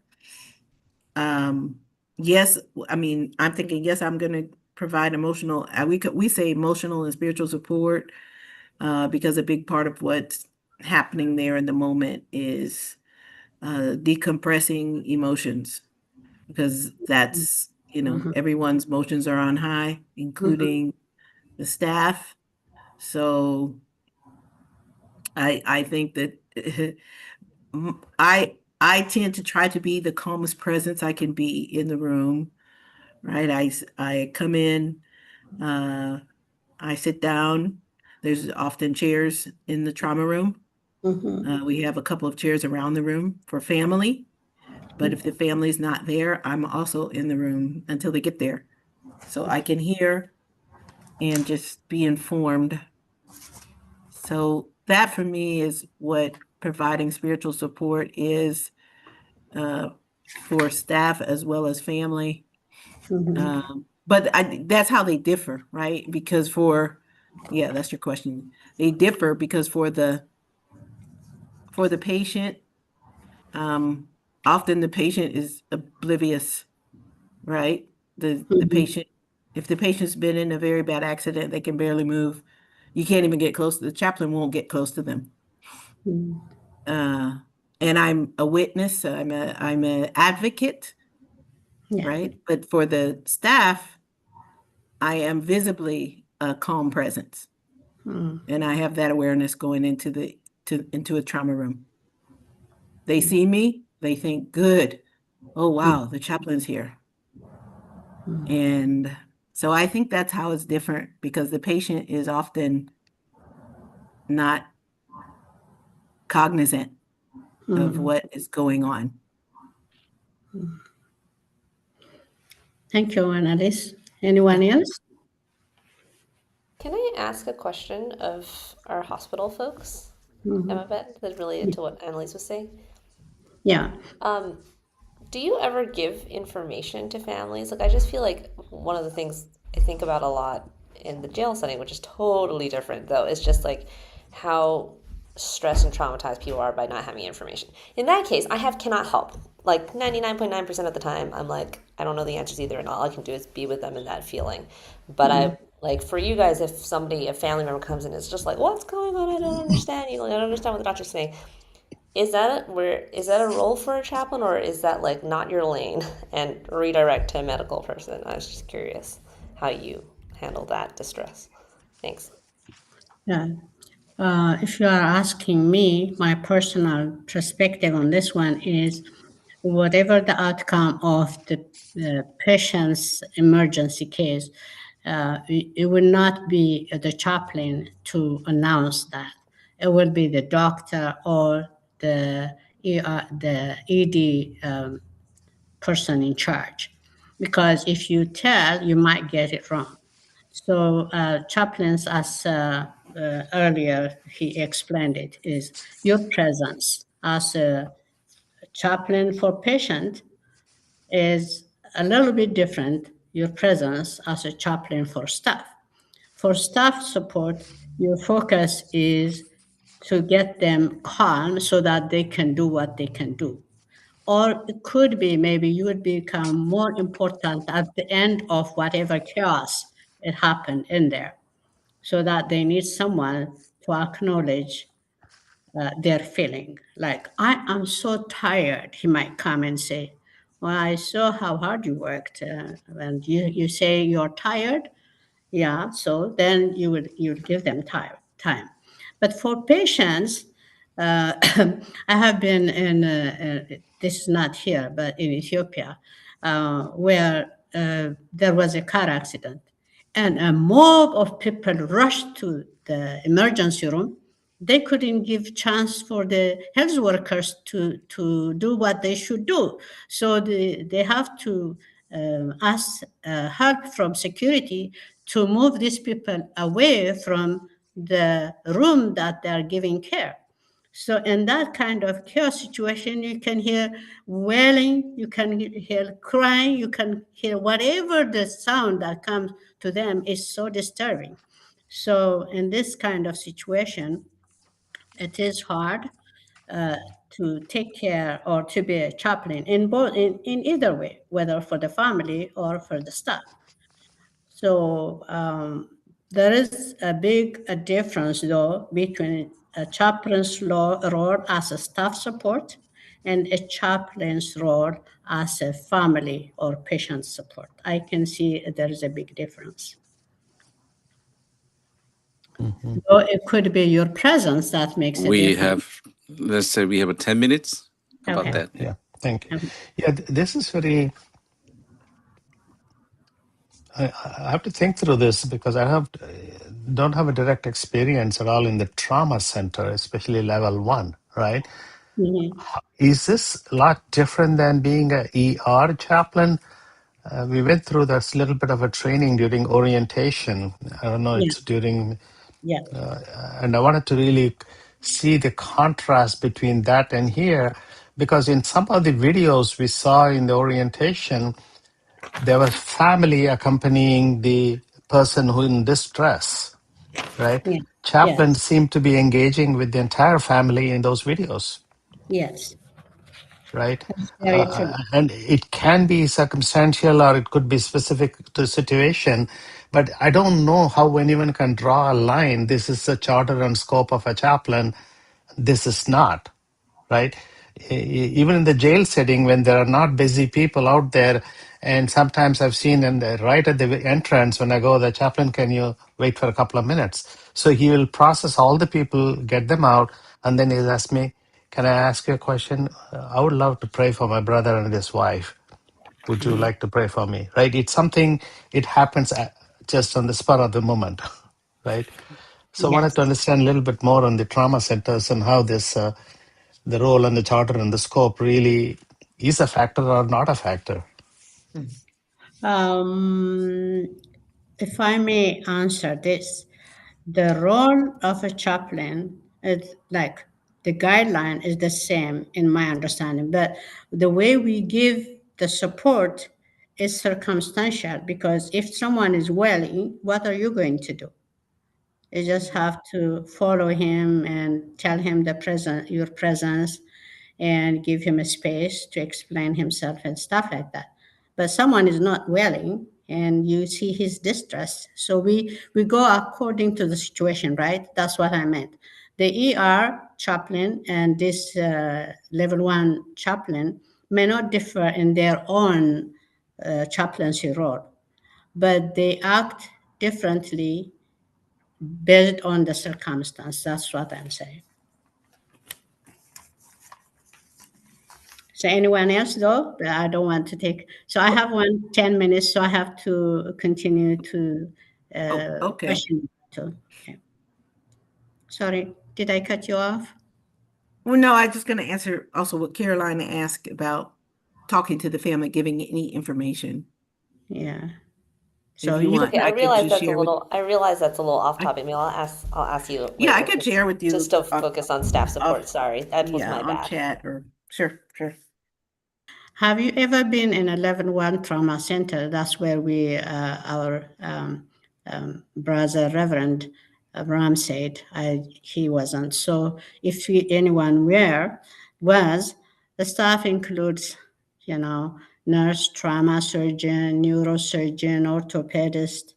[SPEAKER 4] yes, I'm thinking, yes, I'm going to provide emotional, we say emotional and spiritual support, because a big part of what's happening there in the moment is decompressing emotions, because that's, everyone's emotions are on high, including the staff. So I think that I tend to try to be the calmest presence I can be in the room, right? I come in, I sit down. There's often chairs in the trauma room. We have a couple of chairs around the room for family, but if the family's not there, I'm also in the room until they get there. So I can hear and just be informed. So that for me is what providing spiritual support is, for staff as well as family. but that's how they differ, right? Because yeah, that's your question. They differ because for the patient, often the patient is oblivious, right? The patient, if the patient's been in a very bad accident, they can barely move. You can't even get close. The chaplain won't get close to them. And I'm a witness. I'm an advocate, right? But for the staff, I am visibly a calm presence, and I have that awareness going into into a trauma room. They see me, they think, good. Oh wow, the chaplain's here. And so I think that's how it's different, because the patient is often not cognizant of what is going on.
[SPEAKER 6] Thank you, Annalise. Anyone else?
[SPEAKER 5] Can I ask a question of our hospital folks, Emma-Beth, that's related to what Annalise was saying?
[SPEAKER 6] Yeah.
[SPEAKER 5] Do you ever give information to families? Like, I just feel like one of the things I think about a lot in the jail setting, which is totally different though, is just like how stressed and traumatized people are by not having information. In that case, I cannot help. Like 99.9% of the time, I'm like, I don't know the answers either, and all I can do is be with them in that feeling. But I like, for you guys, if a family member comes in, it's just like, what's going on? I don't understand. I don't understand what the doctor's saying. Is that a role for a chaplain, or is that like not your lane and redirect to a medical person? I was just curious how you handle that distress. Thanks.
[SPEAKER 6] Yeah. If you are asking me, my personal perspective on this one is, whatever the outcome of the patient's emergency case, it will not be the chaplain to announce that. It will be the doctor or the ED person in charge. Because if you tell, you might get it wrong. So chaplains, as earlier he explained it, is your presence as a chaplain for patient is a little bit different. Your presence as a chaplain for staff. For staff support, your focus is to get them calm so that they can do what they can do. Or it could be maybe you would become more important at the end of whatever chaos it happened in there, so that they need someone to acknowledge their feeling. Like, I am so tired, he might come and say, well, I saw how hard you worked, and you say you're tired. Yeah, so then you would give them time. But for patients, I have been in this is not here, but in Ethiopia, where there was a car accident, and a mob of people rushed to the emergency room. They couldn't give chance for the health workers to do what they should do. So they have to ask help from security to move these people away from the room that they are giving care. So in that kind of chaos situation, you can hear wailing, you can hear crying, you can hear whatever the sound that comes to them is so disturbing. So in this kind of situation, it is hard to take care or to be a chaplain in either way, whether for the family or for the staff. So there is a big difference, though, between a chaplain's role as a staff support and a chaplain's role as a family or patient support. I can see there is a big difference. So it could be your presence that makes a difference.
[SPEAKER 3] Let's say we have 10 minutes about that.
[SPEAKER 1] Yeah, thank you. Yeah, this is very, I have to think through this, because I don't have a direct experience at all in the trauma center, especially level 1, right? Is this a lot different than being an ER chaplain? We went through this little bit of a training during orientation. I don't know, it's during, and I wanted to really see the contrast between that and here, because in some of the videos we saw in the orientation, there was family accompanying the person who in distress, right?
[SPEAKER 6] Yeah.
[SPEAKER 1] Chaplain
[SPEAKER 6] Yes.
[SPEAKER 1] seemed to be engaging with the entire family in those videos,
[SPEAKER 6] Yes.
[SPEAKER 1] right?
[SPEAKER 6] That's very true.
[SPEAKER 1] And it can be circumstantial or it could be specific to situation, but I don't know how anyone can draw a line. This is the charter and scope of a chaplain. This is not, right? Even in the jail setting, when there are not busy people out there, and sometimes I've seen right at the entrance when I go, the chaplain, can you wait for a couple of minutes? So he will process all the people, get them out, and then he'll ask me, can I ask you a question? I would love to pray for my brother and his wife. Would you like to pray for me? Right? It's something, it happens just on the spur of the moment, right? So I wanted
[SPEAKER 6] Yes.
[SPEAKER 1] to understand a little bit more on the trauma centers and how this the role and the charter and the scope really is a factor or not a factor.
[SPEAKER 6] If I may answer this, the role of a chaplain is like the guideline is the same in my understanding, but the way we give the support is circumstantial because if someone is welling, what are you going to do? You just have to follow him and tell him your presence and give him a space to explain himself and stuff like that. But someone is not willing and you see his distress. So we go according to the situation, right? That's what I meant. The ER chaplain and this level 1 chaplain may not differ in their own chaplaincy role, but they act differently based on the circumstance. That's what I'm saying. So anyone else though? I don't want to take, so I have 10 minutes, so I have to continue to
[SPEAKER 4] Okay.
[SPEAKER 6] question. Okay. Sorry, did I cut you off?
[SPEAKER 4] Well, no, I'm just going to answer also what Carolina asked about talking to the family, giving any information.
[SPEAKER 6] Yeah.
[SPEAKER 4] So
[SPEAKER 6] So
[SPEAKER 4] you want,
[SPEAKER 5] Okay, I
[SPEAKER 4] could
[SPEAKER 5] realize
[SPEAKER 4] just
[SPEAKER 5] that's a
[SPEAKER 4] share with.
[SPEAKER 5] little. I realize that's a little off topic. Maybe I'll ask you
[SPEAKER 4] Yeah, I
[SPEAKER 5] later,
[SPEAKER 4] could share with you.
[SPEAKER 5] just to focus on staff support. Sorry, that was my
[SPEAKER 4] on
[SPEAKER 5] bad.
[SPEAKER 4] chat or sure.
[SPEAKER 6] Have you ever been in a level 1 trauma center? That's where our brother Reverend Ram said he wasn't. So if anyone was, the staff includes, nurse, trauma surgeon, neurosurgeon, orthopedist,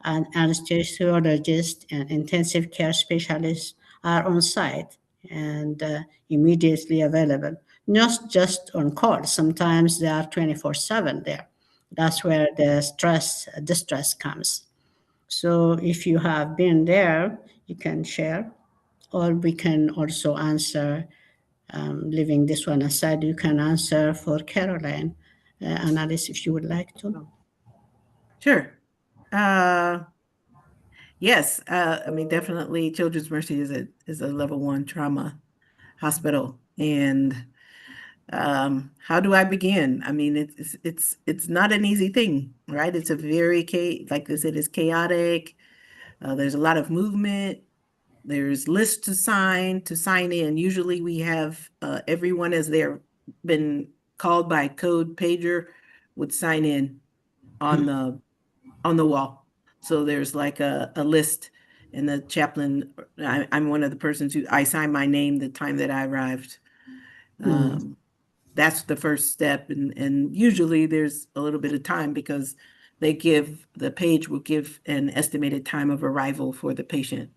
[SPEAKER 6] and anesthesiologist and intensive care specialists are on site and immediately available, not just on call. Sometimes they are 24/7 there. That's where the distress comes. So if you have been there, you can share, or we can also answer, leaving this one aside, you can answer for Caroline, Annalise, if you would like to.
[SPEAKER 4] Sure. Yes. I mean, definitely Children's Mercy is a level 1 trauma hospital. And how do I begin? I mean, it's not an easy thing, right? It's a very, like I said, it's chaotic. There's a lot of movement. There's lists to sign in. Usually we have everyone as they're been called by code pager would sign in on the wall. So there's like a list, and the chaplain, I'm one of the persons who I sign my name the time that I arrived. That's the first step, and usually there's a little bit of time because the page will give an estimated time of arrival for the patient.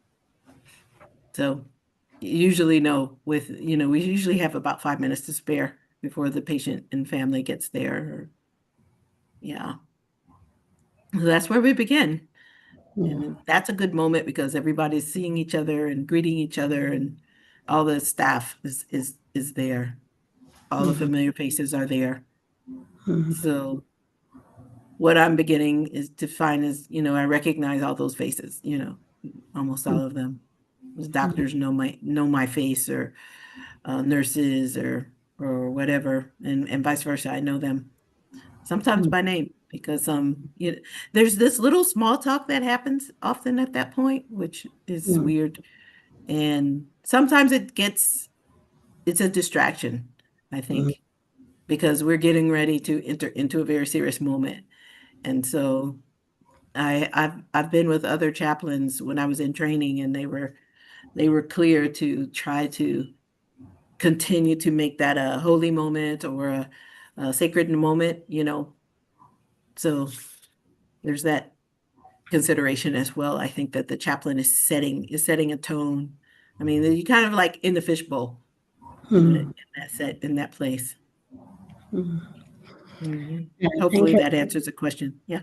[SPEAKER 4] So you usually know we usually have about 5 minutes to spare before the patient and family gets there. Yeah. So that's where we begin. And that's a good moment because everybody's seeing each other and greeting each other, and all the staff is there. All the familiar faces are there. So what I'm beginning is to find is, I recognize all those faces, almost all of them. Those doctors know my face, or nurses or whatever, and vice versa. I know them sometimes by name because there's this little small talk that happens often at that point, which is weird. And sometimes it's a distraction, I think, because we're getting ready to enter into a very serious moment. And so I've been with other chaplains when I was in training, and they were clear to try to continue to make that a holy moment or a sacred moment, So there's that consideration as well. I think that the chaplain is setting a tone. I mean, you kind of like in the fishbowl in that place.
[SPEAKER 6] Yeah,
[SPEAKER 4] Hopefully
[SPEAKER 6] thank
[SPEAKER 4] that
[SPEAKER 6] you.
[SPEAKER 4] answers the question. Yeah.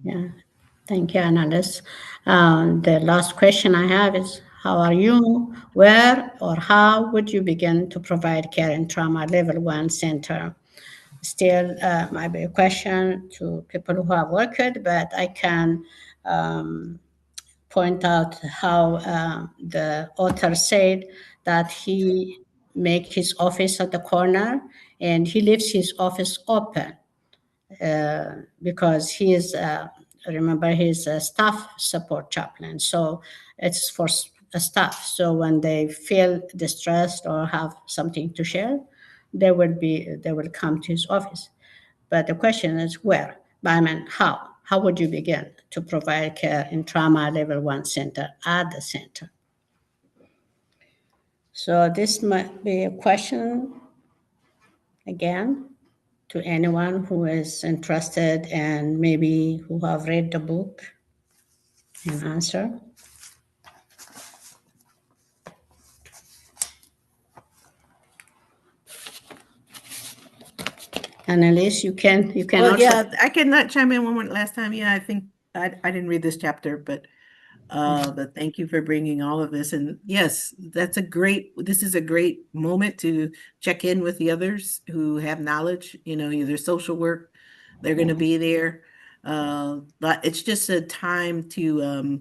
[SPEAKER 6] Yeah, thank you, Annalise. The last question I have is, how are you? Where or how would you begin to provide care in trauma level 1 center? Still might be a question to people who have worked, but I can point out how the author said that he make his office at the corner and he leaves his office open because he is, remember, he's a staff support chaplain. So it's for staff. So when they feel distressed or have something to share, they will come to his office. But the question is where? I mean, how? How would you begin to provide care in trauma level 1 center at the center? So this might be a question again to anyone who is interested and maybe who have read the book and answer. Annalise, you can
[SPEAKER 4] Well,
[SPEAKER 6] also.
[SPEAKER 4] yeah, I cannot chime in one more last time. Yeah, I think I didn't read this chapter, but thank you for bringing all of this. And yes, this is a great moment to check in with the others who have knowledge, either social work, they're going to be there. But it's just a time to,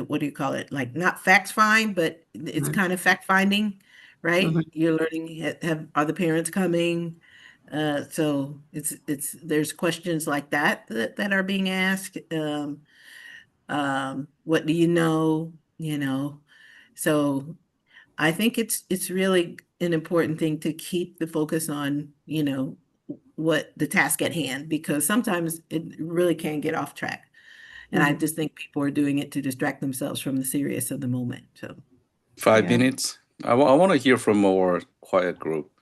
[SPEAKER 4] what do you call it? Like not facts find, but it's kind of fact finding, right? You're learning, are the parents coming? So there's questions like that are being asked. What do you know? So I think it's really an important thing to keep the focus on, what the task at hand, because sometimes it really can get off track. And I just think people are doing it to distract themselves from the serious of the moment. So
[SPEAKER 3] 5 minutes. I want to hear from our quiet group.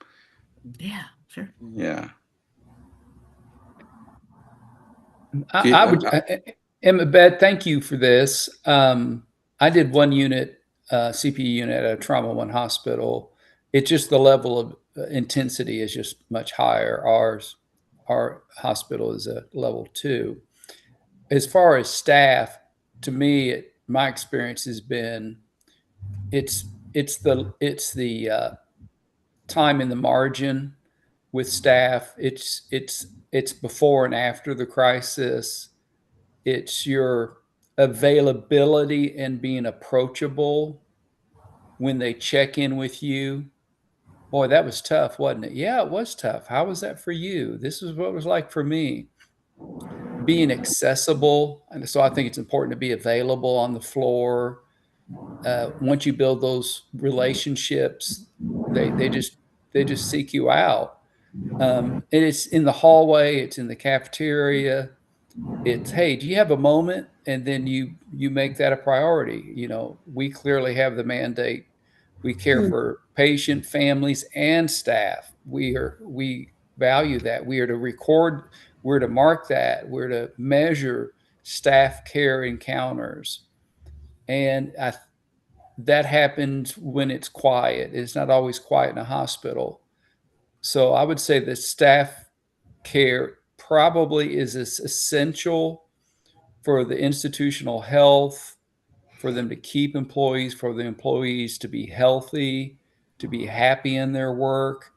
[SPEAKER 4] yeah, sure.
[SPEAKER 3] Yeah.
[SPEAKER 2] I would, Emma Beth, thank you for this. I did one unit, CPE unit at a Trauma 1 hospital. It's just the level of intensity is just much higher. Our hospital is a level 2. As far as staff, to me, my experience has been, it's the time in the margin with staff. It's before and after the crisis. It's your availability and being approachable when they check in with you. Boy, that was tough, wasn't it? Yeah, it was tough. How was that for you? This is what it was like for me. Being accessible. And so I think it's important to be available on the floor. Once you build those relationships, they just seek you out. And it's in the hallway, it's in the cafeteria. It's, hey, do you have a moment? And then you make that a priority. We clearly have the mandate. We care for patient families and staff. We value that. We are to record, we're to mark that, we're to measure staff care encounters. And that happens when it's quiet. It's not always quiet in a hospital. So I would say that staff care probably is as essential for the institutional health, for them to keep employees, for the employees to be healthy, to be happy in their work.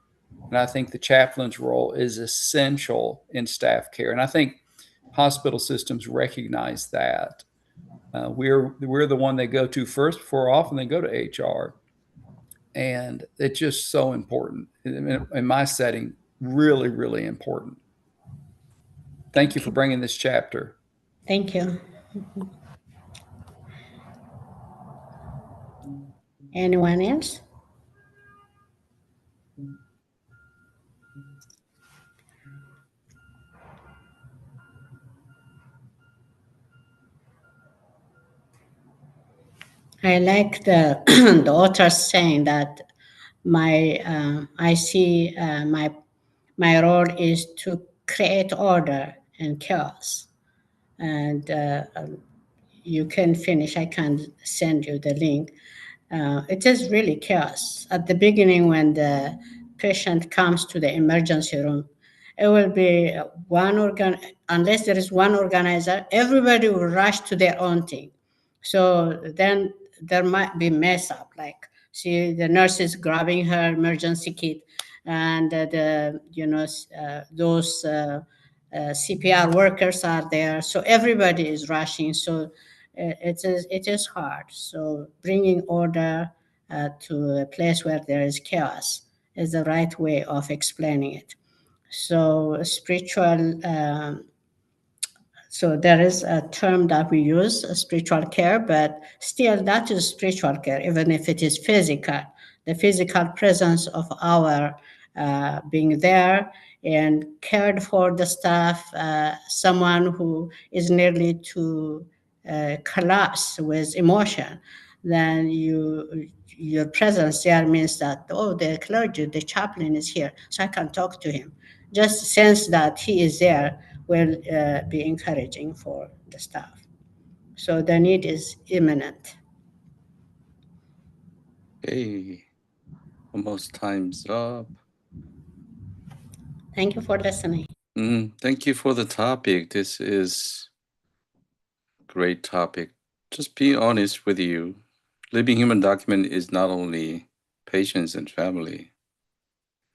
[SPEAKER 2] And I think the chaplain's role is essential in staff care. And I think hospital systems recognize that. We're the one they go to first before often they go to HR. And it's just so important. In my setting, really, really important. Thank you for bringing this chapter.
[SPEAKER 6] Thank you. Anyone else? I like the the author saying that I see my role is to create order and chaos, and you can finish. I can send you the link. It is really chaos at the beginning when the patient comes to the emergency room. It will be unless there is one organizer, everybody will rush to their own thing. So then there might be mess up, like see the nurse is grabbing her emergency kit, and those CPR workers are there. So everybody is rushing. So it is hard. So bringing order to a place where there is chaos is the right way of explaining it. So spiritual. So there is a term that we use, spiritual care, but still that is spiritual care, even if it is physical. The physical presence of our being there and cared for the staff, someone who is nearly to collapse with emotion, then your presence there means that, oh, the clergy, the chaplain is here, so I can talk to him. Just sense that he is there will be encouraging for the staff. So the need is imminent.
[SPEAKER 3] Hey, almost time's up.
[SPEAKER 6] Thank you for listening.
[SPEAKER 3] Thank you for the topic. This is a great topic. Just be honest with you. Living Human Document is not only patients and family,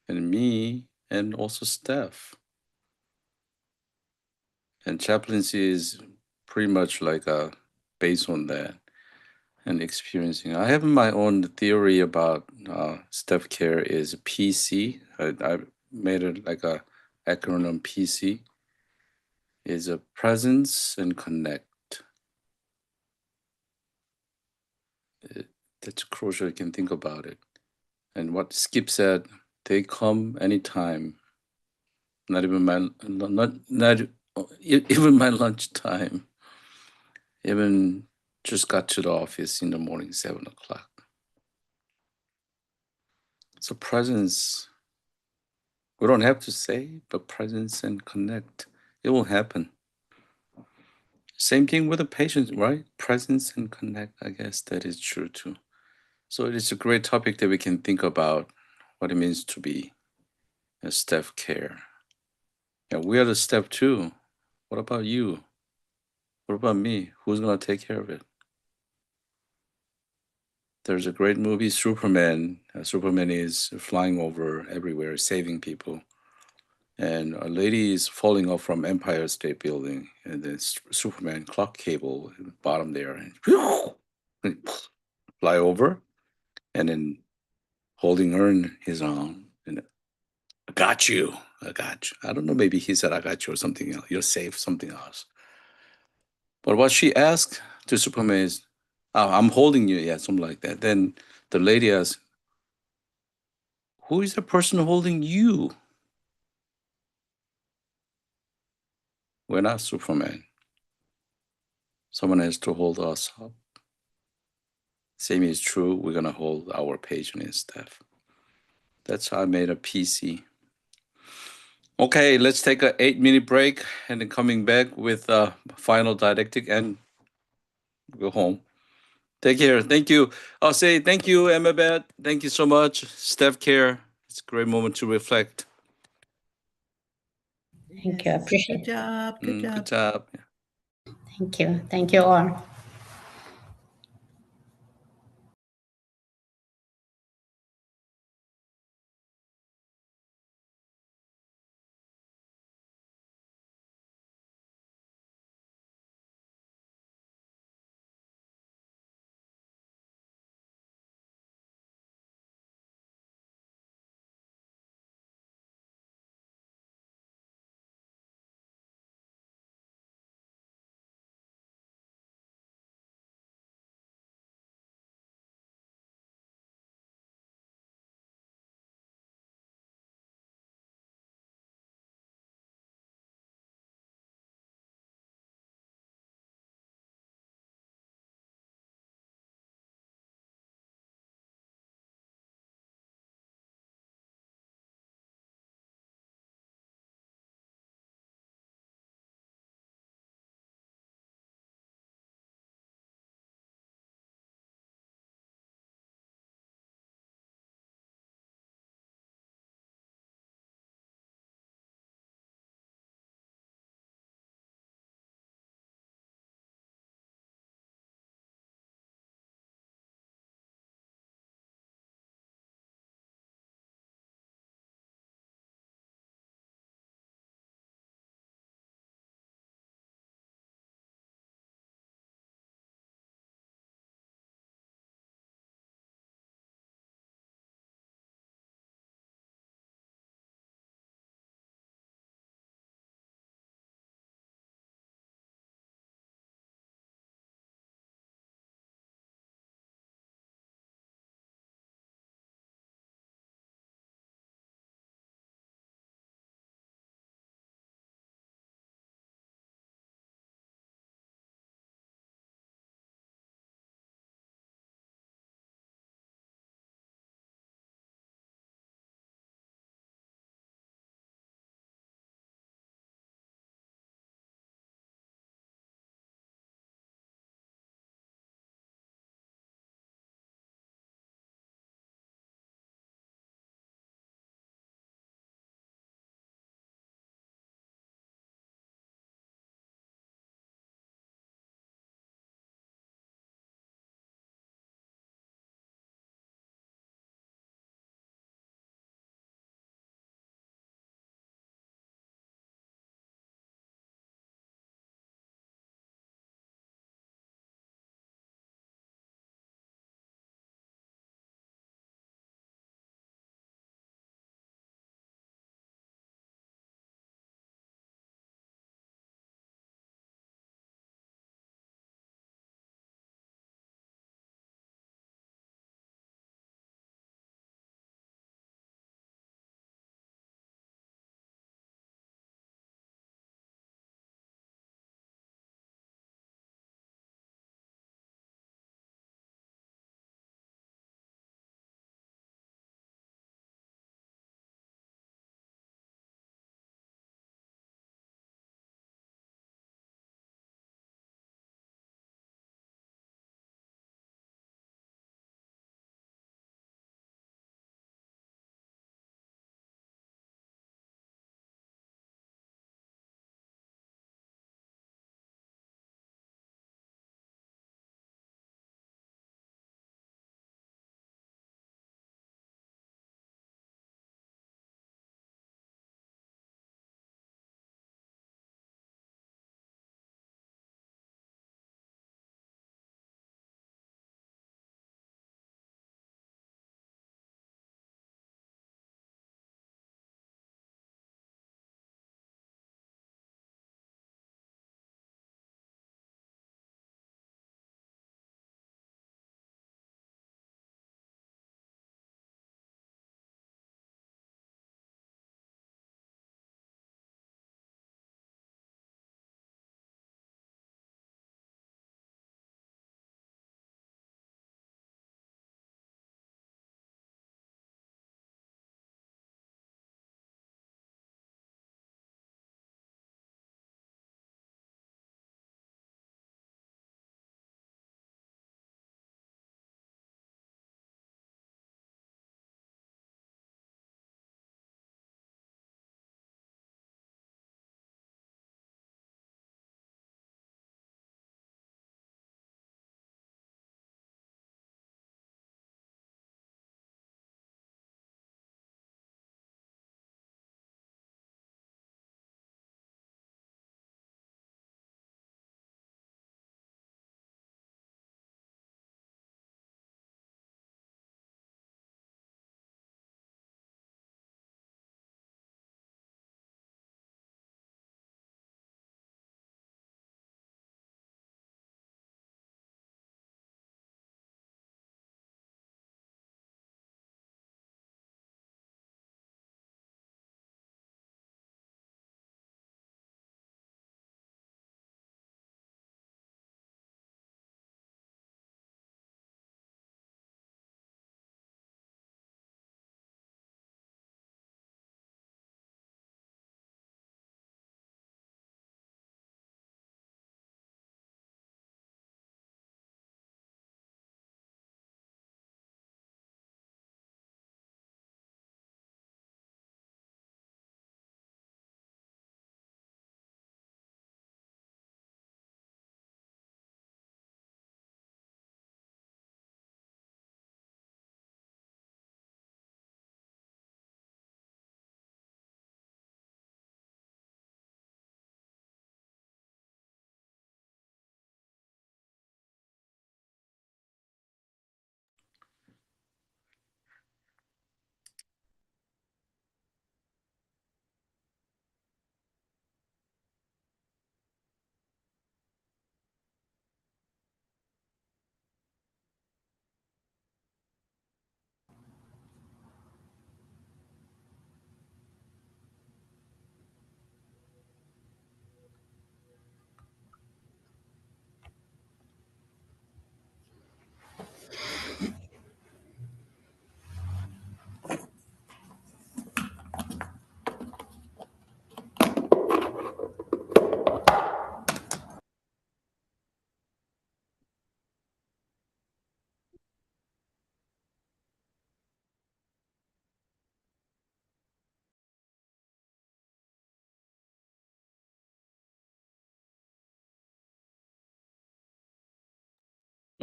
[SPEAKER 3] and me, and also staff. And chaplaincy is pretty much like based on that and experiencing. I have my own theory about staff care is PC. I made it like a acronym PC. Is a presence and connect. That's crucial. You can think about it. And what Skip said, they come anytime. Not even even my lunchtime. Even just got to the office in the morning, 7:00. So presence, we don't have to say, but presence and connect, it will happen. Same thing with the patient, right? Presence and connect, I guess that is true too. So it is a great topic that we can think about what it means to be a staff care. Yeah, we are the step too. What about you? What about me? Who's gonna take care of it? There's a great movie, Superman. Superman is flying over everywhere, saving people. And a lady is falling off from Empire State Building, and then Superman clock cable at the bottom there, and fly over, and then holding her in his arm, and I got you. I got you. I don't know, maybe he said, I got you or something else. You're safe, something else. But what she asked to Superman is, oh, I'm holding you. Yeah, something like that. Then the lady asks, who is the person holding you? We're not Superman. Someone has to hold us up. Same is true. We're going to hold our patient and staff. That's how I made a PC. Okay, let's take an 8-minute break and then coming back with a final didactic and go home. Take care. Thank you. I'll say thank you, Emma. Thank you so much. Staff care. It's a great moment to reflect.
[SPEAKER 6] Thank you. I appreciate it.
[SPEAKER 4] Good job. Good job.
[SPEAKER 3] Good job.
[SPEAKER 6] Thank you. Thank you all.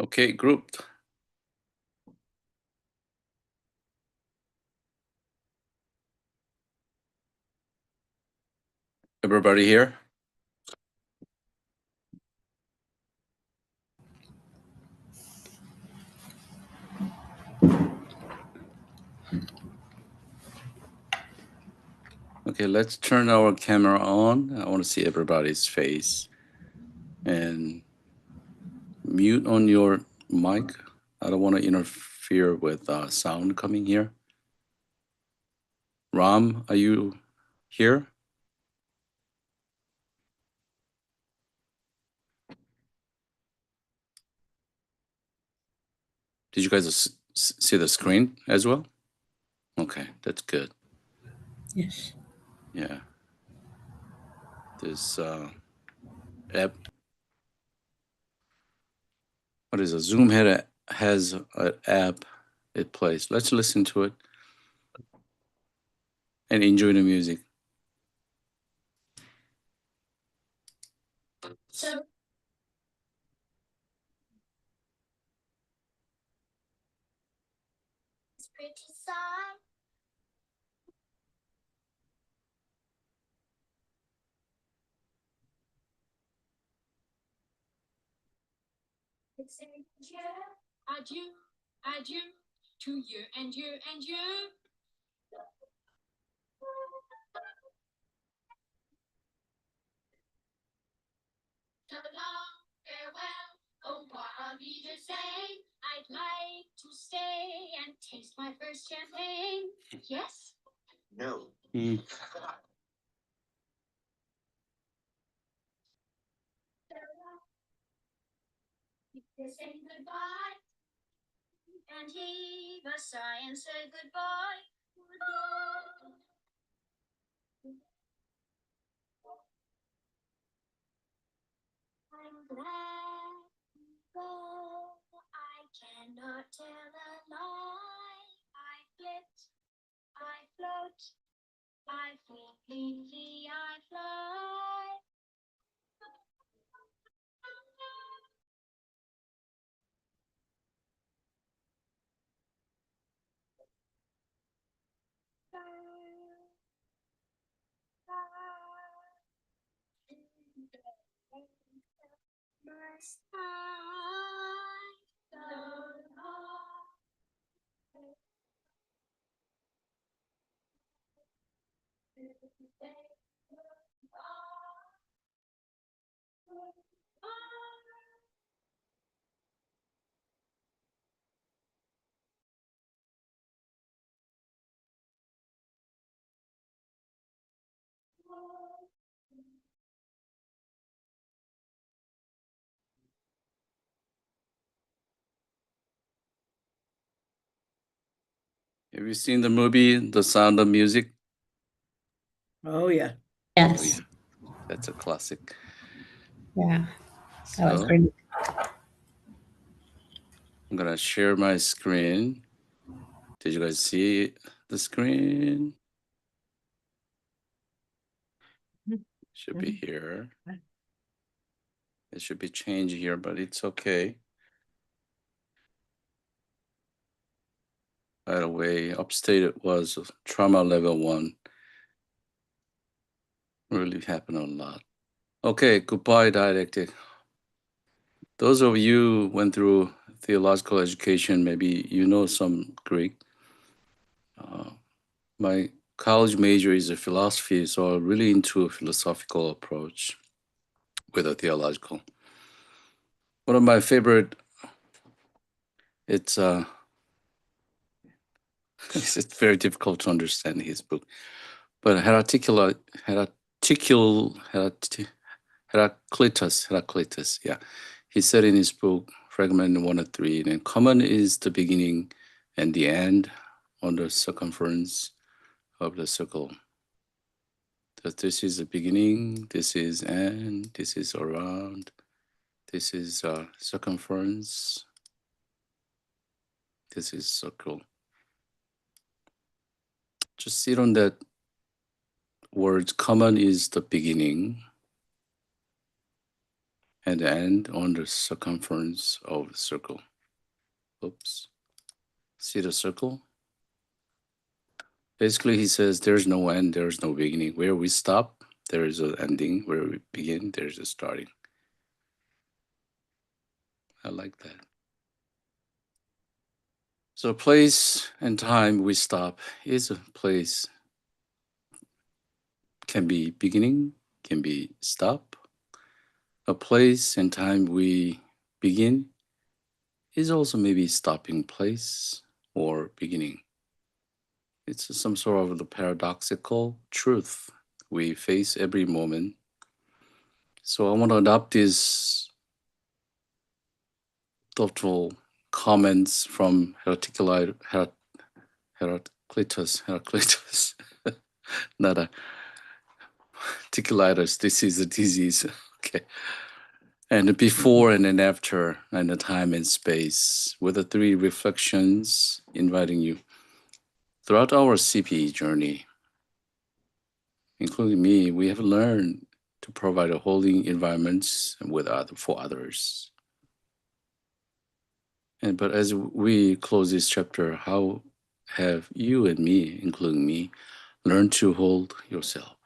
[SPEAKER 3] Okay, grouped. Everybody here? Okay, let's turn our camera on. I want to see everybody's face. And mute on your mic. I don't want to interfere with sound coming here. Ram, are you here? Did you guys see the screen as well? Okay, that's good.
[SPEAKER 6] Yes.
[SPEAKER 3] Yeah. This app, what is it? Zoom has an app it plays. Let's listen to it and enjoy the music.
[SPEAKER 18] So it's pretty side. It's adieu, adieu, adieu to you and you and you. So long, farewell, oh what are we to say? I'd like to stay and taste my first champagne. Yes? No. They're saying goodbye, and heave a sigh and say goodbye. I'm glad you go. I cannot tell a lie. I flit, I float, I flee, I fly. Must I go home?
[SPEAKER 3] Have you seen the movie The Sound of Music?
[SPEAKER 4] Oh, yeah.
[SPEAKER 3] Oh,
[SPEAKER 6] Yes.
[SPEAKER 3] yeah. That's a classic.
[SPEAKER 6] Yeah. That was
[SPEAKER 3] So
[SPEAKER 6] really.
[SPEAKER 3] I'm gonna share my screen. Did you guys see the screen? Should be here. It should be changed here, but it's okay. By the way, upstate it was trauma level 1. Really happened a lot. Okay, goodbye dialectic. Those of you who went through theological education, maybe you know some Greek. My college major is a philosophy, so I'm really into a philosophical approach with a theological. One of my favorite, it's it's very difficult to understand his book, but Heraclitus, yeah. He said in his book, Fragment 1 and 3, and common is the beginning and the end on the circumference of the circle. That this is the beginning, this is end, this is around, this is circumference, this is circle. Just sit on that word. Common is the beginning, and end on the circumference of the circle. Oops. See the circle? Basically, he says there's no end, there's no beginning. Where we stop, there is an ending. Where we begin, there's a starting. I like that. So place and time we stop is a place. Can be beginning, can be stop. A place and time we begin is also maybe stopping place or beginning. It's some sort of the paradoxical truth we face every moment. So I want to adopt these thoughtful comments from Heraclitus, not a articulatus, this is a disease. Okay. And before and then after, and the time and space, with the three reflections inviting you throughout our CPE journey, including me, we have learned to provide a holding environments for others. But as we close this chapter, how have you and me, including me, learned to hold yourself?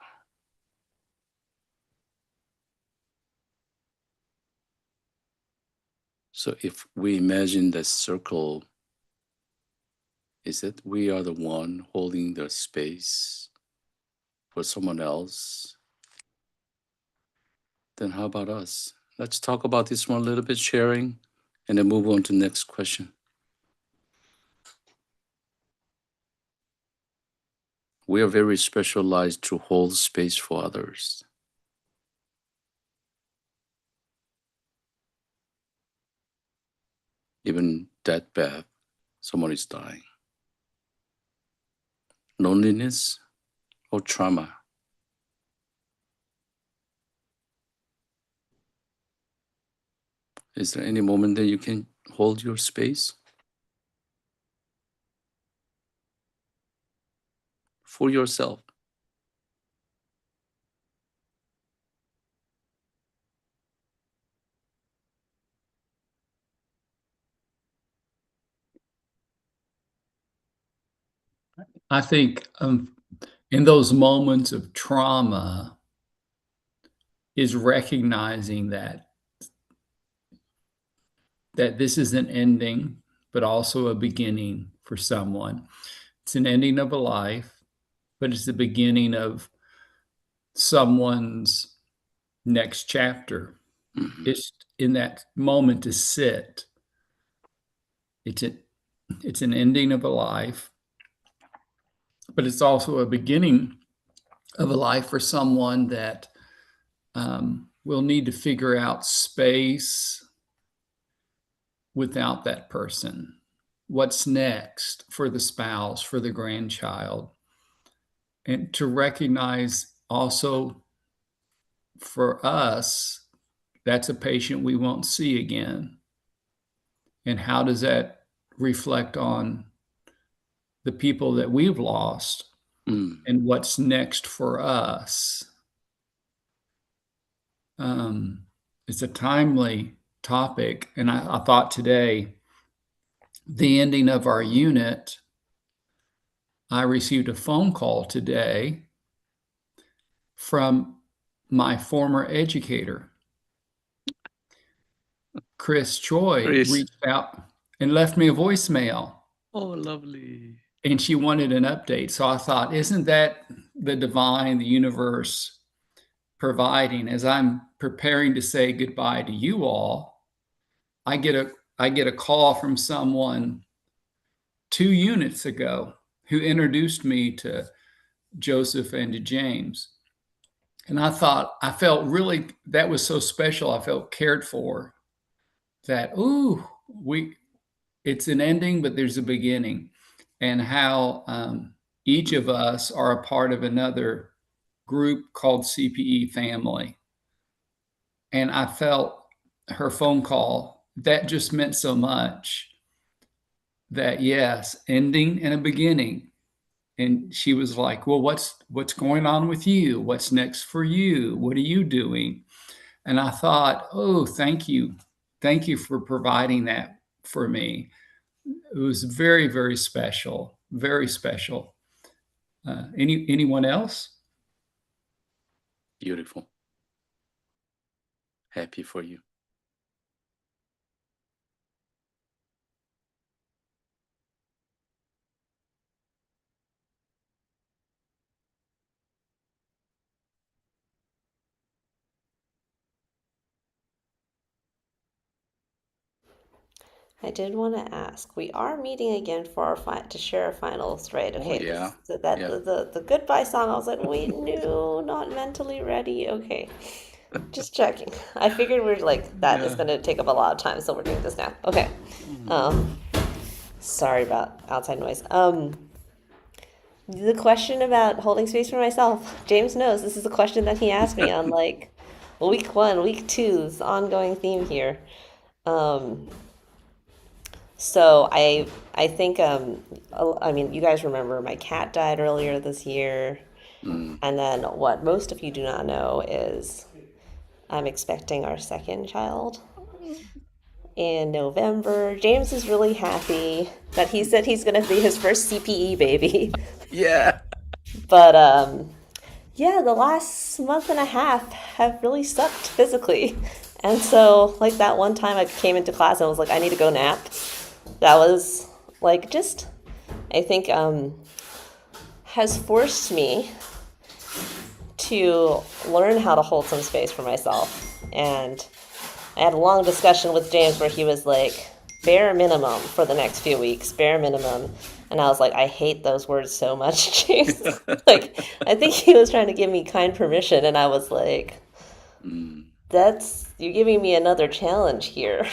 [SPEAKER 3] So if we imagine the circle, is that we are the one holding the space for someone else, then how about us? Let's talk about this one a little bit, sharing, and then move on to the next question. We are very specialized to hold space for others. Even deathbed, someone is dying. Loneliness or trauma. Is there any moment that you can hold your space for yourself?
[SPEAKER 2] I think in those moments of trauma is recognizing that this is an ending, but also a beginning for someone. It's an ending of a life, but it's the beginning of someone's next chapter.
[SPEAKER 3] Mm-hmm.
[SPEAKER 2] It's in that moment to sit. It's an ending of a life, but it's also a beginning of a life for someone that will need to figure out space without that person. What's next for the spouse, for the grandchild? And to recognize also for us, that's a patient we won't see again. And how does that reflect on the people that we've lost and what's next for us? It's a timely topic. And I thought today, the ending of our unit, I received a phone call today from my former educator. Chris Choi reached out and left me a voicemail.
[SPEAKER 3] Oh, lovely.
[SPEAKER 2] And she wanted an update. So I thought, isn't that the divine, the universe providing? As I'm preparing to say goodbye to you all, I get a call from someone 2 units ago who introduced me to Joseph and to James. And I thought, I felt really, that was so special. I felt cared for. That, it's an ending, but there's a beginning. And how each of us are a part of another group called CPE family. And I felt her phone call, that just meant so much. That yes, ending and a beginning. And she was like, well, what's going on with you? What's next for you? What are you doing? And I thought, oh, thank you. Thank you for providing that for me. It was very, very special, very special. Anyone else?
[SPEAKER 3] Beautiful. Happy for you.
[SPEAKER 5] I did want to ask. We are meeting again for our to share our finals, right? Okay.
[SPEAKER 3] Oh, yeah.
[SPEAKER 5] The goodbye song. I was like, wait, no, not mentally ready. Okay, just checking. I figured we're like that is going to take up a lot of time, so we're doing this now. Okay. Sorry about outside noise. The question about holding space for myself. James knows this is a question that he asked me on like week 1, week 2's ongoing theme here. So I think I mean, you guys remember my cat died earlier this year. And then what most of you do not know is I'm expecting our second child in November. James is really happy that he said he's going to be his first CPE baby.
[SPEAKER 3] Yeah.
[SPEAKER 5] But yeah, the last month and a half have really sucked physically. And so like that one time I came into class and I was like, I need to go nap. That was like just, I think, has forced me to learn how to hold some space for myself. And I had a long discussion with James where he was like, bare minimum for the next few weeks, bare minimum. And I was like, I hate those words so much, James. Like, I think he was trying to give me kind permission. And I was like, you're giving me another challenge here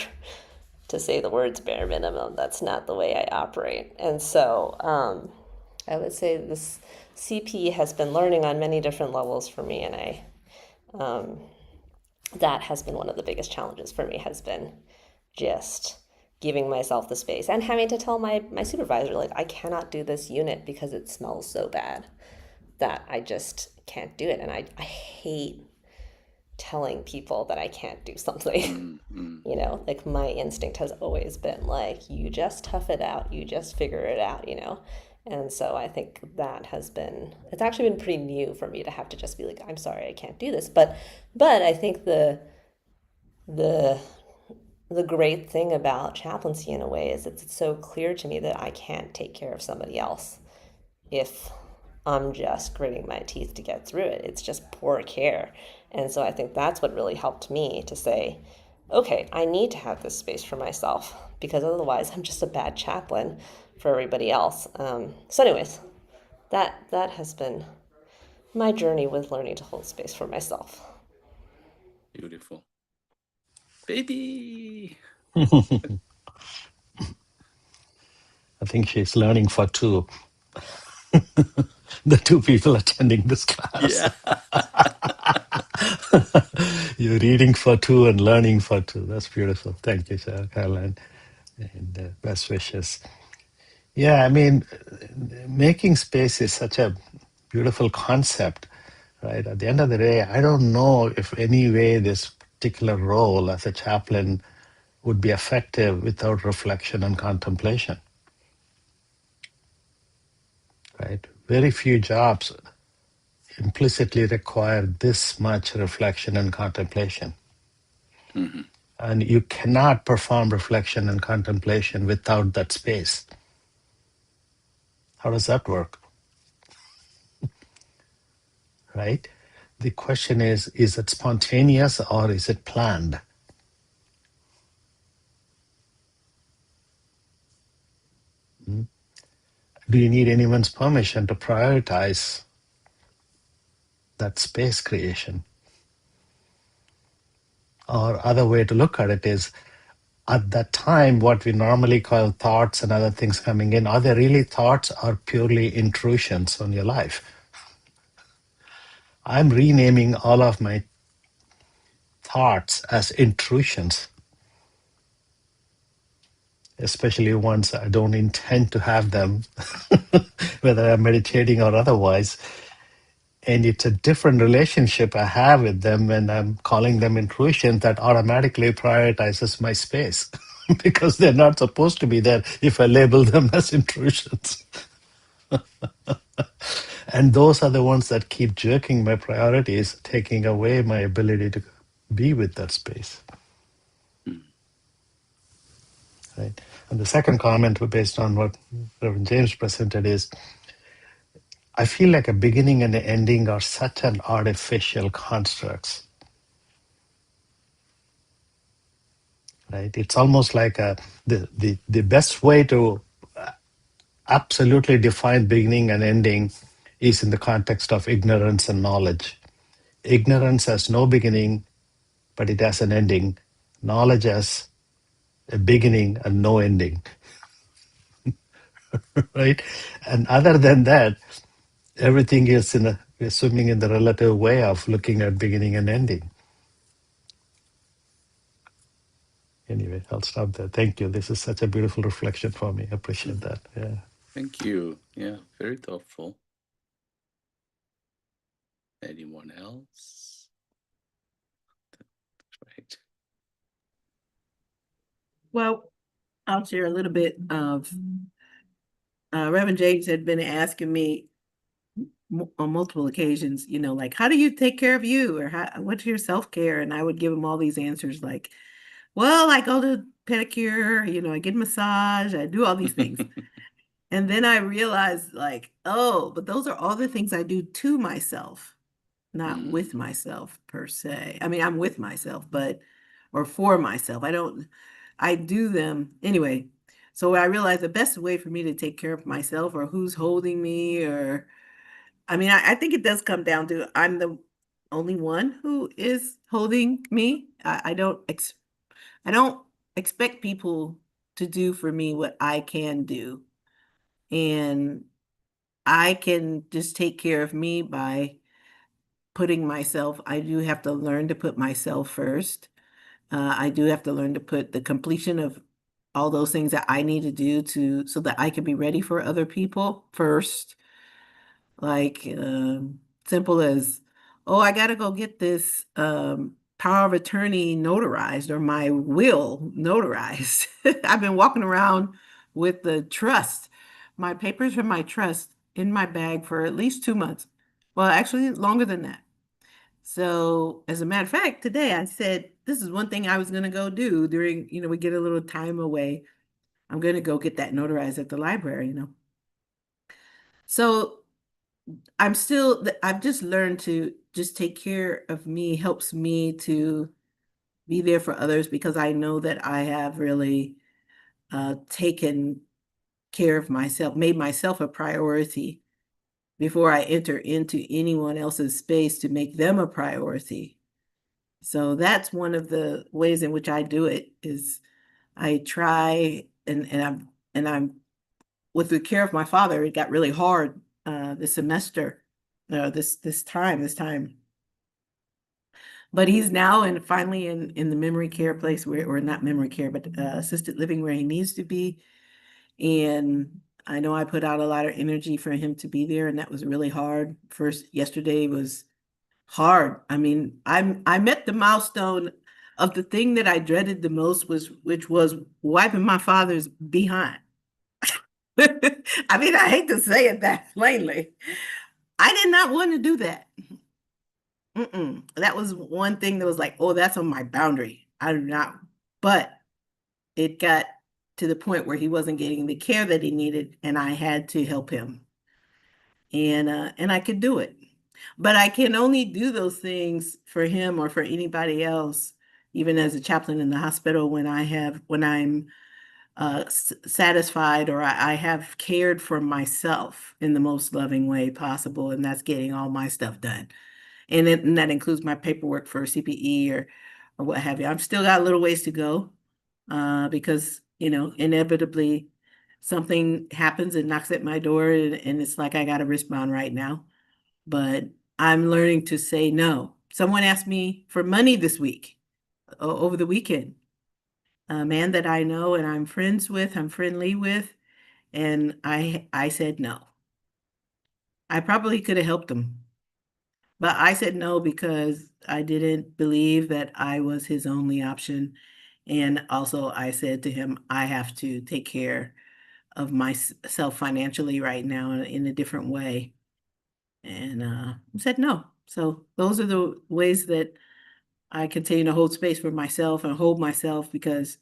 [SPEAKER 5] to say the words bare minimum. That's not the way I operate. And so I would say this CP has been learning on many different levels for me. And that has been one of the biggest challenges for me, has been just giving myself the space and having to tell my supervisor, like, I cannot do this unit because it smells so bad that I just can't do it. And I hate telling people that I can't do something. You know, like my instinct has always been like, you just tough it out, you just figure it out, you know. And so I think that has been, it's actually been pretty new for me to have to just be like, I'm sorry, I can't do this. But I think the great thing about chaplaincy in a way is it's so clear to me that I can't take care of somebody else if I'm just gritting my teeth to get through it. It's just poor care. And so I think that's what really helped me to say, okay, I need to have this space for myself because otherwise I'm just a bad chaplain for everybody else. So anyways, that has been my journey with learning to hold space for myself.
[SPEAKER 3] Beautiful. Baby.
[SPEAKER 1] I think she's learning for two. The two people attending this class.
[SPEAKER 3] Yeah.
[SPEAKER 1] You're reading for two and learning for two. That's beautiful. Thank you, Sir Caroline. And best wishes. Yeah, I mean, making space is such a beautiful concept, right? At the end of the day, I don't know if any way this particular role as a chaplain would be effective without reflection and contemplation, right? Very few jobs implicitly require this much reflection and contemplation.
[SPEAKER 3] Mm-hmm.
[SPEAKER 1] And you cannot perform reflection and contemplation without that space. How does that work? Right? The question is it spontaneous or is it planned? Hmm? Do you need anyone's permission to prioritize that space creation? Or other way to look at it is, at that time, what we normally call thoughts and other things coming in, are they really thoughts or purely intrusions on your life? I'm renaming all of my thoughts as intrusions, especially ones I don't intend to have them, whether I'm meditating or otherwise. And it's a different relationship I have with them when I'm calling them intrusions that automatically prioritizes my space because they're not supposed to be there if I label them as intrusions. And those are the ones that keep jerking my priorities, taking away my ability to be with that space. Right. And the second comment, based on what Reverend James presented, is I feel like a beginning and an ending are such an artificial constructs. Right? It's almost like the best way to absolutely define beginning and ending is in the context of ignorance and knowledge. Ignorance has no beginning, but it has an ending. Knowledge has a beginning and no ending. Right? And other than that, everything is we're swimming in the relative way of looking at beginning and ending. Anyway, I'll stop there. Thank you. This is such a beautiful reflection for me. I appreciate that. Yeah.
[SPEAKER 3] Thank you. Yeah, very thoughtful. Anyone else? That's right.
[SPEAKER 4] Well, I'll share a little bit of Reverend James had been asking me on multiple occasions, like, how do you take care of you, or what's your self-care? And I would give him all these answers like, well, I go to pedicure, I get a massage, I do all these things. And then I realized, like, oh, but those are all the things I do to myself, not with myself per se. I mean, I'm with myself, or for myself. I do them anyway. So I realized the best way for me to take care of myself, or who's holding me, I think it does come down to I'm the only one who is holding me. I don't expect people to do for me what I can do. And I can just take care of me by I do have to learn to put myself first. I do have to learn to put the completion of all those things that I need to do so that I can be ready for other people first. Like simple as, oh, I got to go get this power of attorney notarized, or my will notarized. I've been walking around with the trust, my papers from my trust in my bag for at least 2 months. Well, actually longer than that. So as a matter of fact, today I said, this is one thing I was going to go do during, we get a little time away. I'm going to go get that notarized at the library. So I've just learned to just take care of me, helps me to be there for others, because I know that I have really taken care of myself, made myself a priority before I enter into anyone else's space to make them a priority. So that's one of the ways in which I do it, is I try, and I'm with the care of my father. It got really hard this semester, this time. But he's now finally in the memory care place or not memory care, but assisted living, where he needs to be. And I know I put out a lot of energy for him to be there, and that was really hard. Yesterday was hard. I mean, I met the milestone of the thing that I dreaded the most, which was wiping my father's behind. I mean, I hate to say it that plainly. I did not want to do that. That was one thing that was like, oh, that's on my boundary. I do not. But it got to the point where he wasn't getting the care that he needed, and I had to help him. And I could do it. But I can only do those things for him or for anybody else, even as a chaplain in the hospital, when I'm satisfied, or I have cared for myself in the most loving way possible, and that's getting all my stuff done. And that includes my paperwork for CPE or what have you. I've still got a little ways to go because, inevitably something happens and knocks at my door, and it's like I got a wristband right now. But I'm learning to say no. Someone asked me for money this week, over the weekend. A man that I know and I'm friendly with, and I said no. I probably could have helped him, But I said no because I didn't believe that I was his only option. And also, I said to him, I have to take care of myself financially right now in a different way. And said no. So those are the ways that I continue to hold space for myself and hold myself, because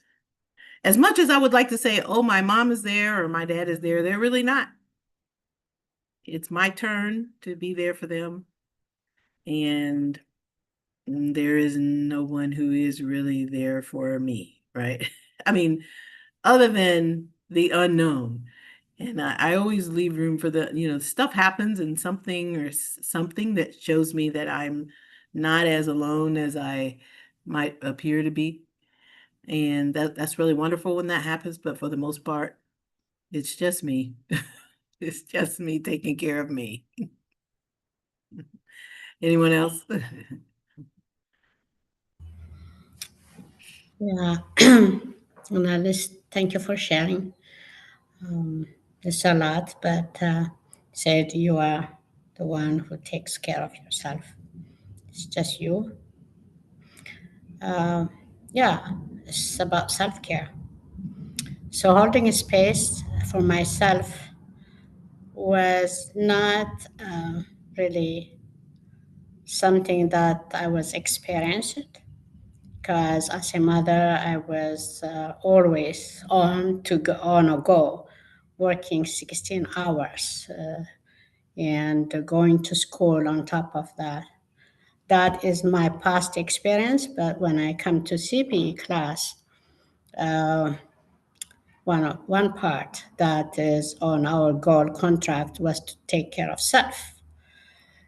[SPEAKER 4] as much as I would like to say, oh, my mom is there or my dad is there, they're really not. It's my turn to be there for them. And there is no one who is really there for me, right? I mean, other than the unknown. And I always leave room for stuff happens and something that shows me that I'm not as alone as I might appear to be. And that's really wonderful when that happens. But for the most part, it's just me. It's just me taking care of me. Anyone else?
[SPEAKER 6] Yeah. And Alice, thank you for sharing. It's a lot, but said you are the one who takes care of yourself. It's just you. Yeah, it's about self-care. So holding a space for myself was not really something that I was experiencing, because as a mother, I was always on a go, working 16 hours and going to school on top of that. That is my past experience, but when I come to CPE class, uh, one part that is on our goal contract was to take care of self.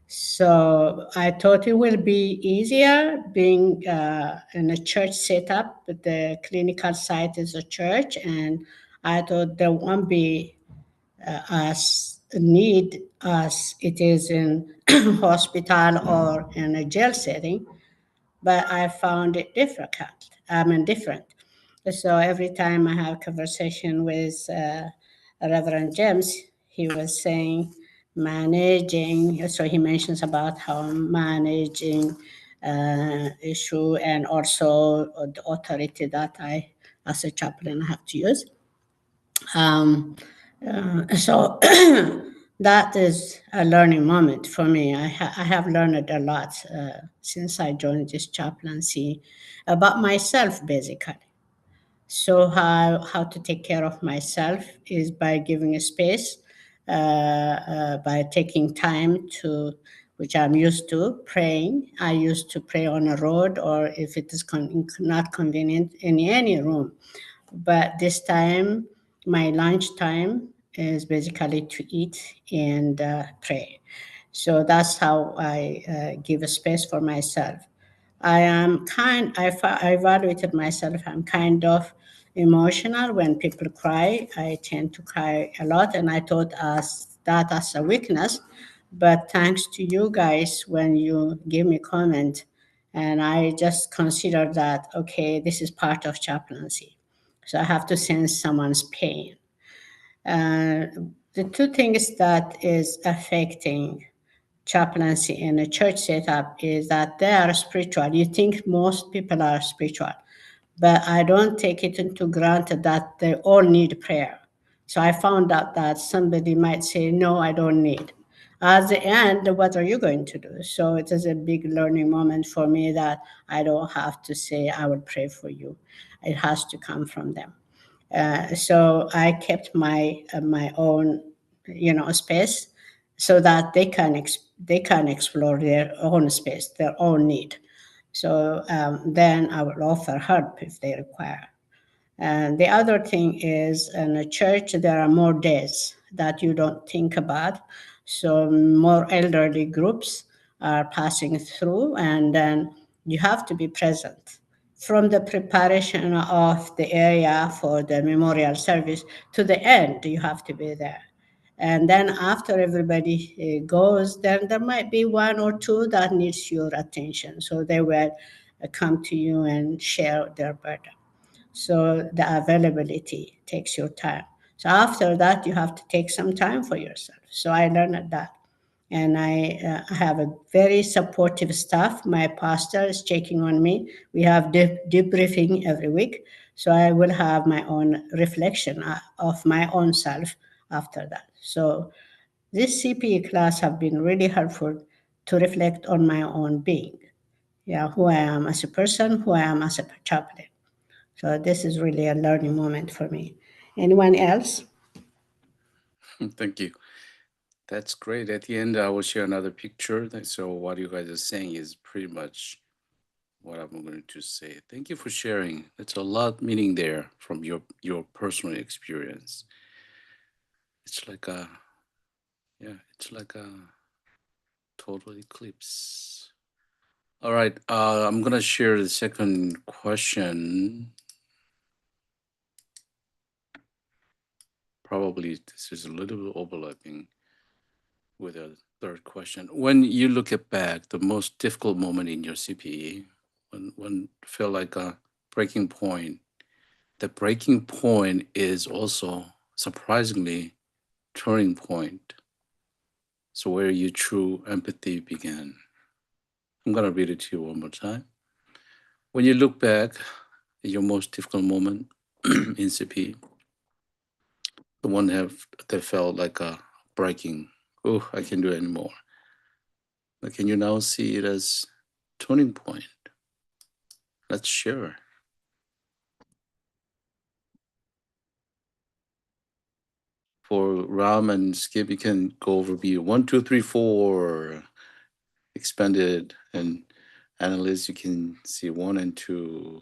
[SPEAKER 6] So I thought it will be easier being in a church setup. The clinical site is a church, and I thought there won't be as need as it is in hospital or in a jail setting. But I found it difficult. Different. So every time I have conversation with Reverend James, he was saying managing. So he mentions about how managing issue, and also the authority that I, as a chaplain, have to use. So that is a learning moment for me. I have learned a lot since I joined this chaplaincy about myself, basically. So how to take care of myself is by giving a space, by taking time to, which I'm used to, praying. I used to pray on a road, or if it is not convenient, in any room. But this time, my lunch time is basically to eat and pray. So that's how I give a space for myself. I evaluated myself. I'm kind of emotional. When people cry, I tend to cry a lot, and I thought that as a weakness. But thanks to you guys, when you give me comment, and I just consider that, okay, this is part of chaplaincy. So I have to sense someone's pain. The two things that is affecting chaplaincy in a church setup is that they are spiritual. You think most people are spiritual, but I don't take it into granted that they all need prayer. So I found out that somebody might say, no, I don't need. At the end, what are you going to do? So it is a big learning moment for me that I don't have to say, I will pray for you. It has to come from them. So I kept my own, space, so that they can explore their own space, their own need. So then I will offer help if they require. And the other thing is, in a church, there are more days that you don't think about. So more elderly groups are passing through, and then you have to be present. From the preparation of the area for the memorial service to the end, you have to be there. And then after everybody goes, then there might be one or two that needs your attention. So they will come to you and share their burden. So the availability takes your time. So after that, you have to take some time for yourself. So I learned that. And I have a very supportive staff. My pastor is checking on me. We have debriefing every week. So I will have my own reflection of my own self after that. So this CPE class have been really helpful to reflect on my own being. Yeah, who I am as a person, who I am as a chaplain. So this is really a learning moment for me. Anyone else?
[SPEAKER 3] Thank you. That's great. At the end, I will share another picture. So what you guys are saying is pretty much what I'm going to say. Thank you for sharing. It's a lot meaning there from your personal experience. It's like a total eclipse. All right, I'm gonna share the second question. Probably this is a little bit overlapping with a third question. When you look at back, the most difficult moment in your CPE, when felt like a breaking point, the breaking point is also surprisingly turning point. So where your true empathy began. I'm gonna read it to you one more time. When you look back at your most difficult moment in CPE, the one that felt like a breaking, oh, I can't do it anymore. But can you now see it as turning point? Let's share. For Ram and Skip, you can go over B 1, 2, 3, 4, expanded, and analysts, you can see 1 and 2.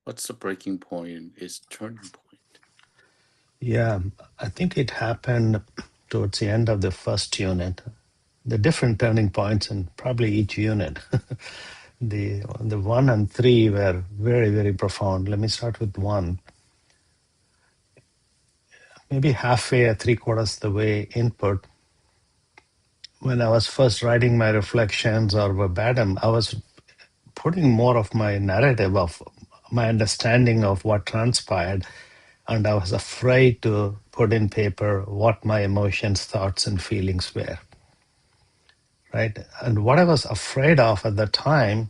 [SPEAKER 3] What's the breaking point is turning point.
[SPEAKER 1] Yeah, I think it happened towards the end of the first unit. The different turning points in probably each unit. The 1 and 3 were very, very profound. Let me start with 1. Maybe halfway or 3/4 the way input, when I was first writing my reflections or verbatim, I was putting more of my narrative of my understanding of what transpired, and I was afraid to put in paper what my emotions, thoughts, and feelings were. Right? And what I was afraid of at the time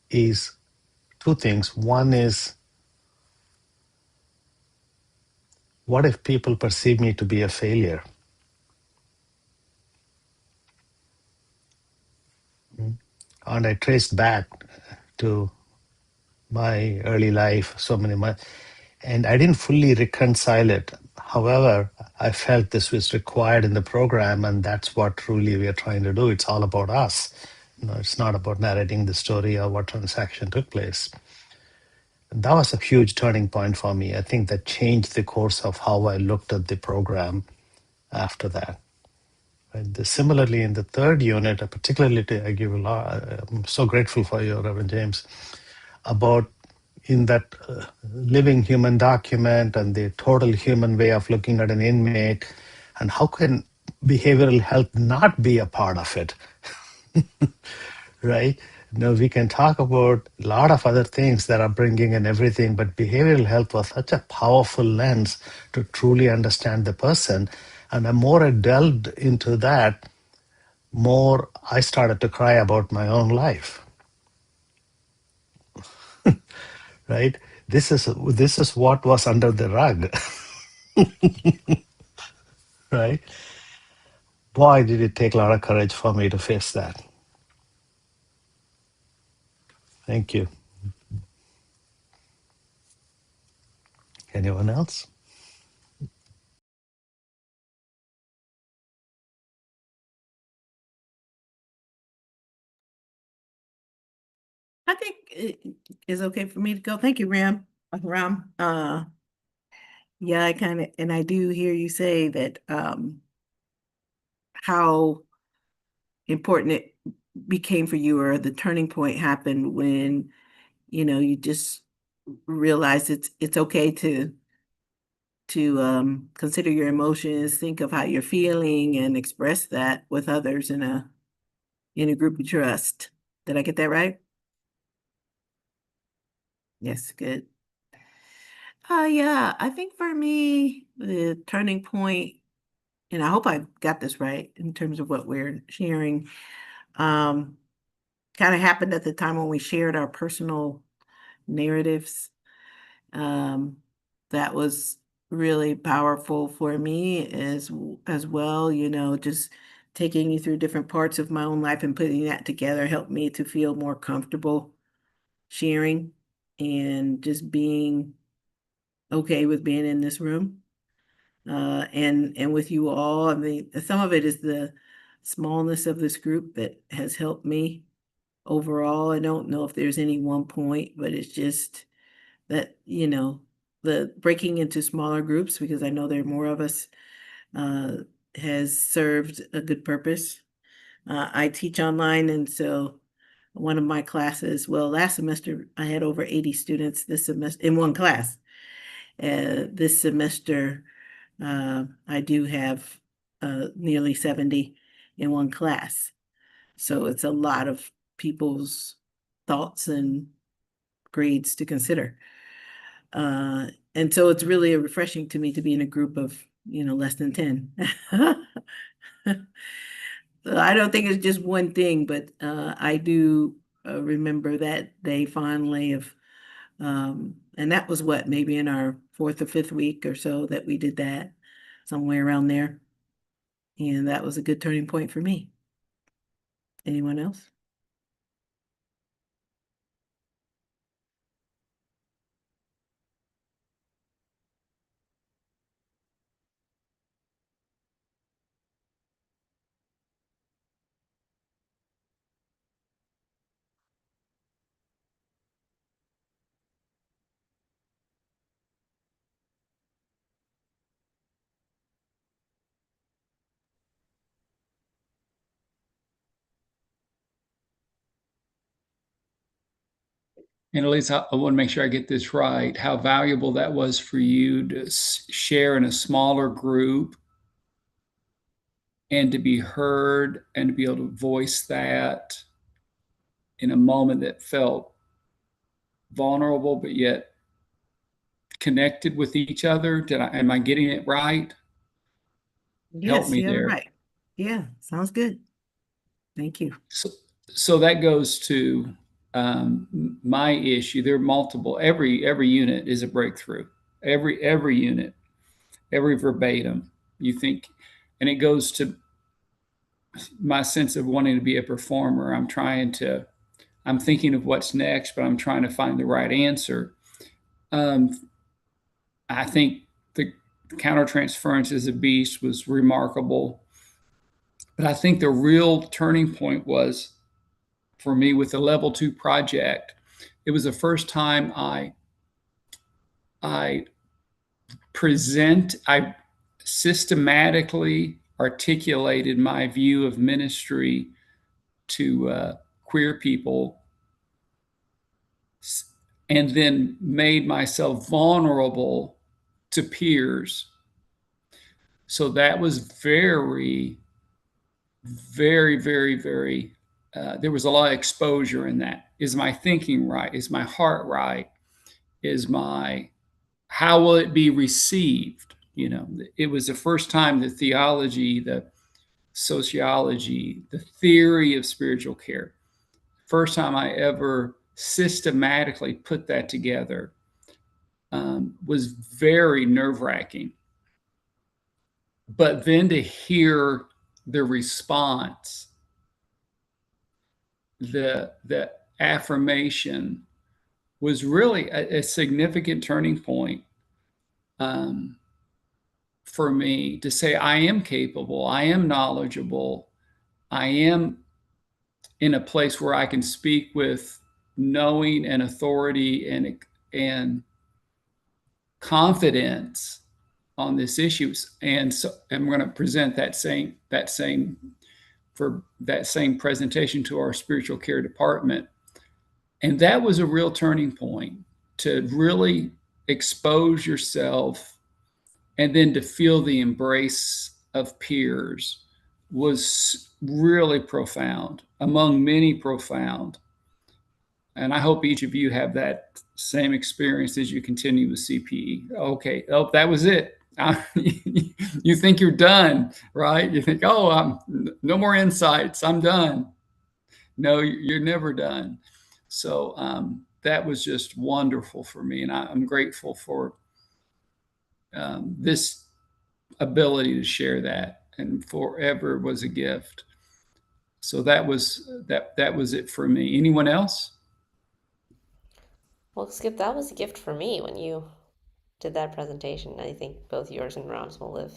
[SPEAKER 1] is two things. One is, what if people perceive me to be a failure? And I traced back to my early life, so many months, and I didn't fully reconcile it. However, I felt this was required in the program, and that's what truly we are trying to do. It's all about us. It's not about narrating the story or what transaction took place. And that was a huge turning point for me. I think that changed the course of how I looked at the program after that. Similarly, in the third unit, particularly I give a lot, I'm so grateful for you, Reverend James, about in that living human document and the total human way of looking at an inmate, and how can behavioral health not be a part of it, right? We can talk about a lot of other things that are bringing in everything, but behavioral health was such a powerful lens to truly understand the person. And the more I delved into that, more I started to cry about my own life. Right? This is what was under the rug. Right? Boy, did it take a lot of courage for me to face that. Thank you. Anyone else?
[SPEAKER 4] I think it is okay for me to go. Thank you, Ram. Ram. Yeah, I do hear you say that how important it became for you, or the turning point happened when, you just realize it's okay to to consider your emotions, think of how you're feeling, and express that with others in a group you trust. Did I get that right? Yes, good. Yeah, I think for me, the turning point, and I hope I got this right in terms of what we're sharing, kind of happened at the time when we shared our personal narratives. Um, that was really powerful for me as well, just taking you through different parts of my own life and putting that together helped me to feel more comfortable sharing and just being okay with being in this room. And with you all. I mean, some of it is the smallness of this group that has helped me overall. I don't know if there's any one point, but it's just that, the breaking into smaller groups, because I know there are more of us, uh, has served a good purpose. I teach online, and so one of my classes, well, last semester I had over 80 students this semester in one class. This semester, I do have nearly 70 in one class. So it's a lot of people's thoughts and grades to consider. And so it's really refreshing to me to be in a group of, less than 10. So I don't think it's just one thing, but I do remember that day fondly of, and that was what, maybe in our fourth or fifth week or so that we did that, somewhere around there. And that was a good turning point for me. Anyone else?
[SPEAKER 2] And Elise, I want to make sure I get this right. How valuable that was for you to share in a smaller group and to be heard and to be able to voice that in a moment that felt vulnerable, but yet connected with each other. Am I getting it right? Help
[SPEAKER 4] Yes,
[SPEAKER 2] me
[SPEAKER 4] you're
[SPEAKER 2] there.
[SPEAKER 4] right. Yeah, sounds good. Thank you.
[SPEAKER 2] So that goes to my issue. There are multiple. Every unit is a breakthrough. Every unit, every verbatim. You think, and it goes to my sense of wanting to be a performer. I'm thinking of what's next, but I'm trying to find the right answer. I think the countertransference as a beast was remarkable, but I think the real turning point was for me with the level 2 project. It was the first time I systematically articulated my view of ministry to queer people, and then made myself vulnerable to peers. So that was very, very, very, very, there was a lot of exposure in that. Is my thinking right? Is my heart right? How will it be received? It was the first time the theology, the sociology, the theory of spiritual care, first time I ever systematically put that together, was very nerve-wracking. But then to hear the response, the affirmation was really a significant turning point for me to say, I am capable, I am knowledgeable, I am in a place where I can speak with knowing and authority and confidence on this issue. And so I'm going to present that same presentation to our spiritual care department. And that was a real turning point to really expose yourself and then to feel the embrace of peers was really profound, among many profound. And I hope each of you have that same experience as you continue with CPE. Okay, oh, that was it. You think you're done, right? You think, oh, no more insights, I'm done. No, you're never done. So that was just wonderful for me, and I'm grateful for this ability to share that, and forever was a gift. So that was it for me. Anyone else?
[SPEAKER 5] Well, Skip, that was a gift for me when you did that presentation. I think both yours and Rob's will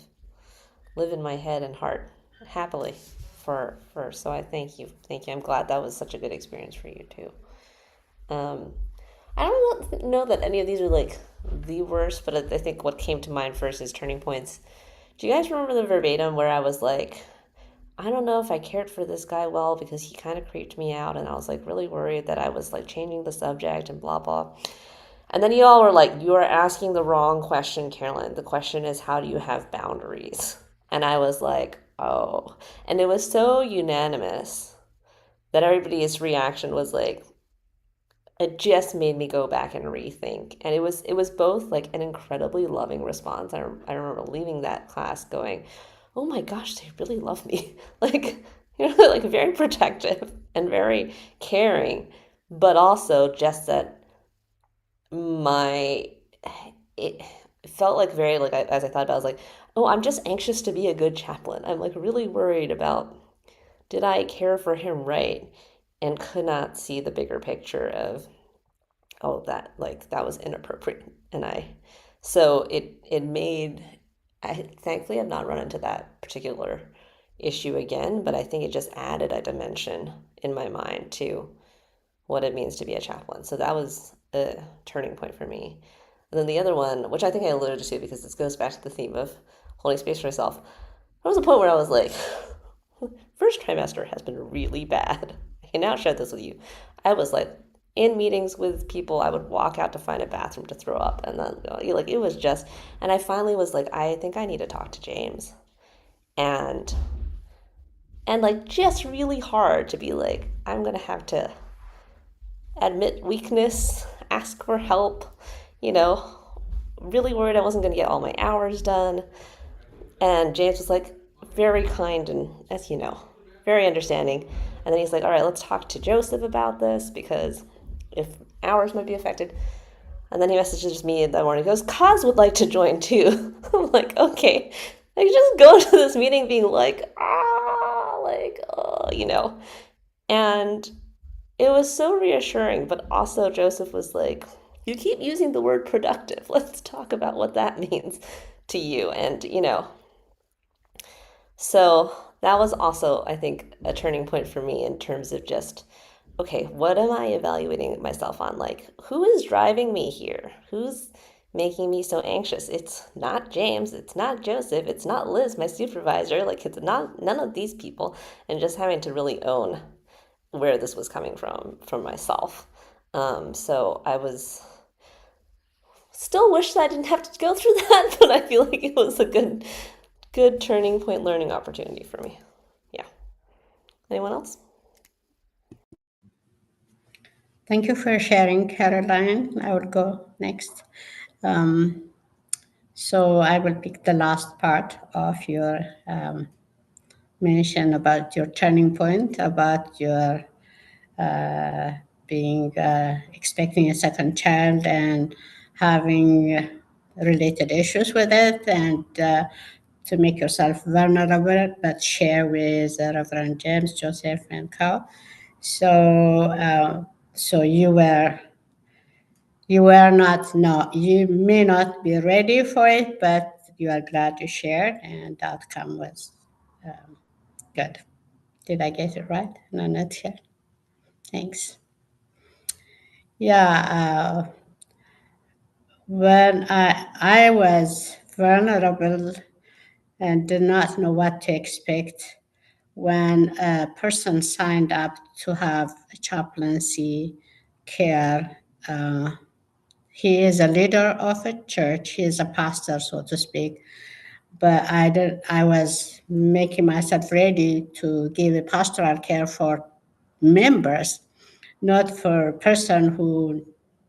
[SPEAKER 5] live in my head and heart happily for so I thank you. I'm glad that was such a good experience for you too. I don't know that any of these are like the worst, but I think what came to mind first is turning points. Do you guys remember the verbatim where I was like, I don't know if I cared for this guy well because he kind of creeped me out, and I was like really worried that I was like changing the subject and blah blah. And then you all were like, you are asking the wrong question, Carolyn. The question is, how do you have boundaries? And I was like, oh. And it was so unanimous that everybody's reaction was like, it just made me go back and rethink. And it was both like an incredibly loving response. I remember leaving that class going, oh my gosh, they really love me. Like, like very protective and very caring, but also just that it felt like very, like, as I thought about it, I was like, oh, I'm just anxious to be a good chaplain. I'm like really worried about, did I care for him right? And could not see the bigger picture of, oh, that was inappropriate. So it made, thankfully I've not run into that particular issue again, but I think it just added a dimension in my mind to what it means to be a chaplain. So that was a turning point for me. And then the other one, which I think I alluded to because this goes back to the theme of holding space for myself, there was a point where I was like, first trimester has been really bad. I can now share this with you. I was like in meetings with people, I would walk out to find a bathroom to throw up, and then like it was just, and I finally was like, I think I need to talk to James. And like just really hard to be like, I'm gonna have to admit weakness, ask for help, really worried I wasn't going to get all my hours done. And James was like very kind and, as you know, very understanding. And then he's like, all right, let's talk to Joseph about this because if hours might be affected. And then he messages me in the morning. He goes, Kaz would like to join too. I'm like, okay. I just go to this meeting being like, And it was so reassuring, but also Joseph was like, you keep using the word productive. Let's talk about what that means to you. And, so that was also, I think, a turning point for me in terms of just, okay, what am I evaluating myself on? Like, who is driving me here? Who's making me so anxious? It's not James. It's not Joseph. It's not Liz, my supervisor. Like, it's not none of these people. And just having to really own where this was coming from myself. So I was still wish that I didn't have to go through that, but I feel like it was a good turning point learning opportunity for me. Yeah. Anyone else?
[SPEAKER 6] Thank you for sharing, Caroline. I will go next. So I will pick the last part of your mention about your turning point, about your being expecting a second child and having related issues with it, and to make yourself vulnerable, but share with Reverend James, Joseph, and Carl. So, so you not, no, you may not be ready for it, but you are glad to share, and the outcome was good. Did I get it right? No, not yet. Thanks. Yeah, when I was vulnerable and did not know what to expect, when a person signed up to have a chaplaincy care, He is a leader of a church. He is a pastor, so to speak. But I was making myself ready to give a pastoral care for members, not for a person who,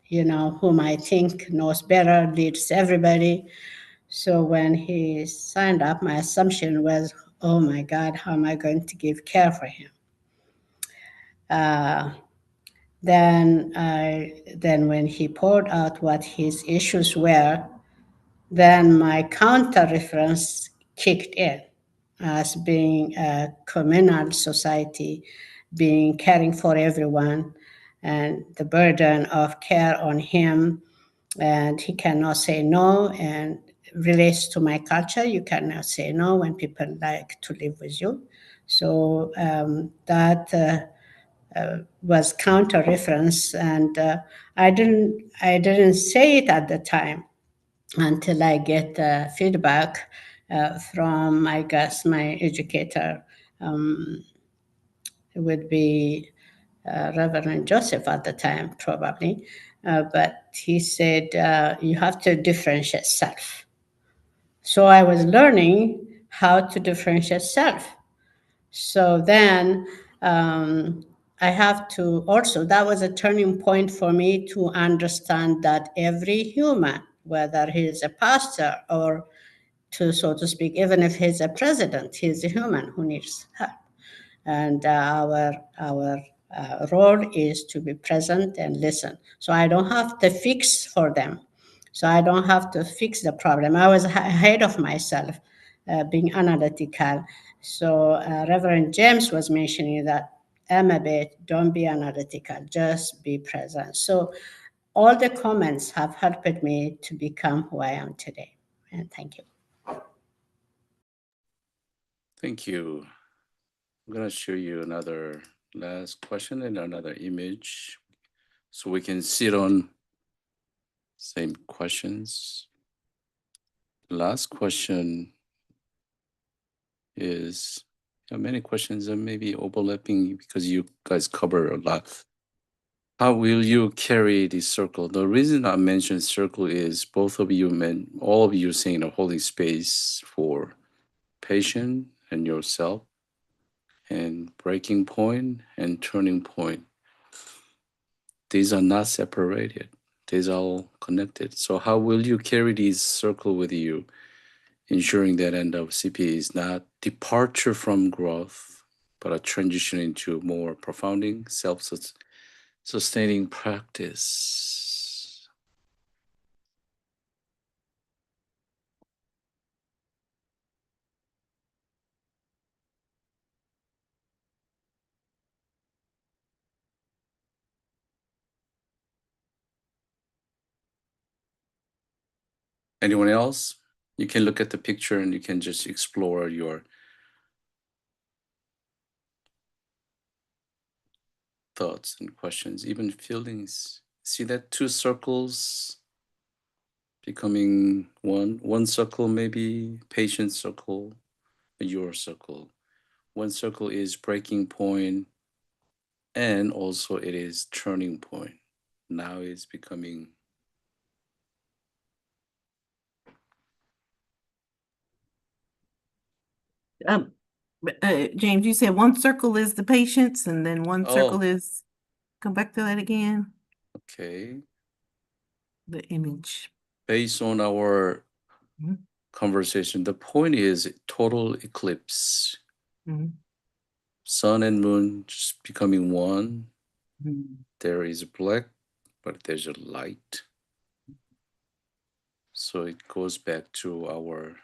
[SPEAKER 6] whom I think knows better, leads everybody. So when he signed up, my assumption was, oh my God, how am I going to give care for him? Then when he poured out what his issues were, then my counter reference kicked in as being a communal society, being caring for everyone, and the burden of care on him, and he cannot say no, and relates to my culture. You cannot say no when people like to live with you. So that was counter reference, and I didn't say it at the time until I get feedback from, I guess, my educator. It would be Reverend Joseph at the time, probably. But he said, you have to differentiate self. So I was learning how to differentiate self. So then I have to also, that was a turning point for me to understand that every human, whether he's a pastor or, so to speak, even if he's a president, he's a human who needs help. And our role is to be present and listen. So I don't have to fix for them. So I don't have to fix the problem. I was ahead of myself, being analytical. So Reverend James was mentioning that, Emma, don't be analytical, just be present. So all the comments have helped me to become who I am today. And thank you.
[SPEAKER 3] Thank you. I'm going to show you another last question and another image so we can sit on same questions. Last question is, many questions are maybe overlapping because you guys cover a lot. How will you carry the circle? The reason I mentioned circle is both of you all of you saying a holy space for patient and yourself, and breaking point and turning point. These are not separated. These are all connected. So how will you carry these circle with you, ensuring that end of CPE is not departure from growth, but a transition into more profounding, self-sustaining practice? Anyone else? You can look at the picture and you can just explore your thoughts and questions, even feelings. See that two circles becoming one circle, maybe patient circle, your circle. One circle is breaking point, and also it is turning point. Now it's becoming
[SPEAKER 4] James, you said one circle is the patience, and then one circle
[SPEAKER 3] oh,
[SPEAKER 4] is, come back to that again,
[SPEAKER 3] okay.
[SPEAKER 4] the image.
[SPEAKER 3] Based on our
[SPEAKER 4] Mhm.
[SPEAKER 3] conversation, the point is total eclipse.
[SPEAKER 4] Mhm.
[SPEAKER 3] Sun and moon just becoming one.
[SPEAKER 4] Mhm.
[SPEAKER 3] There is black, but there's a light. So it goes back to our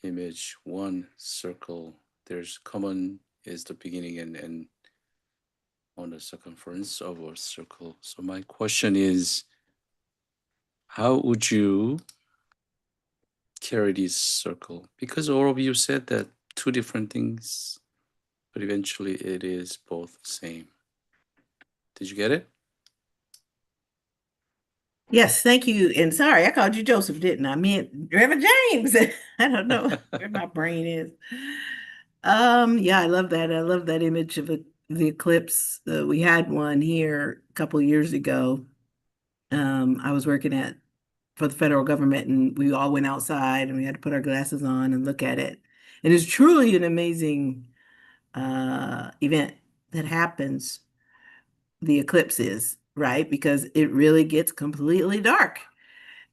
[SPEAKER 3] image, one circle. There's common is the beginning and end on the circumference of a circle. So my question is, how would you carry this circle? Because all of you said that two different things, but eventually it is both the same. Did you get it?
[SPEAKER 4] Yes, thank you. And sorry, I called you Joseph, didn't I? I meant Reverend James. I don't know where my brain is. Yeah, I love that. I love that image of the eclipse. We had one here a couple years ago. I was working for the federal government, and we all went outside and we had to put our glasses on and look at it. And it's truly an amazing event that happens. The eclipse is, right? Because it really gets completely dark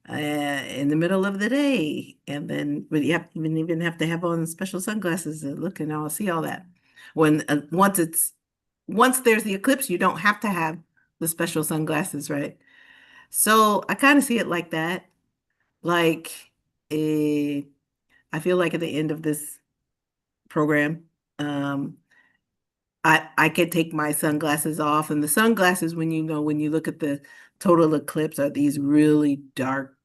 [SPEAKER 4] in the middle of the day. And then, but you have even have to have on special sunglasses to look and all see all that. When once there's the eclipse, you don't have to have the special sunglasses, right? So I kind of see it like that. Like, eh, I feel like at the end of this program, um, I could take my sunglasses off, and the sunglasses, when you look at the total eclipse, are these really dark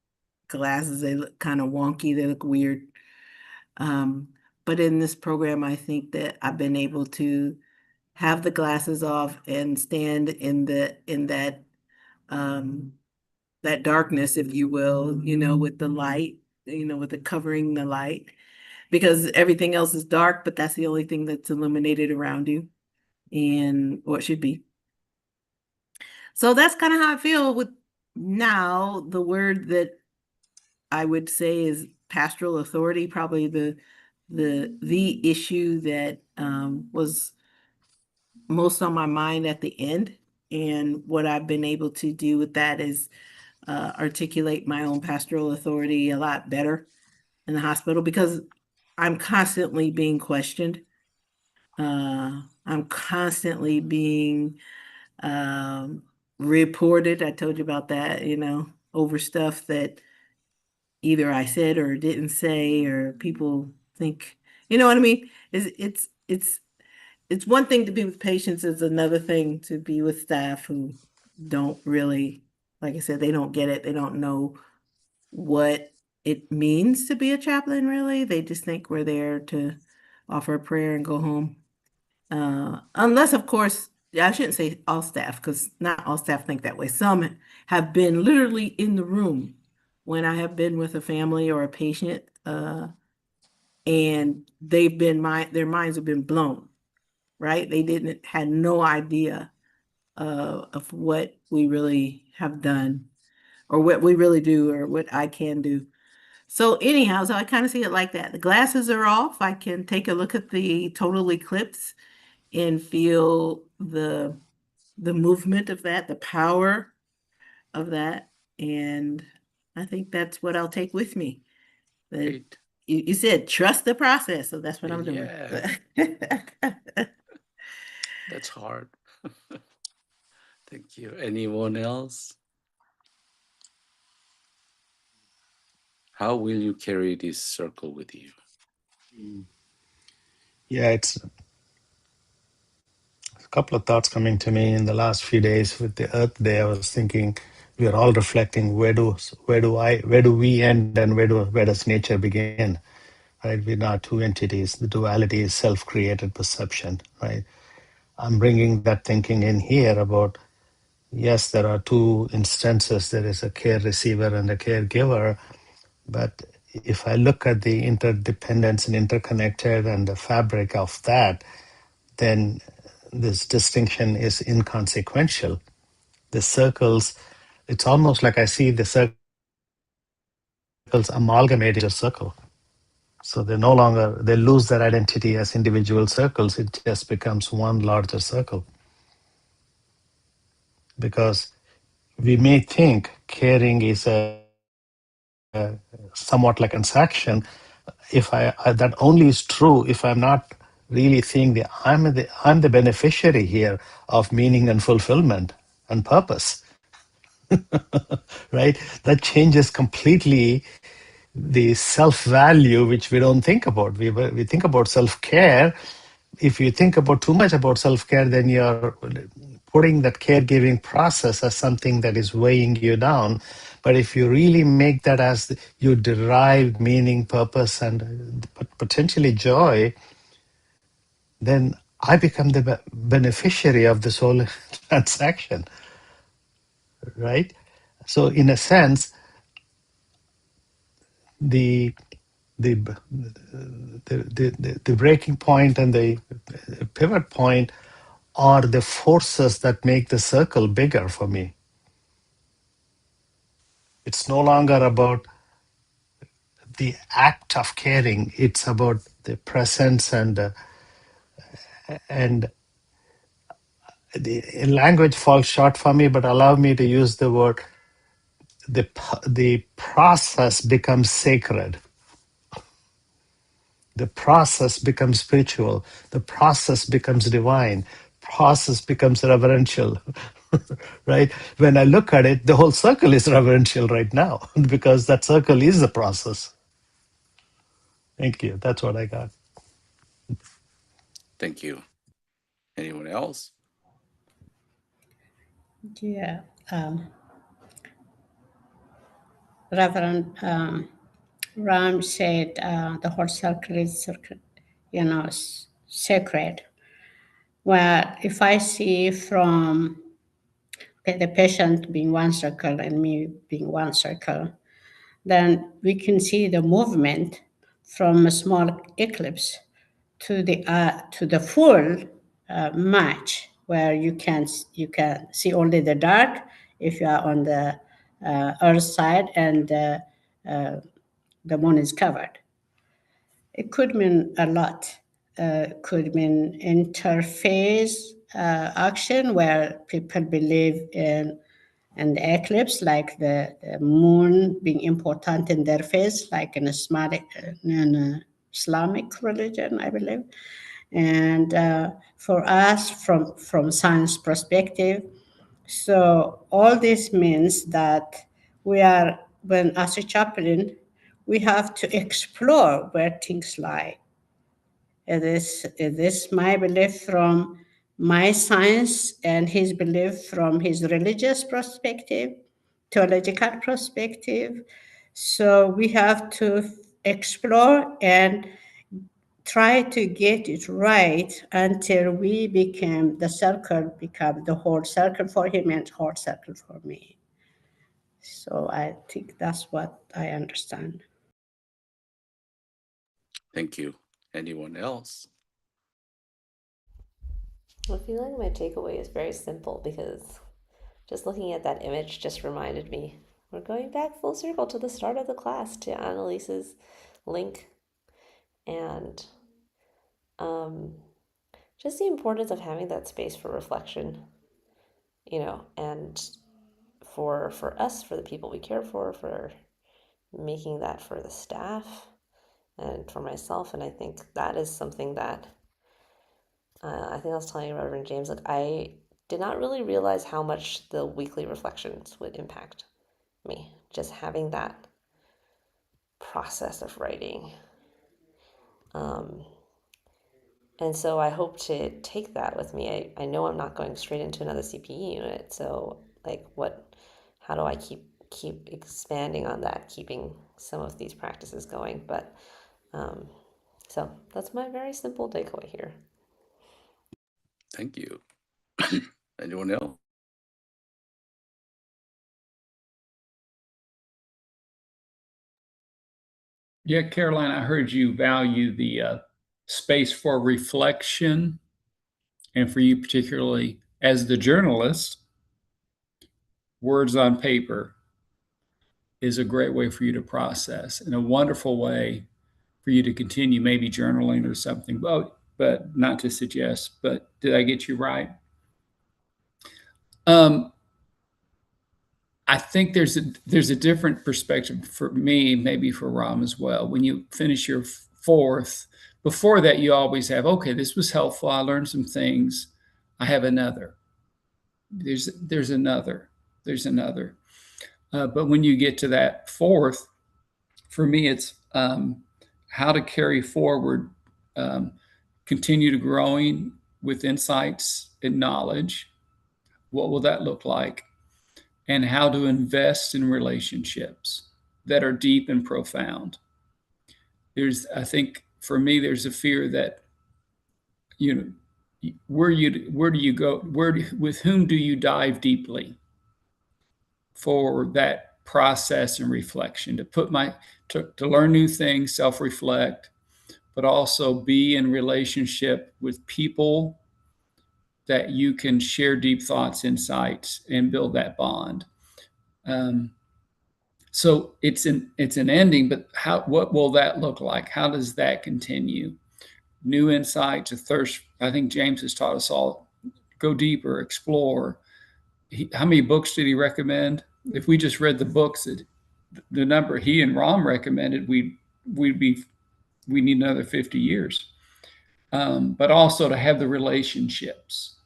[SPEAKER 4] glasses. They look kind of wonky. They look weird. Um, but in this program, I think that I've been able to have the glasses off and stand in that darkness, if you will, with the light, with the covering the light, because everything else is dark, but that's the only thing that's illuminated around you and what should be. So that's kind of how I feel with now. The word that I would say is pastoral authority, probably the issue that was most on my mind at the end. And what I've been able to do with that is articulate my own pastoral authority a lot better in the hospital, because I'm constantly being questioned. I'm constantly being reported. I told you about that, over stuff that either I said or didn't say, or people think, you know what I mean? It's one thing to be with patients, it's another thing to be with staff who don't really, like I said, they don't get it. They don't know what it means to be a chaplain, really. They just think we're there to offer a prayer and go home. Unless, of course, I shouldn't say all staff, because not all staff think that way. Some have been literally in the room when I have been with a family or a patient, and their minds have been blown, right? They had no idea of what we really have done, or what we really do, or what I can do. So anyhow, so I kind of see it like that. The glasses are off. I can take a look at the total eclipse and feel the movement of that, the power of that. And I think that's what I'll take with me.
[SPEAKER 3] Great.
[SPEAKER 4] You said trust the process, so that's what I'm doing.
[SPEAKER 3] Yeah. That's hard. Thank you. Anyone else? How will you carry this circle with you?
[SPEAKER 1] Yeah, it's a couple of thoughts coming to me in the last few days with the Earth Day. I was thinking we are all reflecting where do we end and where does nature begin? Right? We're not two entities. The duality is self-created perception, right? I'm bringing that thinking in here about, yes, there are two instances. There is a care receiver and a caregiver. But if I look at the interdependence and interconnected and the fabric of that, then this distinction is inconsequential. The circles, it's almost like I see the circles amalgamating a circle. So they lose their identity as individual circles. It just becomes one larger circle. Because we may think caring is a somewhat like a transaction. If that only is true if I'm not really seeing I'm the beneficiary here of meaning and fulfillment and purpose. Right? That changes completely the self-value, which we don't think about. We think about self-care. If you think about too much about self-care, then you're putting that caregiving process as something that is weighing you down. But if you really make that as you derive meaning, purpose, and potentially joy, then I become the beneficiary of this whole transaction, right? So in a sense, the the the breaking point and the pivot point are the forces that make the circle bigger for me. It's no longer about the act of caring. It's about the presence and the language falls short for me, but allow me to use the word. The process becomes sacred. The process becomes spiritual. The process becomes divine. Process becomes reverential, right? When I look at it, the whole circle is reverential right now because that circle is the process. Thank you. That's what I got.
[SPEAKER 3] Thank you. Anyone else?
[SPEAKER 6] Yeah. Reverend Ram said the whole circle is, sacred. Well, if I see from the patient being one circle and me being one circle, then we can see the movement from a small eclipse to the full match, where you can see only the dark if you are on the earth side and the moon is covered. It could mean a lot. Could mean interface action, where people believe in the eclipse, like the moon being important in their faith, like in Islamic religion, I believe. And for us, from science perspective, so all this means that when as a chaplain, we have to explore where things lie. It is my belief from my science and his belief from his religious perspective, theological perspective. So we have to explore and try to get it right until become the whole circle for him and whole circle for me. So I think that's what I understand.
[SPEAKER 3] Thank you. Anyone else?
[SPEAKER 5] I feel like my takeaway is very simple because just looking at that image just reminded me we're going back full circle to the start of the class, to Annalise's link, and just the importance of having that space for reflection, and for us, for the people we care for making that for the staff and for myself. And I think that is something that I think I was telling Reverend James, like, I did not really realize how much the weekly reflections would impact me. Just having that process of writing. And so I hope to take that with me. I know I'm not going straight into another CPE unit. So like how do I keep expanding on that, keeping some of these practices going? But so that's my very simple takeaway here.
[SPEAKER 3] Thank you. Anyone else?
[SPEAKER 2] Yeah, Caroline, I heard you value the space for reflection, and for you particularly as the journalist, words on paper is a great way for you to process, and a wonderful way for you to continue maybe journaling or something. But not to suggest, but did I get you right? I think there's a different perspective for me, maybe for Ram as well. When you finish your fourth, before that, you always have, okay, this was helpful. I learned some things. I have another. There's another. There's another. But when you get to that fourth, for me, it's how to carry forward, continue to growing with insights and knowledge. What will that look like? And how to invest in relationships that are deep and profound. I think for me, there's a fear that, where do you go? With whom do you dive deeply for that process and reflection, to learn new things, self-reflect, but also be in relationship with people that you can share deep thoughts, insights, and build that bond. So it's an ending, but what will that look like? How does that continue? New insights, a thirst. I think James has taught us all, go deeper, explore. How many books did he recommend? If we just read the books, the number he and Rom recommended, we need another 50 years. But also to have the relationships.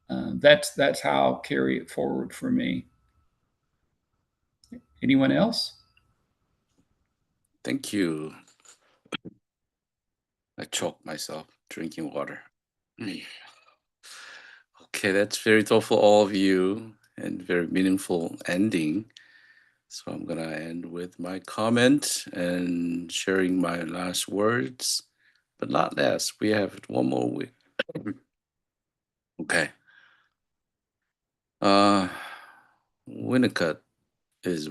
[SPEAKER 2] That's how I'll carry it forward for me. Anyone else?
[SPEAKER 3] Thank you. I choked myself drinking water. Okay, that's very thoughtful, all of you, and very meaningful ending. So I'm gonna end with my comment and sharing my last words, but not last. We have one more week. Okay. Winnicott is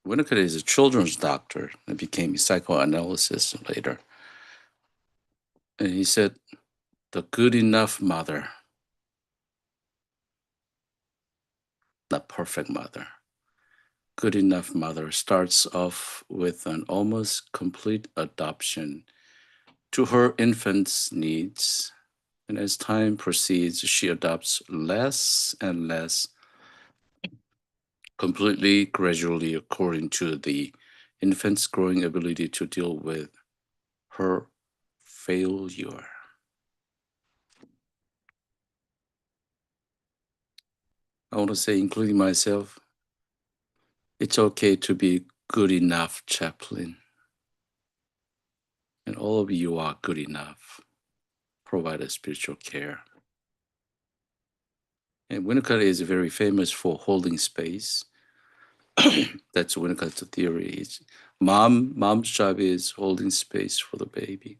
[SPEAKER 3] Winnicott is a children's doctor and became a psychoanalyst later. And he said, the good enough mother, not perfect mother, good enough mother starts off with an almost complete adoption to her infant's needs. And as time proceeds, she adopts less and less, completely, gradually, according to the infant's growing ability to deal with her failure. I want to say, including myself, it's okay to be good enough, chaplain. And all of you are good enough. Provide a spiritual care. And Winnicott is very famous for holding space. That's Winnicott's theory. Mom's job is holding space for the baby.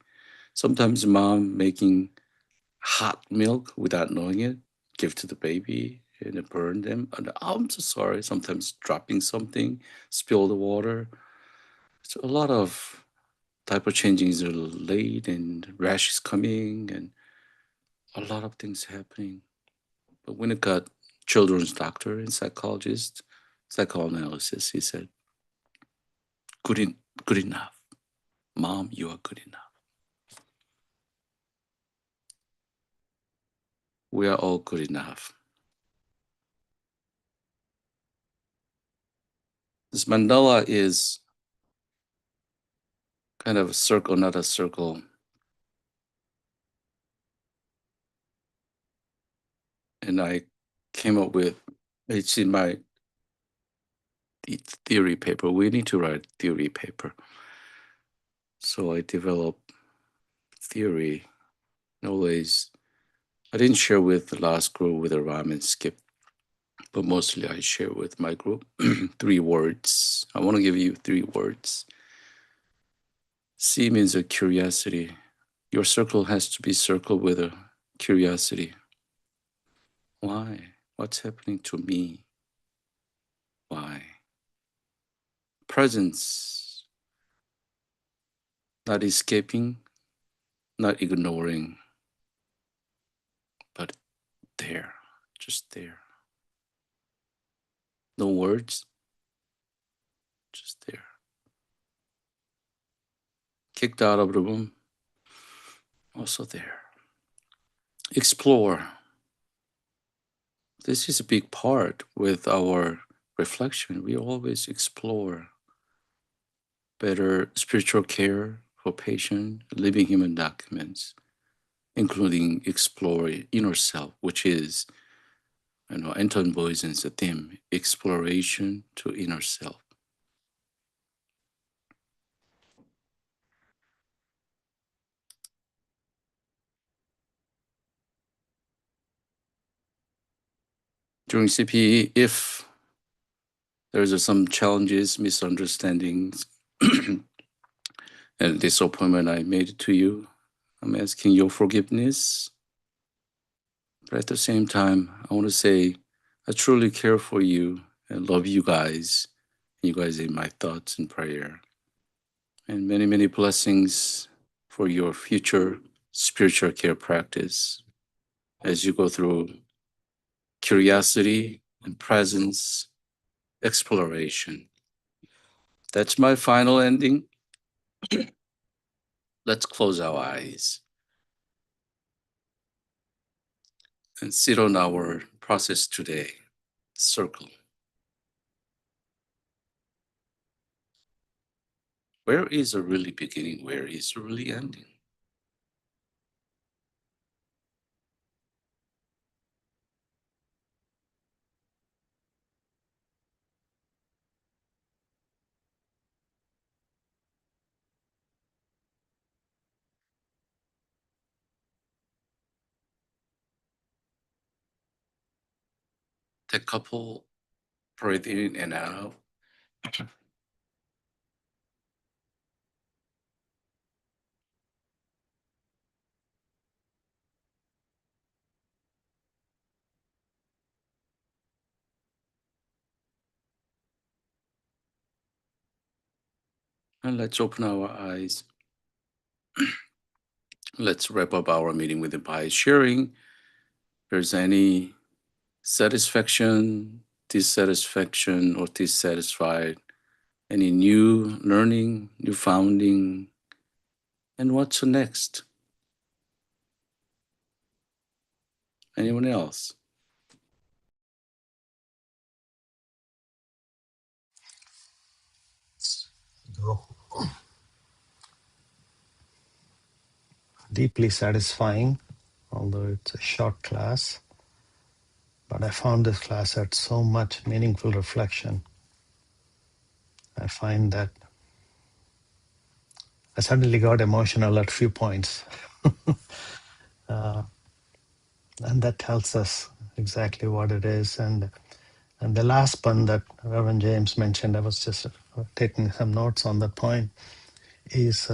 [SPEAKER 3] Sometimes mom making hot milk without knowing it, give to the baby and it burn them. And I'm so sorry. Sometimes dropping something, spill the water. So a lot of diaper changings are late and rashes coming and a lot of things happening. But Winnicott, children's doctor and psychologist, psychoanalyst, he said, good enough. Mom, you are good enough. We are all good enough. This mandala is kind of a circle, not a circle. And I came up with, it's in my theory paper. We need to write theory paper. So I developed theory. Always, I didn't share with the last group with Ram and Skip, but mostly I share with my group. 3 words. I want to give you 3 words. C means a curiosity. Your circle has to be circled with a curiosity. Why? What's happening to me? Why? Presence. Not escaping, not ignoring, but there, just there. No words, just there. Kicked out of the room, also there. Explore. This is a big part with our reflection. We always explore better spiritual care for patient, living human documents, including explore inner self, which is, Anton Boysen's theme, exploration to inner self. During CPE, if there's some challenges, misunderstandings, and disappointment I made to you, I'm asking your forgiveness. But at the same time, I want to say I truly care for you and love you guys. You guys are in my thoughts and prayer. And many, many blessings for your future spiritual care practice as you go through curiosity and presence, exploration. That's my final ending. Let's close our eyes and sit on our process today. Circle. Where is a really beginning? Where is a really ending? Take a couple breathe in and out. And let's open our eyes. Let's wrap up our meeting with the by sharing. If there's any satisfaction, dissatisfaction, or dissatisfied, any new learning, new founding, and what's next? Anyone else?
[SPEAKER 1] Deeply satisfying, although it's a short class. But I found this class had so much meaningful reflection. I find that I suddenly got emotional at few points. And that tells us exactly what it is. And the last one that Reverend James mentioned, I was just taking some notes on that point, is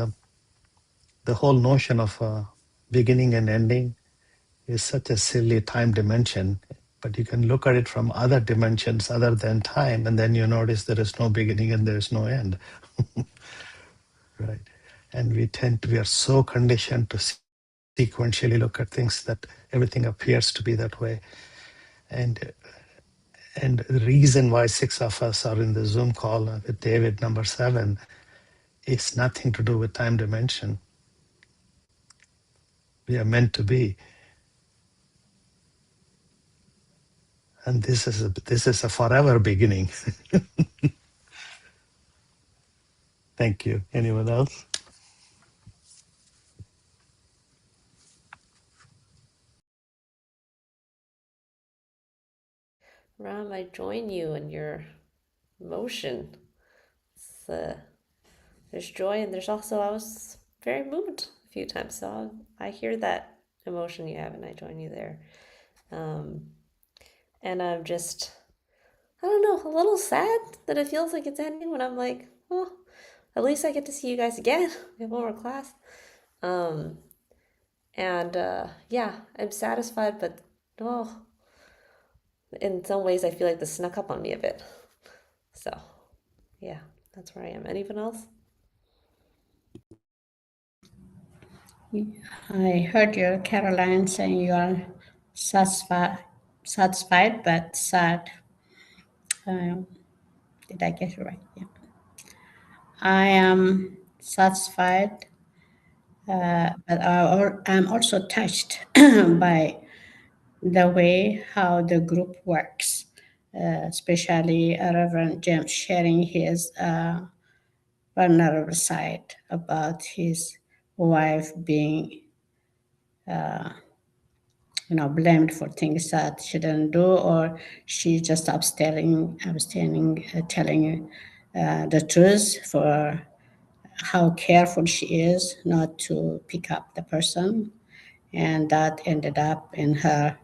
[SPEAKER 1] the whole notion of beginning and ending is such a silly time dimension, but you can look at it from other dimensions other than time, and then you notice there is no beginning and there is no end. Right? And we are so conditioned to sequentially look at things that everything appears to be that way. And the reason why 6 of us are in the Zoom call with David, number 7, is nothing to do with time dimension. We are meant to be. And this is a forever beginning. Thank you. Anyone else?
[SPEAKER 5] Ram, I join you in your emotion. There's joy, and there's also, I was very moved a few times, so I hear that emotion you have, and I join you there. And I'm just, I don't know, a little sad that it feels like it's ending when I'm like, well, at least I get to see you guys again. We have one more class. Yeah, I'm satisfied, but oh, in some ways I feel like this snuck up on me a bit. So, yeah, that's where I am. Anyone else?
[SPEAKER 6] I heard you, Caroline, saying you are satisfied but sad. Did I get it right? Yeah. I am satisfied, but I'm also touched by the way how the group works, especially Reverend James sharing his vulnerable side about his wife being blamed for things that she didn't do, or she just abstaining, telling the truth for how careful she is not to pick up the person. And that ended up in her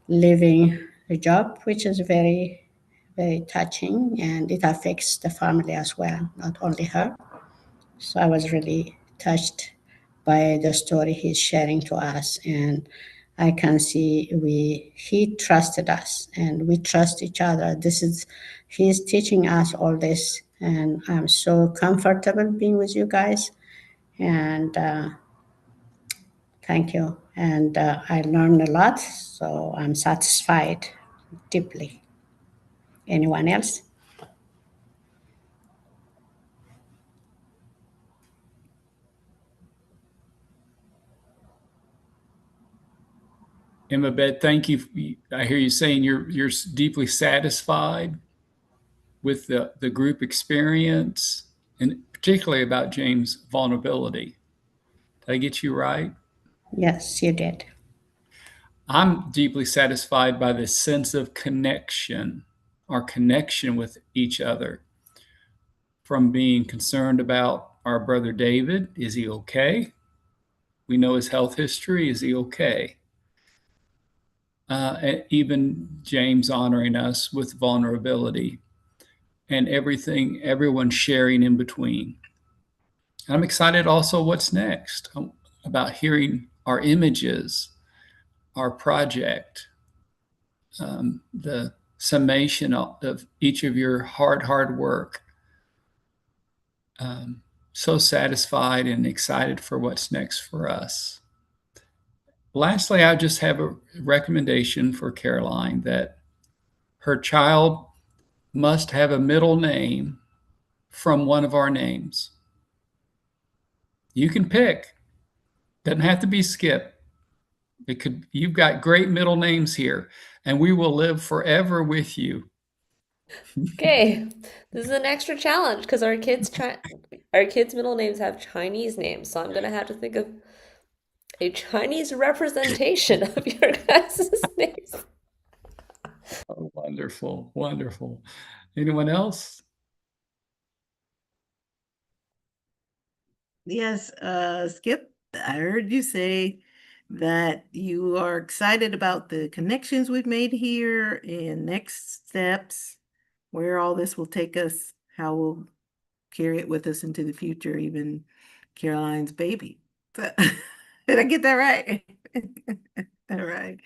[SPEAKER 6] leaving the job, which is very, very touching, and it affects the family as well, not only her. So I was really touched by the story he's sharing to us, and I can see he trusted us and we trust each other. He's teaching us all this, and I'm so comfortable being with you guys. And thank you. And I learned a lot, so I'm satisfied deeply. Anyone else?
[SPEAKER 2] Imabet, thank you. I hear you saying you're deeply satisfied with the group experience, and particularly about James' vulnerability. Did I get you right?
[SPEAKER 6] Yes, you did.
[SPEAKER 2] I'm deeply satisfied by the sense of connection, our connection with each other, from being concerned about our brother David. Is he okay? We know his health history. Is he okay? And even James honoring us with vulnerability and everyone sharing in between. I'm excited also what's next, about hearing our images, our project, the summation of each of your hard work. So satisfied and excited for what's next for us. Lastly, I just have a recommendation for Caroline that her child must have a middle name from one of our names. You can pick. Doesn't have to be Skip. You've got great middle names here, and we will live forever with you.
[SPEAKER 5] Okay, this is an extra challenge because our kids' middle names have Chinese names, so I'm gonna have to think of a Chinese representation of your guys' names.
[SPEAKER 2] Oh, wonderful, wonderful. Anyone else?
[SPEAKER 4] Yes, Skip, I heard you say that you are excited about the connections we've made here and next steps, where all this will take us, how we'll carry it with us into the future, even Caroline's baby. Did I get that right? All right.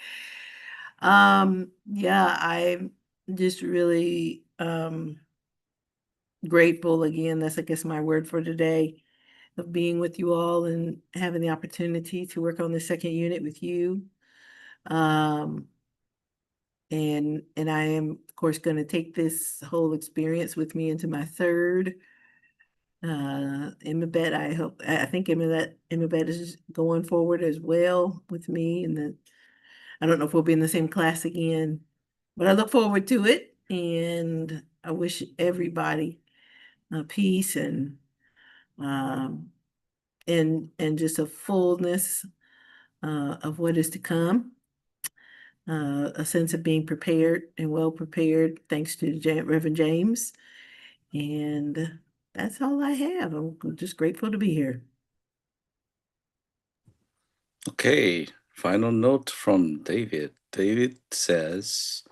[SPEAKER 4] Yeah, I'm just really grateful again. That's, I guess, my word for today, of being with you all and having the opportunity to work on the second unit with you. And I am, of course, going to take this whole experience with me into my third. Imabet, I think Imabet is going forward as well with me, and I don't know if we'll be in the same class again, but I look forward to it, and I wish everybody peace and just a fullness of what is to come, a sense of being prepared and well prepared, thanks to Reverend James. And that's all I have. I'm just grateful to be here.
[SPEAKER 3] Okay, final note from David. David says,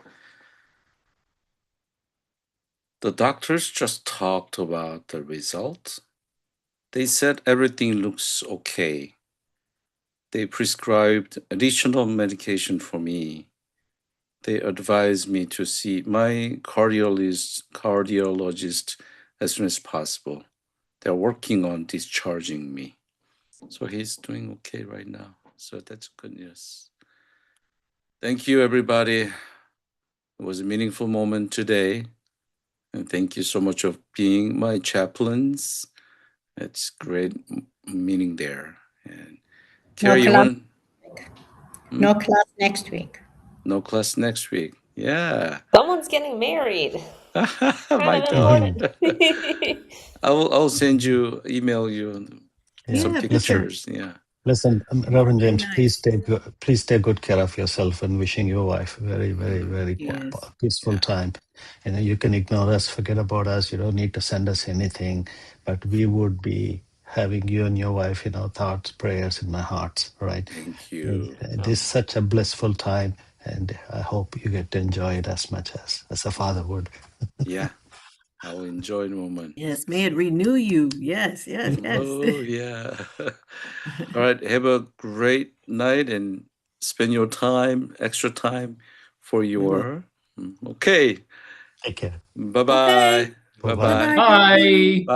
[SPEAKER 3] the doctors just talked about the results. They said everything looks okay. They prescribed additional medication for me. They advised me to see my cardiologist as soon as possible. They're working on discharging me. So he's doing okay right now. So that's good news. Thank you, everybody. It was a meaningful moment today. And thank you so much for being my chaplains. It's great meaning there. And Carrie, you want?
[SPEAKER 6] No class next week.
[SPEAKER 3] No class next week. Yeah.
[SPEAKER 5] Someone's getting married.
[SPEAKER 3] My daughter. I'll send you, email you some pictures. Yeah.
[SPEAKER 1] Listen, Reverend James, please take good care of yourself, and wishing your wife very, very, very peaceful time. You can ignore us, forget about us. You don't need to send us anything, but we would be having you and your wife in our thoughts, prayers, in my heart. Right?
[SPEAKER 3] Thank you.
[SPEAKER 1] This is such a blissful time, and I hope you get to enjoy it as much as a father would.
[SPEAKER 3] Yeah, I will enjoy the moment.
[SPEAKER 4] Yes, may it renew you. Yes, yes, yes.
[SPEAKER 3] Oh, yeah. All right. Have a great night and spend your time, extra time for your. Okay.
[SPEAKER 1] Take care.
[SPEAKER 3] Bye-bye.
[SPEAKER 4] Okay.
[SPEAKER 3] Bye-bye.
[SPEAKER 2] Bye.